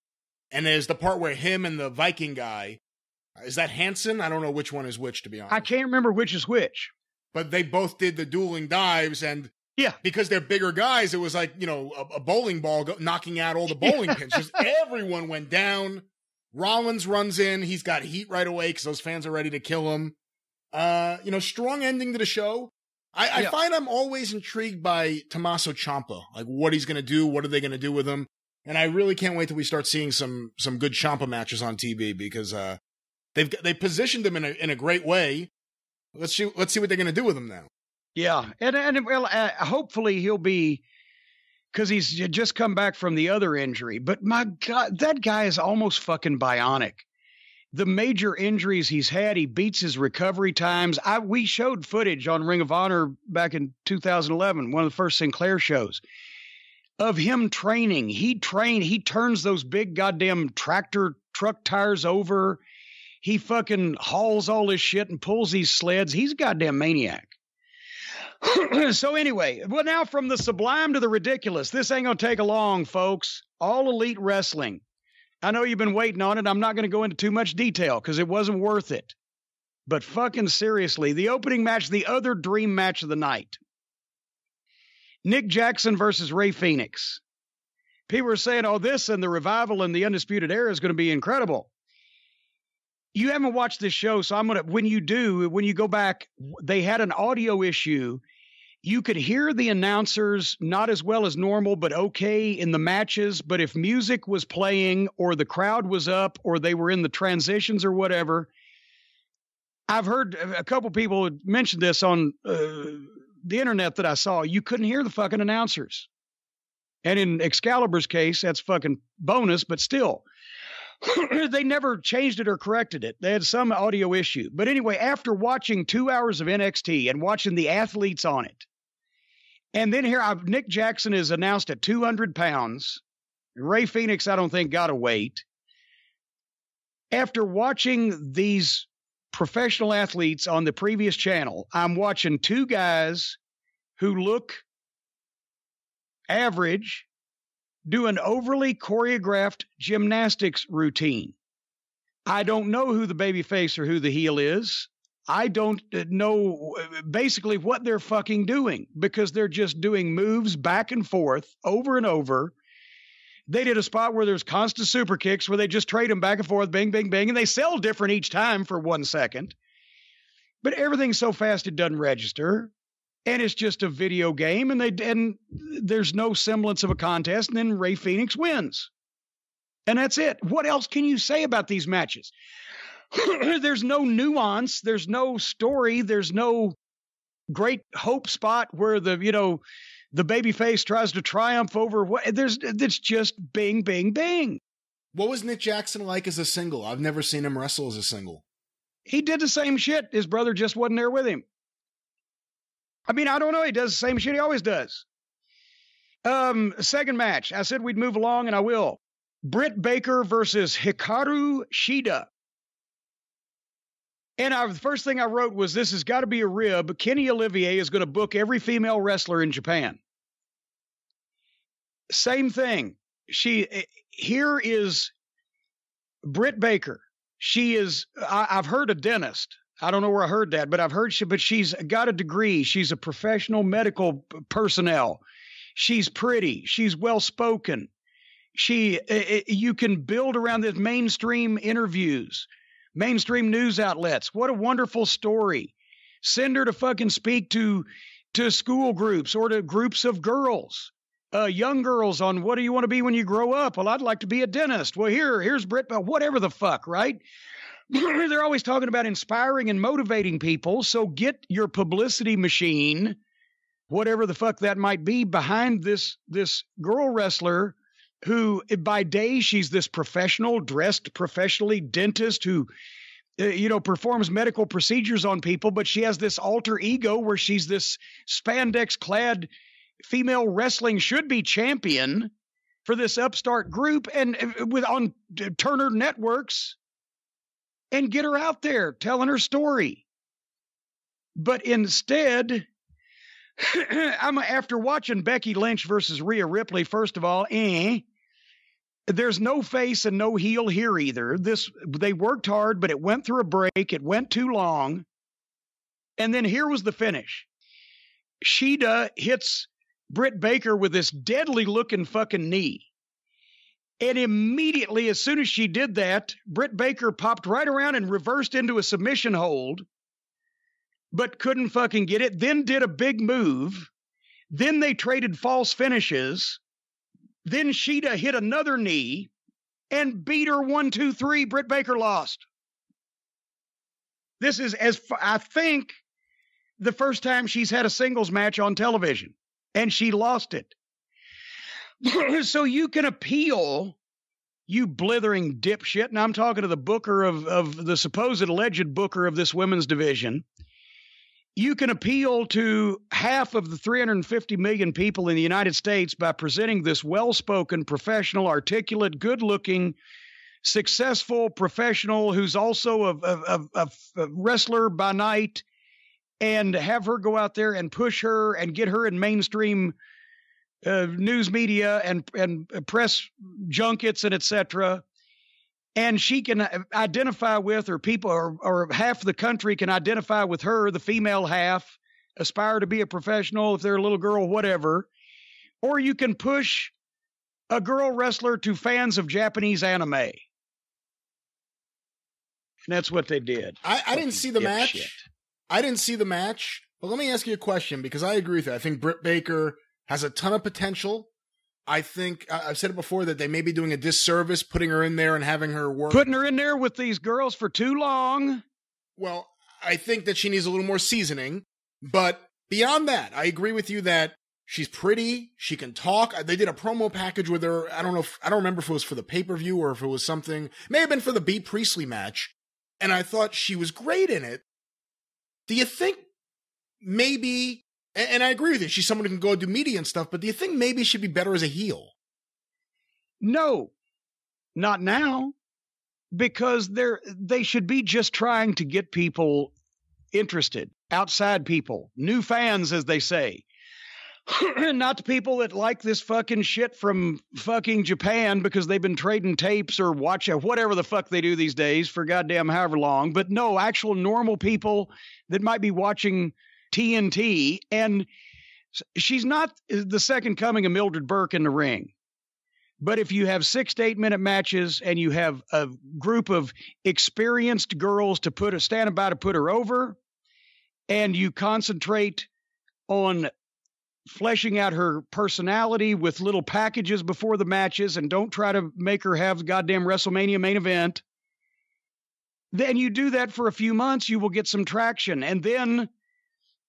And there's the part where him and the Viking guy... Is that Hansen? I don't know which one is which, to be honest. I can't remember which is which. But they both did the dueling dives, and... Yeah. Because they're bigger guys, it was like, you know, a bowling ball knocking out all the bowling pins. Just everyone went down. Rollins runs in. He's got heat right away because those fans are ready to kill him. You know, strong ending to the show. I find I'm always intrigued by Tommaso Ciampa. Like, what he's going to do. What are they going to do with him? And I really can't wait till we start seeing some good Ciampa matches on TV, because they positioned him in a great way. Let's see what they're going to do with him now. Yeah, and well, hopefully he'll be, because he's just come back from the other injury. But my God, that guy is almost fucking bionic. The major injuries he's had, he beats his recovery times. We showed footage on Ring of Honor back in 2011, one of the first Sinclair shows, of him training. He turns those big goddamn tractor truck tires over. He fucking hauls all his shit and pulls these sleds. He's a goddamn maniac. So anyway, well, now from the sublime to the ridiculous. This ain't going to take long, folks. All Elite Wrestling. I know you've been waiting on it. I'm not going to go into too much detail because it wasn't worth it. But fucking seriously, the opening match, the other dream match of the night. Nick Jackson versus Ray Phoenix. People are saying, oh, this and the Revival and the Undisputed Era is going to be incredible. You haven't watched this show, so when you go back, they had an audio issue. You could hear the announcers not as well as normal, but okay in the matches. But if music was playing or the crowd was up or they were in the transitions or whatever, I've heard a couple people mention this on the internet that I saw. You couldn't hear the fucking announcers. And in Excalibur's case, that's fucking bonus, but still. They never changed it or corrected it. They had some audio issue. But anyway, after watching 2 hours of NXT and watching the athletes on it, and then here, Nick Jackson is announced at 200 pounds. Ray Phoenix, I don't think, got a weight. After watching these professional athletes on the previous channel, I'm watching two guys who look average do an overly choreographed gymnastics routine. I don't know who the babyface or who the heel is. I don't know basically what they're fucking doing because they're just doing moves back and forth over and over. They did a spot where there's constant super kicks where they just trade them back and forth, bang, bang, bang, and they sell different each time for 1 second. But everything's so fast it doesn't register. And it's just a video game, and there's no semblance of a contest, and then Ray Phoenix wins. And that's it. What else can you say about these matches? There's no nuance. There's no story. There's no great hope spot where the babyface tries to triumph over what. It's just bing, bing, bing. What was Nick Jackson like as a single? I've never seen him wrestle as a single. He did the same shit. His brother just wasn't there with him. I mean, I don't know. He does the same shit he always does. Second match. I said we'd move along, and I will. Britt Baker versus Hikaru Shida. And the first thing I wrote was, this has got to be a rib. Kenny Olivier is going to book every female wrestler in Japan. Same thing. Here is Britt Baker. She is, I've heard a dentist. I don't know where I heard that, but she's got a degree. She's a professional medical personnel. She's pretty. She's well-spoken. You can build around this mainstream interviews, mainstream news outlets. What a wonderful story. Send her to fucking speak to school groups or to groups of girls, young girls on what do you want to be when you grow up? Well, I'd like to be a dentist. Well, here's Britt, whatever the fuck, right? They're always talking about inspiring and motivating people. So get your publicity machine, whatever the fuck that might be, behind this girl wrestler who by day she's this professional, dressed professionally dentist who, performs medical procedures on people, but she has this alter ego where she's this spandex clad female wrestling should be champion for this upstart group and on Turner Networks. And get her out there telling her story. But instead, after watching Becky Lynch versus Rhea Ripley, first of all, there's no face and no heel here either. They worked hard, but it went through a break. It went too long. And then here was the finish. Shida hits Britt Baker with this deadly looking fucking knee. And immediately, as soon as she did that, Britt Baker popped right around and reversed into a submission hold, but couldn't fucking get it, then did a big move. Then they traded false finishes. Then Shida hit another knee and beat her 1, 2, 3. Britt Baker lost. This is, I think, the first time she's had a singles match on television, and she lost it. So you can appeal, you blithering dipshit, and I'm talking to the booker of the supposed alleged booker of this women's division. You can appeal to half of the 350 million people in the United States by presenting this well-spoken, professional, articulate, good-looking, successful professional who's also a wrestler by night, and have her go out there and push her and get her in mainstream news media and press junkets and etc. And she can identify with, or people or half the country can identify with her, the female half, aspire to be a professional, if they're a little girl, whatever. Or you can push a girl wrestler to fans of Japanese anime. And that's what they did. I didn't see the match. Shit. I didn't see the match. But let me ask you a question, because I agree with you. I think Britt Baker has a ton of potential. I think, I've said it before, that they may be doing a disservice putting her in there and having her work. Putting her in there with these girls for too long. Well, I think that she needs a little more seasoning. But beyond that, I agree with you that she's pretty. She can talk. They did a promo package with her. I don't remember if it was for the pay-per-view or if it was something. It may have been for the Bea Priestley match. And I thought she was great in it. Do you think maybe, and I agree with you, she's someone who can go do media and stuff, but do you think maybe she'd be better as a heel? No, not now, because they should be just trying to get people interested, outside people, new fans, as they say. Not the people that like this fucking shit from fucking Japan because they've been trading tapes or watching whatever the fuck they do these days for goddamn however long. But no, actual normal people that might be watching TNT. And she's not the second coming of Mildred Burke in the ring. But if you have 6 to 8 minute matches and you have a group of experienced girls to stand about to put her over, and you concentrate on fleshing out her personality with little packages before the matches and don't try to make her have the goddamn WrestleMania main event, then you do that for a few months, you will get some traction. And then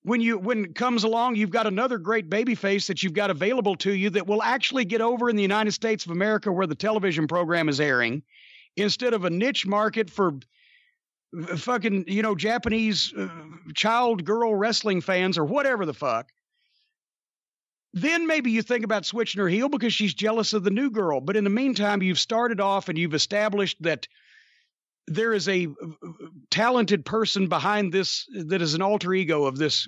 when it comes along, you've got another great babyface that you've got available to you that will actually get over in the United States of America where the television program is airing, instead of a niche market for fucking, Japanese child girl wrestling fans or whatever the fuck. Then maybe you think about switching her heel because she's jealous of the new girl. But in the meantime, you've started off and you've established that there is a talented person behind this that is an alter ego of this.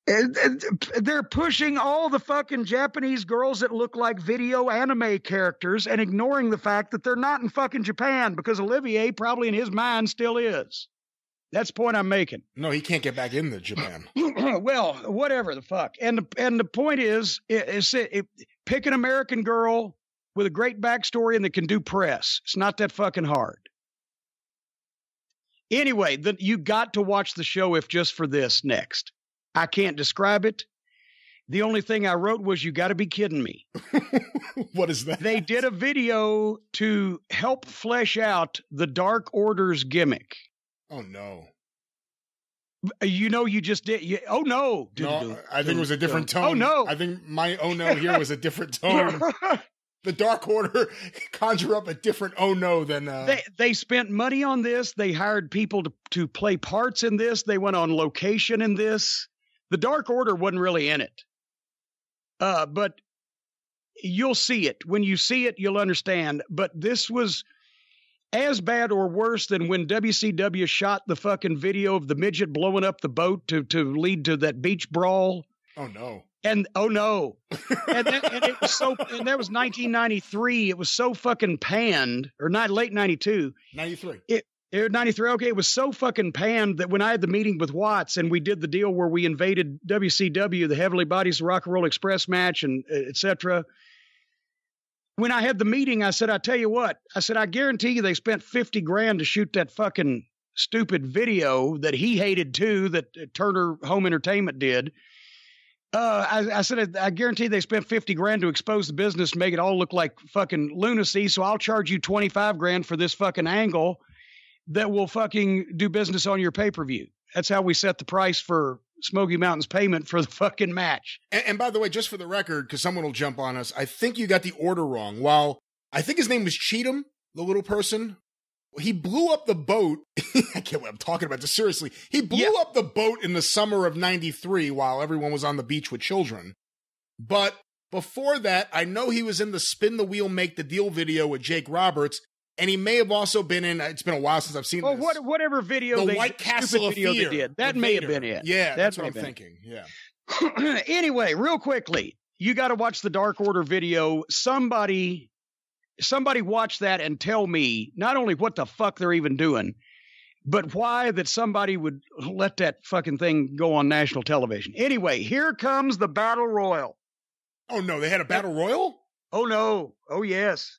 They're pushing all the fucking Japanese girls that look like video anime characters and ignoring the fact that they're not in fucking Japan, because Olivier probably in his mind still is. That's the point I'm making. No, he can't get back into Japan. Well, whatever the fuck. And the point is pick an American girl with a great backstory and that can do press. It's not that fucking hard. Anyway, you got to watch the show if just for this next. I can't describe it. The only thing I wrote was, you got to be kidding me. What is that? They did a video to help flesh out the Dark Order's gimmick. Oh, no. You just did. Oh, no. No, I think it was a different tone. Oh, no. I think my oh, no here was a different tone. The Dark Order conjure up a different oh, no than... They spent money on this. They hired people to play parts in this. They went on location in this. The Dark Order wasn't really in it. But you'll see it. When you see it, you'll understand. But this was as bad or worse than when WCW shot the fucking video of the midget blowing up the boat to lead to that beach brawl. Oh, no. And oh, no. and it was and that was 1993. It was so fucking panned, or not, late 92. 93. 93. Okay. It was so fucking panned that when I had the meeting with Watts and we did the deal where we invaded WCW, the Heavenly Bodies Rock and Roll Express match, and et cetera. When I had the meeting, I said, I tell you what, I guarantee you they spent $50,000 to shoot that fucking stupid video that he hated too, that Turner Home Entertainment did. I said, I guarantee they spent $50,000 to expose the business and make it all look like fucking lunacy. So I'll charge you $25,000 for this fucking angle that will fucking do business on your pay-per-view. That's how we set the price for Smoky Mountain's payment for the fucking match. And by the way, just for the record, because someone will jump on us, I think you got the order wrong. While I think his name was Cheatham, the little person, he blew up the boat. I can't believe I'm talking about this seriously. He blew up the boat in the summer of 93 while everyone was on the beach with children. But before that, I know he was in the Spin the Wheel, Make the Deal video with Jake Roberts. And he may have also been in, it's been a while since I've seen this. Whatever video the White Castle video they did. That may have been it. Yeah, that's what I'm thinking. Yeah. Anyway, real quickly, you got to watch the Dark Order video. Somebody watch that and tell me not only what the fuck they're even doing, But why that somebody would let that fucking thing go on national television? Anyway, here comes the Battle Royal. Oh, no, they had a Battle Royal? Oh, no. Oh, yes.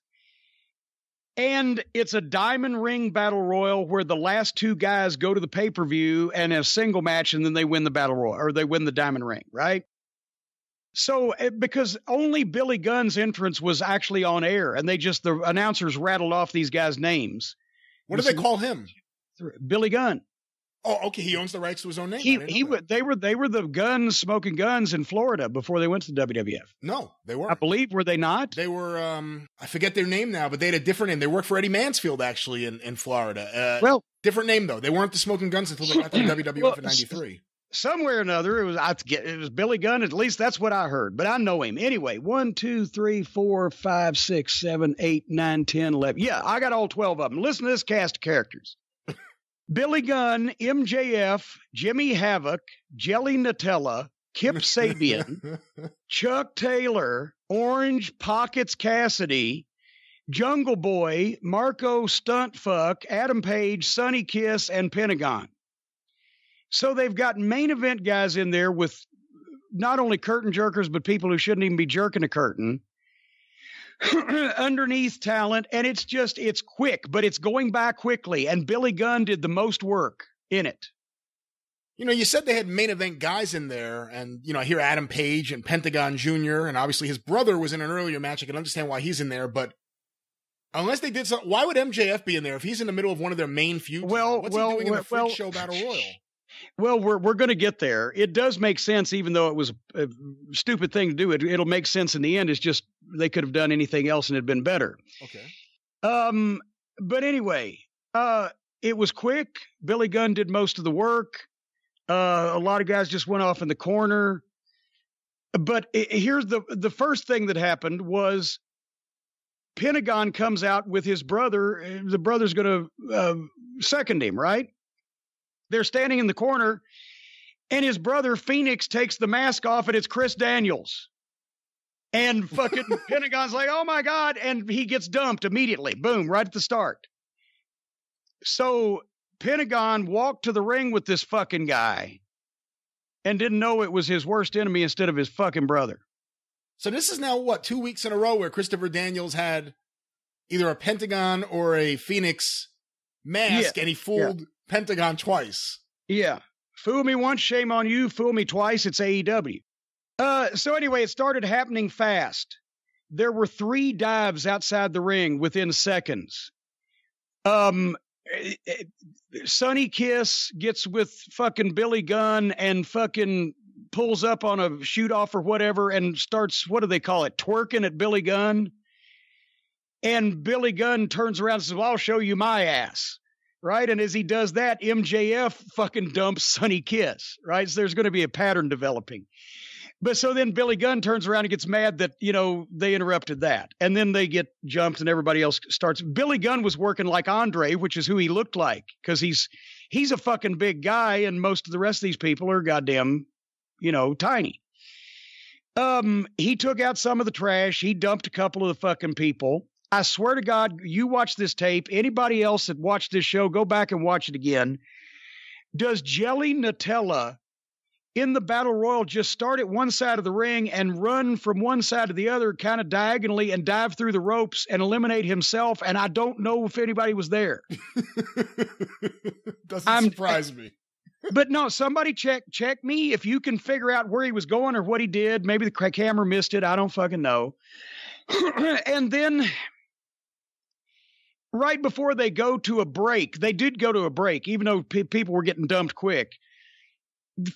And it's a diamond ring Battle Royal where the last two guys go to the pay-per-view and a single match, and then they win the Battle Royal, or they win the diamond ring, right? So, because only Billy Gunn's entrance was actually on air, and the announcers rattled off these guys' names. What do they call him? Billy Gunn. Oh, okay. He owns the rights to his own name. They were the Guns smoking guns in Florida before they went to the WWF. No, they weren't. I believe, were they not? They were. I forget their name now, but they had a different name. They worked for Eddie Mansfield actually in Florida. Different name though. They weren't the Smoking Guns until they got to the WWF in '93. Somewhere or another, it was Billy Gunn. At least that's what I heard. But I know him anyway. 1, 2, 3, 4, 5, 6, 7, 8, 9, 10, 11. Yeah, I got all 12 of them. Listen to this cast of characters. Billy Gunn, MJF, Jimmy Havoc, Jelly Nutella, Kip Sabian, Chuck Taylor, Orange Pockets Cassidy, Jungle Boy, Marco Stuntfuck, Adam Page, Sonny Kiss, and Pentagon. So they've got main event guys in there with not only curtain jerkers, but people who shouldn't even be jerking a curtain. Underneath talent, and it's quick, but it's going by quickly, and Billy Gunn did the most work in it. You know, you said they had main event guys in there, and, you know, I hear Adam Page and Pentagon Jr., and obviously his brother was in an earlier match. I can understand why he's in there, but unless they did something, why would MJF be in there if he's in the middle of one of their main feuds? What's he doing in the Freak Show Battle Royal? Well, we're going to get there. It does make sense, even though it was a stupid thing to do. It'll make sense in the end. It's just they could have done anything else and it'd been better. Okay. But anyway, it was quick. Billy Gunn did most of the work. A lot of guys just went off in the corner. But here's the first thing that happened was Pentagon comes out with his brother. The brother's going to second him, right? They're standing in the corner, and his brother Phoenix takes the mask off, and it's Chris Daniels. And fucking Pentagon's like, oh my God. And he gets dumped immediately. Boom, right at the start. So Pentagon walked to the ring with this fucking guy and didn't know it was his worst enemy instead of his fucking brother. So this is now, 2 weeks in a row where Christopher Daniels had either a Pentagon or a Phoenix mask, and he fooled Pentagon twice. Yeah. Fool me once, shame on you. Fool me twice, it's AEW. So anyway, it started happening fast. There were 3 dives outside the ring within seconds. Sonny Kiss gets with fucking Billy Gunn and fucking pulls up on a shoot off or whatever and starts, what do they call it, twerking at Billy Gunn. And Billy Gunn turns around and says, well, I'll show you my ass. Right. And as he does that, MJF fucking dumps Sonny Kiss. Right. So there's going to be a pattern developing. But so then Billy Gunn turns around and gets mad that, you know, they interrupted that. And then they get jumped and everybody else starts. Billy Gunn was working like Andre, which is who he looked like, because he's a fucking big guy. And most of the rest of these people are goddamn, you know, tiny. He took out some of the trash. He dumped a couple of the fucking people. I swear to God, you watch this tape. Anybody else that watched this show, go back and watch it again. Does Jelly Nutella in the Battle Royal just start at one side of the ring and run from one side to the other kind of diagonally and dive through the ropes and eliminate himself? And I don't know if anybody was there. Doesn't surprise me. But no, somebody check me if you can figure out where he was going or what he did. Maybe the camera missed it. I don't fucking know. And then right before they go to a break, they did go to a break, even though people were getting dumped quick.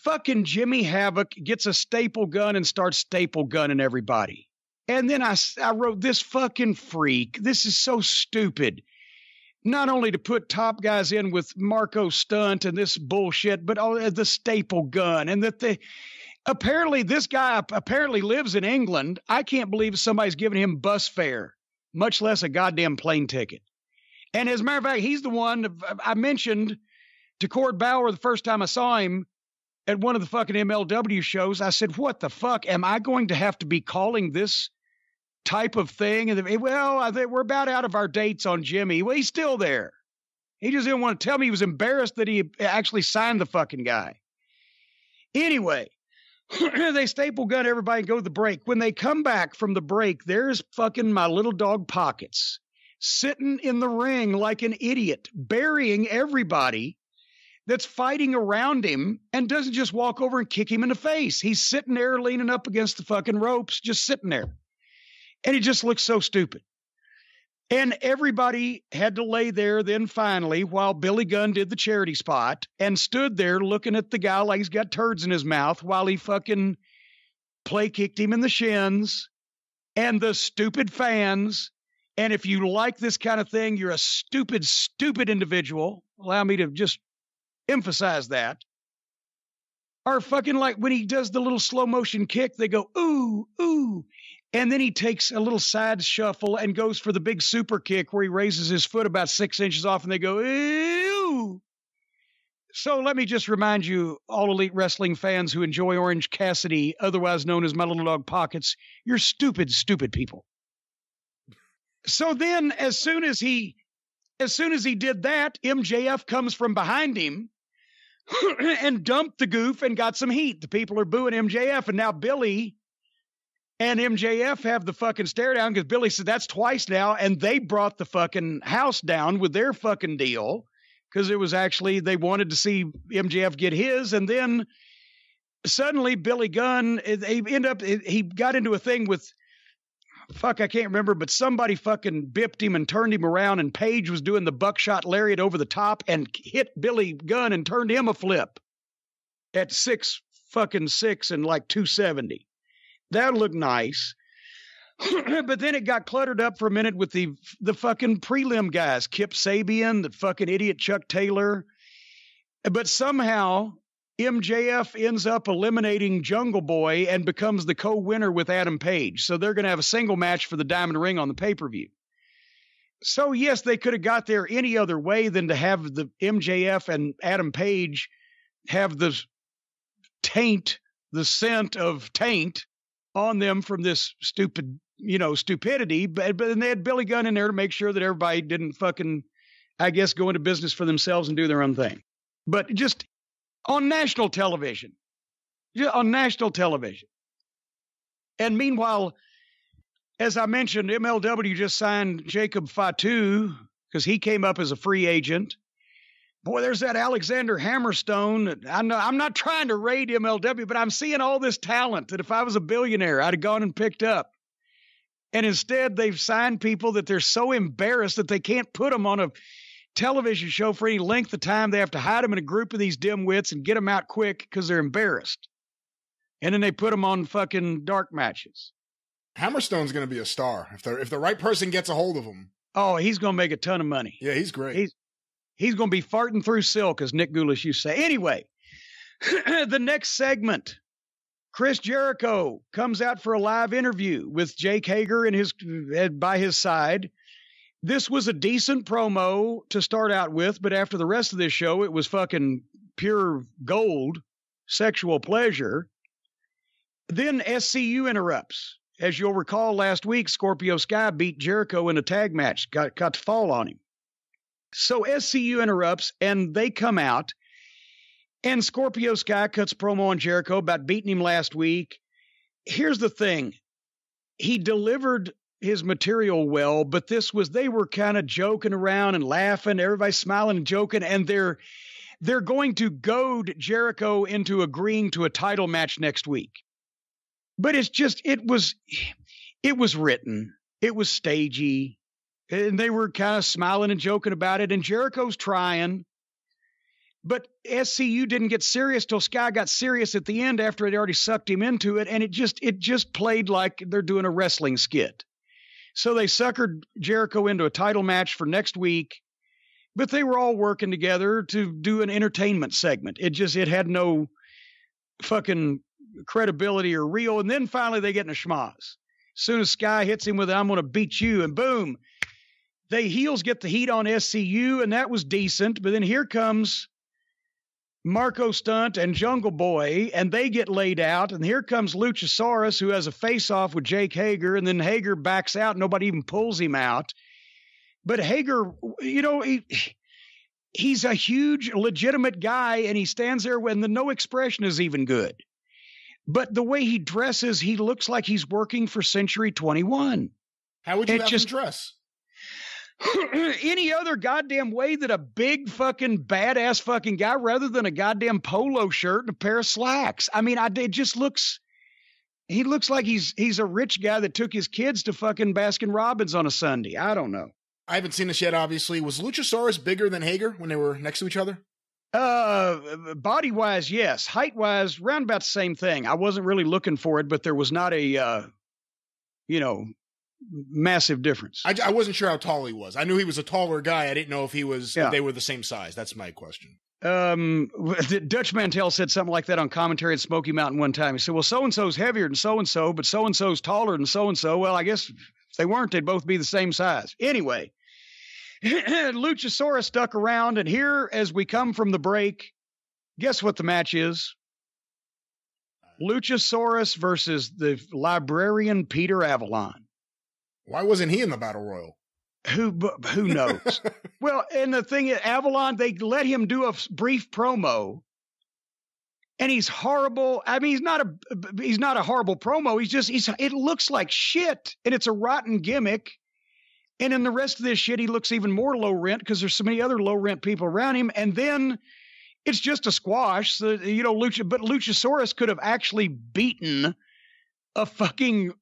Fucking Jimmy Havoc gets a staple gun and starts staple gunning everybody. And then I wrote, this fucking freak. This is so stupid. Not only to put top guys in with Marco Stunt and this bullshit, but the staple gun. And that apparently this guy apparently lives in England. I can't believe somebody's giving him bus fare, much less a goddamn plane ticket. And as a matter of fact, he's the one I mentioned to Cord Bauer the first time I saw him at one of the fucking MLW shows. I said, what the fuck? Am I going to have to be calling this type of thing? And well, I think we're about out of our dates on Jimmy. Well, he's still there. He just didn't want to tell me. He was embarrassed that he actually signed the fucking guy. Anyway, they staple gun everybody and go to the break. When they come back from the break, there's fucking my little dog Pockets sitting in the ring like an idiot, burying everybody that's fighting around him, and doesn't just walk over and kick him in the face. He's sitting there leaning up against the fucking ropes, just sitting there. And he just looks so stupid. And everybody had to lay there then finally while Billy Gunn did the charity spot and stood there looking at the guy like he's got turds in his mouth while he fucking play kicked him in the shins. And the stupid fans, and if you like this kind of thing, you're a stupid, stupid individual. Allow me to just emphasize that. Are fucking like when he does the little slow motion kick, they go, ooh, ooh. And then he takes a little side shuffle and goes for the big super kick where he raises his foot about 6 inches off and they go, ew. So let me just remind you, all Elite Wrestling fans who enjoy Orange Cassidy, otherwise known as my little dog Pockets, you're stupid, stupid people. So then as soon as he did that, MJF comes from behind him and dumped the goof and got some heat. The people are booing MJF, and now Billy and MJF have the fucking stare down because Billy said that's twice now, and they brought the fucking house down with their fucking deal because it was actually they wanted to see MJF get his, and then suddenly Billy Gunn, he got into a thing with, I can't remember, but somebody fucking bipped him and turned him around, and Paige was doing the buckshot lariat over the top and hit Billy Gunn and turned him a flip at 6'6" and like 270. That looked nice. But then it got cluttered up for a minute with the fucking prelim guys, Kip Sabian, the fucking idiot Chuck Taylor. But somehow MJF ends up eliminating Jungle Boy and becomes the co-winner with Adam Page. So they're going to have a single match for the Diamond Ring on the pay-per-view. So yes, they could have got there any other way than to have the MJF and Adam Page have the scent of taint on them from this stupidity. But then they had Billy Gunn in there to make sure that everybody didn't fucking, I guess, go into business for themselves and do their own thing. But just on national television. And meanwhile, as I mentioned, MLW just signed Jacob Fatu because he came up as a free agent. Boy, there's that Alexander Hammerstone. I'm not trying to raid MLW, but I'm seeing all this talent that if I was a billionaire, I'd have gone and picked up. And instead, they've signed people that they're so embarrassed that they can't put them on a television show for any length of time. They have to hide them in a group of these dimwits and get them out quick because they're embarrassed. And then they put them on fucking dark matches. Hammerstone's going to be a star. If the right person gets a hold of him. Oh, he's going to make a ton of money. Yeah, he's great. He's going to be farting through silk, as Nick Gulas used to say. Anyway, the next segment, Chris Jericho comes out for a live interview with Jake Hager by his side. This was a decent promo to start out with, but after the rest of this show, it was fucking pure gold, sexual pleasure. Then SCU interrupts. As you'll recall, last week, Scorpio Sky beat Jericho in a tag match, got to fall on him. So SCU interrupts, and they come out, and Scorpio Sky cuts promo on Jericho about beating him last week. Here's the thing. He delivered his material well, but they were kind of joking around and laughing, everybody smiling and joking, and they're going to goad Jericho into agreeing to a title match next week. But it's just, it was written. It was stagey. And they were kind of smiling and joking about it. And Jericho's trying. But SCU didn't get serious till Sky got serious at the end after it already sucked him into it. And it just played like they're doing a wrestling skit. So they suckered Jericho into a title match for next week. But they were all working together to do an entertainment segment. It had no fucking credibility or real. And then finally they get in a schmoz. As soon as Sky hits him with, I'm going to beat you, and boom. They heels get the heat on SCU, and that was decent. But then here comes Marco Stunt and Jungle Boy, and they get laid out. And here comes Luchasaurus, who has a face-off with Jake Hager, and then Hager backs out. Nobody even pulls him out. But Hager, he's a huge, legitimate guy, and he stands there when the no expression is even good. But the way he dresses, he looks like he's working for Century 21. How would you have him dress? Any other goddamn way that a big fucking badass fucking guy rather than a goddamn polo shirt and a pair of slacks. I mean, it just looks, he looks like he's a rich guy that took his kids to fucking Baskin Robbins on a Sunday. I don't know. I haven't seen this yet, obviously. Was Luchasaurus bigger than Hager when they were next to each other? Body-wise, yes. Height-wise, round about the same thing. I wasn't really looking for it, but there was not a, massive difference. I wasn't sure how tall he was. I knew he was a taller guy. I didn't know if if they were the same size. That's my question. Dutch Mantel said something like that on commentary at Smoky Mountain one time. He said, well, so-and-so's heavier than so-and-so, but so-and-so's taller than so-and-so. Well, I guess if they weren't, they'd both be the same size. Anyway, Luchasaurus stuck around, and here, as we come from the break, guess what the match is? Luchasaurus versus the librarian Peter Avalon. Why wasn't he in the Battle Royal? Who knows? Well, and the thing is, Avalon, they let him do a brief promo, and he's horrible. I mean, he's not a horrible promo. It looks like shit, and it's a rotten gimmick. And in the rest of this shit, he looks even more low rent because there's so many other low rent people around him. And then it's just a squash. So, but Luchasaurus could have actually beaten a fucking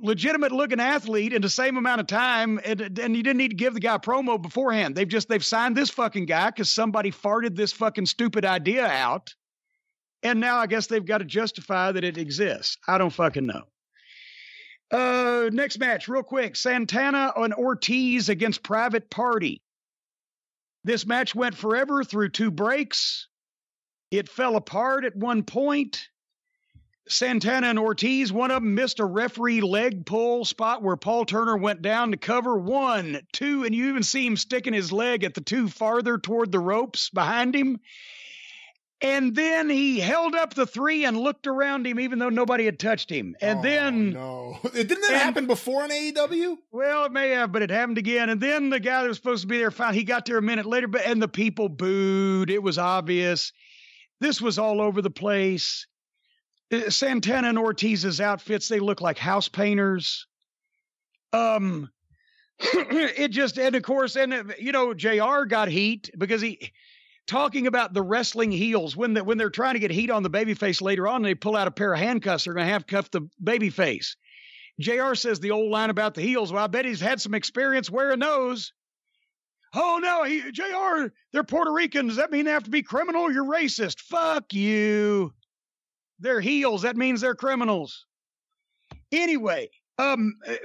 legitimate looking athlete in the same amount of time, and you didn't need to give the guy a promo beforehand. They've signed this fucking guy because somebody farted this fucking stupid idea out, and now I guess they've got to justify that it exists. I don't fucking know. Next match, real quick. Santana and Ortiz against Private Party. This match went forever through 2 breaks. It fell apart at one point. Santana and Ortiz, one of them missed a referee leg pull spot where Paul Turner went down to cover 1, 2, and you even see him sticking his leg at the 2 farther toward the ropes behind him. And then he held up the 3 and looked around him even though nobody had touched him. And no. Didn't that happen before in AEW? Well, it may have, but it happened again. And then the guy that was supposed to be there he got there a minute later, and the people booed. It was obvious. This was all over the place. Santana and Ortiz's outfits, they look like house painters. And of course, JR got heat because talking about the wrestling heels, when they're trying to get heat on the babyface later on, they pull out a pair of handcuffs, they're going to handcuff the babyface. JR says the old line about the heels, well, I bet he's had some experience wearing those. Oh, no, JR, they're Puerto Ricans. Does that mean they have to be criminal? You're racist. Fuck you. They're heels. That means they're criminals. Anyway,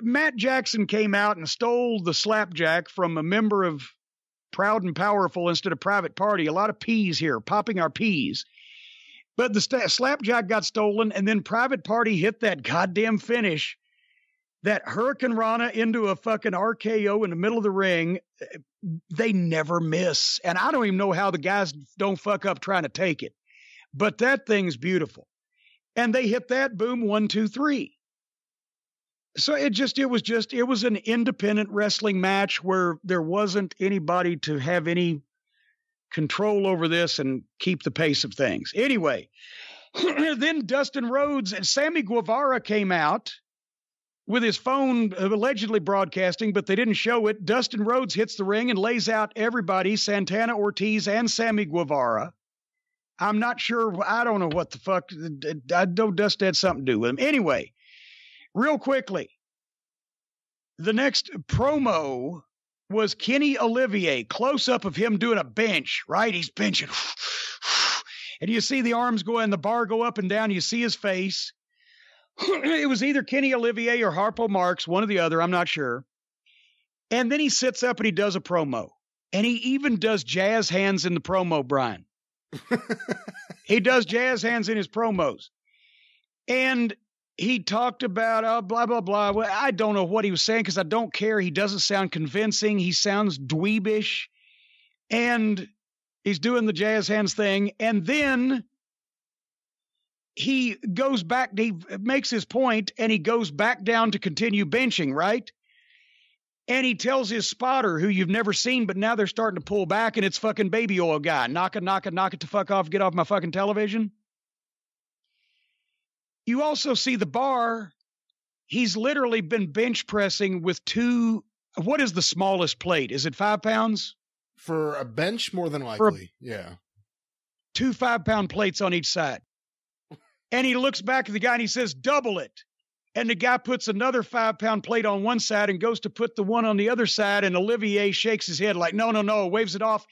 Matt Jackson came out and stole the slapjack from a member of Proud and Powerful instead of Private Party. A lot of P's here, popping our P's. But the slapjack got stolen, and then Private Party hit that goddamn finish, that Hurricane Rana into a fucking RKO in the middle of the ring. They never miss. And I don't even know how the guys don't fuck up trying to take it. But that thing's beautiful. And they hit that, boom, 1, 2, 3. So it was an independent wrestling match where there wasn't anybody to have any control over this and keep the pace of things. Anyway, then Dustin Rhodes and Sammy Guevara came out with his phone allegedly broadcasting, but they didn't show it. Dustin Rhodes hits the ring and lays out everybody, Santana, Ortiz, and Sammy Guevara. I'm not sure. I don't know what the fuck. I know Dustin had something to do with him. Anyway, real quickly, the next promo was Kenny Olivier, close-up of him doing a bench, right? He's benching. And you see the arms go and the bar go up and down. You see his face. It was either Kenny Olivier or Harpo Marx, one or the other. I'm not sure. And then he sits up and he does a promo. And he even does jazz hands in the promo, Brian. He does jazz hands in his promos. And he talked about blah, blah, blah. Well, I don't know what he was saying because I don't care. He doesn't sound convincing. He sounds dweebish. And he's doing the jazz hands thing. And then he goes back. He makes his point and he goes back down to continue benching, right? And he tells his spotter, who you've never seen, but now they're starting to pull back, and it's fucking Baby Oil guy. Knock it the fuck off, get off my fucking television. You also see the bar. He's literally been bench pressing with what is the smallest plate? Is it 5 pounds? For a bench, more than likely, yeah. 2 5-pound plates on each side. And he looks back at the guy and he says, double it. And the guy puts another 5-pound plate on one side and goes to put the one on the other side. And Olivier shakes his head like, no, waves it off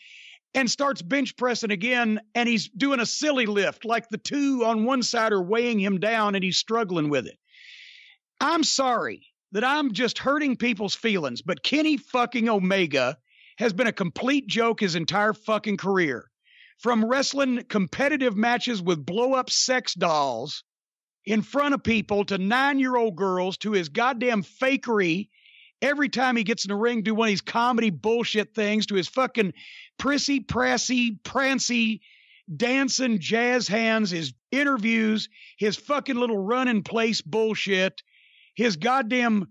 and starts bench pressing again. And he's doing a silly lift, like the 2 on one side are weighing him down and he's struggling with it. I'm sorry that I'm just hurting people's feelings, but Kenny fucking Omega has been a complete joke his entire fucking career. From wrestling competitive matches with blow-up sex dolls in front of people to 9-year-old girls to his goddamn fakery every time he gets in the ring, do one of these comedy bullshit things, to his fucking prissy, prassy, prancy, dancing jazz hands, his interviews, his fucking little run-in-place bullshit, his goddamn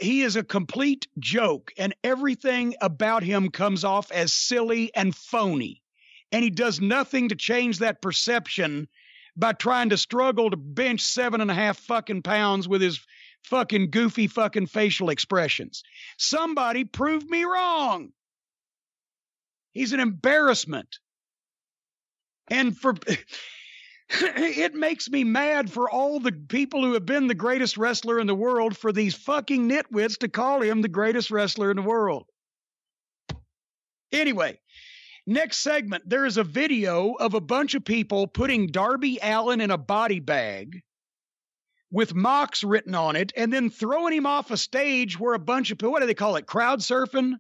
he is a complete joke, and everything about him comes off as silly and phony. And he does nothing to change that perception by trying to struggle to bench 7.5 fucking pounds with his fucking goofy fucking facial expressions. Somebody prove me wrong. He's an embarrassment. And it makes me mad for all the people who have been the greatest wrestler in the world for these fucking nitwits to call him the greatest wrestler in the world. Anyway, next segment, there is a video of a bunch of people putting Darby Allin in a body bag with Mox written on it and then throwing him off a stage where a bunch of, what do they call it, crowd surfing?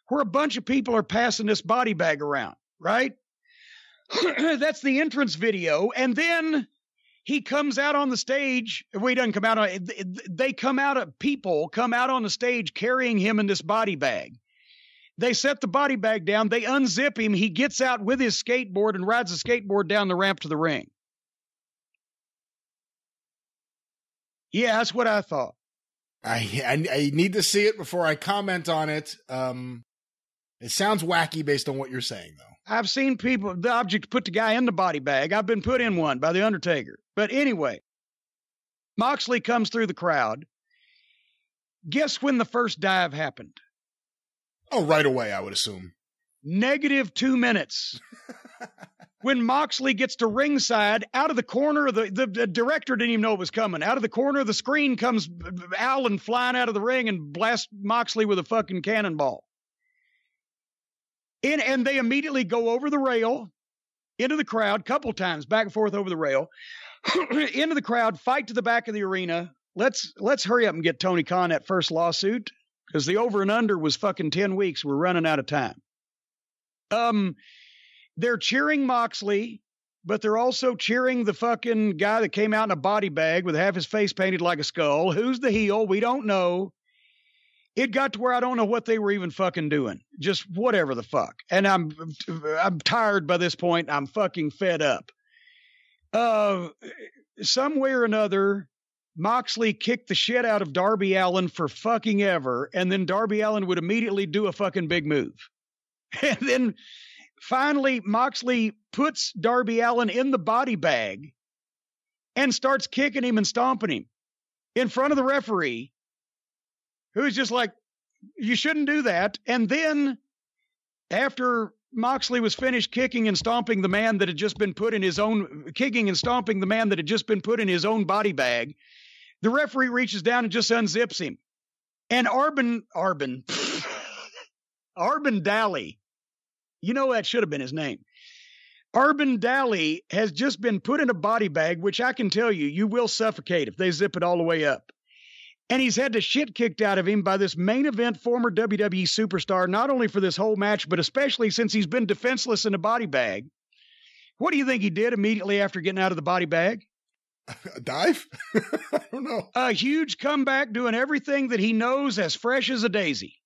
Where a bunch of people are passing this body bag around, right? That's the entrance video. And then he comes out on the stage. Well, he doesn't come out. People come out on the stage carrying him in this body bag. They set the body bag down. They unzip him. He gets out with his skateboard and rides the skateboard down the ramp to the ring. Yeah, that's what I thought. I need to see it before I comment on it. It sounds wacky based on what you're saying, though. I've seen people, the object put the guy in the body bag. I've been put in one by The Undertaker. But anyway, Moxley comes through the crowd. Guess when the first dive happened? Oh, right away, I would assume. -2 minutes. When Moxley gets to ringside, out of the corner of the director didn't even know it was coming. Out of the corner of the screen comes Allin flying out of the ring and blasts Moxley with a fucking cannonball. And they immediately go over the rail into the crowd, couple times, back and forth over the rail, into the crowd, fight to the back of the arena. Let's hurry up and get Tony Khan that first lawsuit, because the over and under was fucking 10 weeks. We're running out of time. They're cheering Moxley, but they're also cheering the fucking guy that came out in a body bag with half his face painted like a skull. Who's the heel? We don't know. It got to where I don't know what they were even fucking doing. Just whatever the fuck. And I'm tired by this point. I'm fucking fed up. Some way or another, Moxley kicked the shit out of Darby Allin for fucking ever. And then Darby Allin would immediately do a fucking big move. And then finally, Moxley puts Darby Allin in the body bag and starts kicking him and stomping him in front of the referee, who's just like, you shouldn't do that. And then after Moxley was finished kicking and stomping the man that had just been put in his own body bag, the referee reaches down and just unzips him. And Arbin Dally, you know, that should have been his name. Arbin Dally has just been put in a body bag, which I can tell you, you will suffocate if they zip it all the way up. And he's had the shit kicked out of him by this main event former WWE superstar, not only for this whole match, but especially since he's been defenseless in a body bag. What do you think he did immediately after getting out of the body bag? A dive? I don't know. A huge comeback, doing everything that he knows, as fresh as a daisy.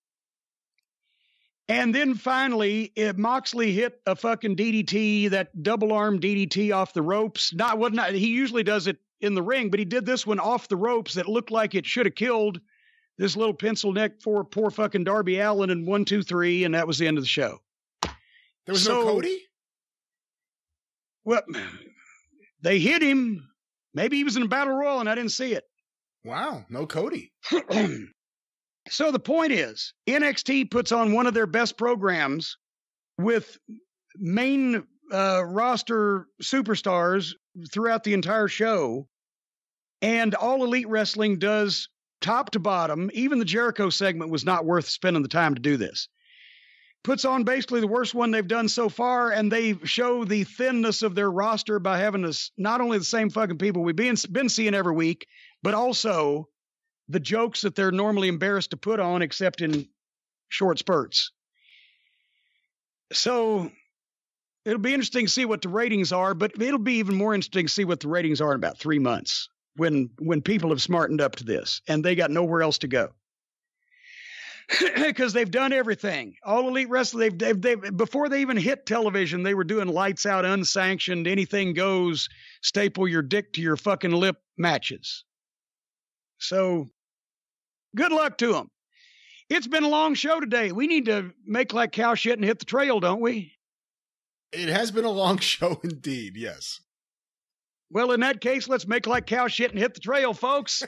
And then finally, Moxley hit a fucking DDT, that double arm DDT off the ropes. He usually does it in the ring, but he did this one off the ropes that looked like it should have killed this little pencil neck for poor fucking Darby Allin and 1, 2, 3, and that was the end of the show. There was no Cody? Well, they hit him. Maybe he was in a battle royal and I didn't see it. Wow, no Cody. So the point is, NXT puts on one of their best programs with main roster superstars throughout the entire show, and All Elite Wrestling does top to bottom. Even the Jericho segment was not worth spending the time to do this. Puts on basically the worst one they've done so far, and they show the thinness of their roster by having us not only the same fucking people we've been seeing every week, but also the jokes that they're normally embarrassed to put on, except in short spurts. So it'll be interesting to see what the ratings are, but it'll be even more interesting to see what the ratings are in about 3 months when people have smartened up to this and they got nowhere else to go. Because they've done everything. All Elite Wrestling, they've before they even hit television, they were doing lights out, unsanctioned, anything goes, staple your dick to your fucking lip matches. So good luck to them. It's been a long show today. We need to make like cow shit and hit the trail, don't we? It has been a long show indeed, yes. Well, in that case, let's make like cow shit and hit the trail, folks.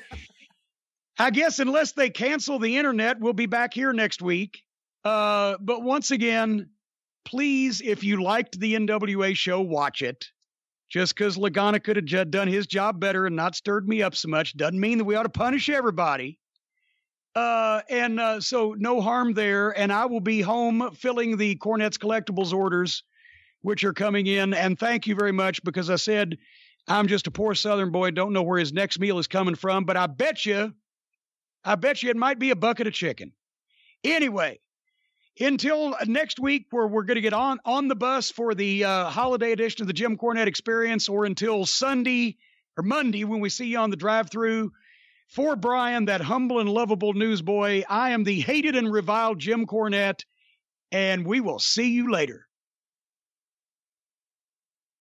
I guess unless they cancel the internet, we'll be back here next week. But once again, please, if you liked the NWA show, watch it. Just because Lagana could have done his job better and not stirred me up so much doesn't mean that we ought to punish everybody. So no harm there. And I will be home filling the Cornette's Collectibles orders, which are coming in. And thank you very much, because I said I'm just a poor Southern boy, don't know where his next meal is coming from, but I bet you it might be a bucket of chicken. Anyway, until next week, where we're going to get on the bus for the holiday edition of the Jim Cornette Experience, or until Sunday or Monday when we see you on the drive-thru. For Brian, that humble and lovable newsboy, I am the hated and reviled Jim Cornette, and we will see you later.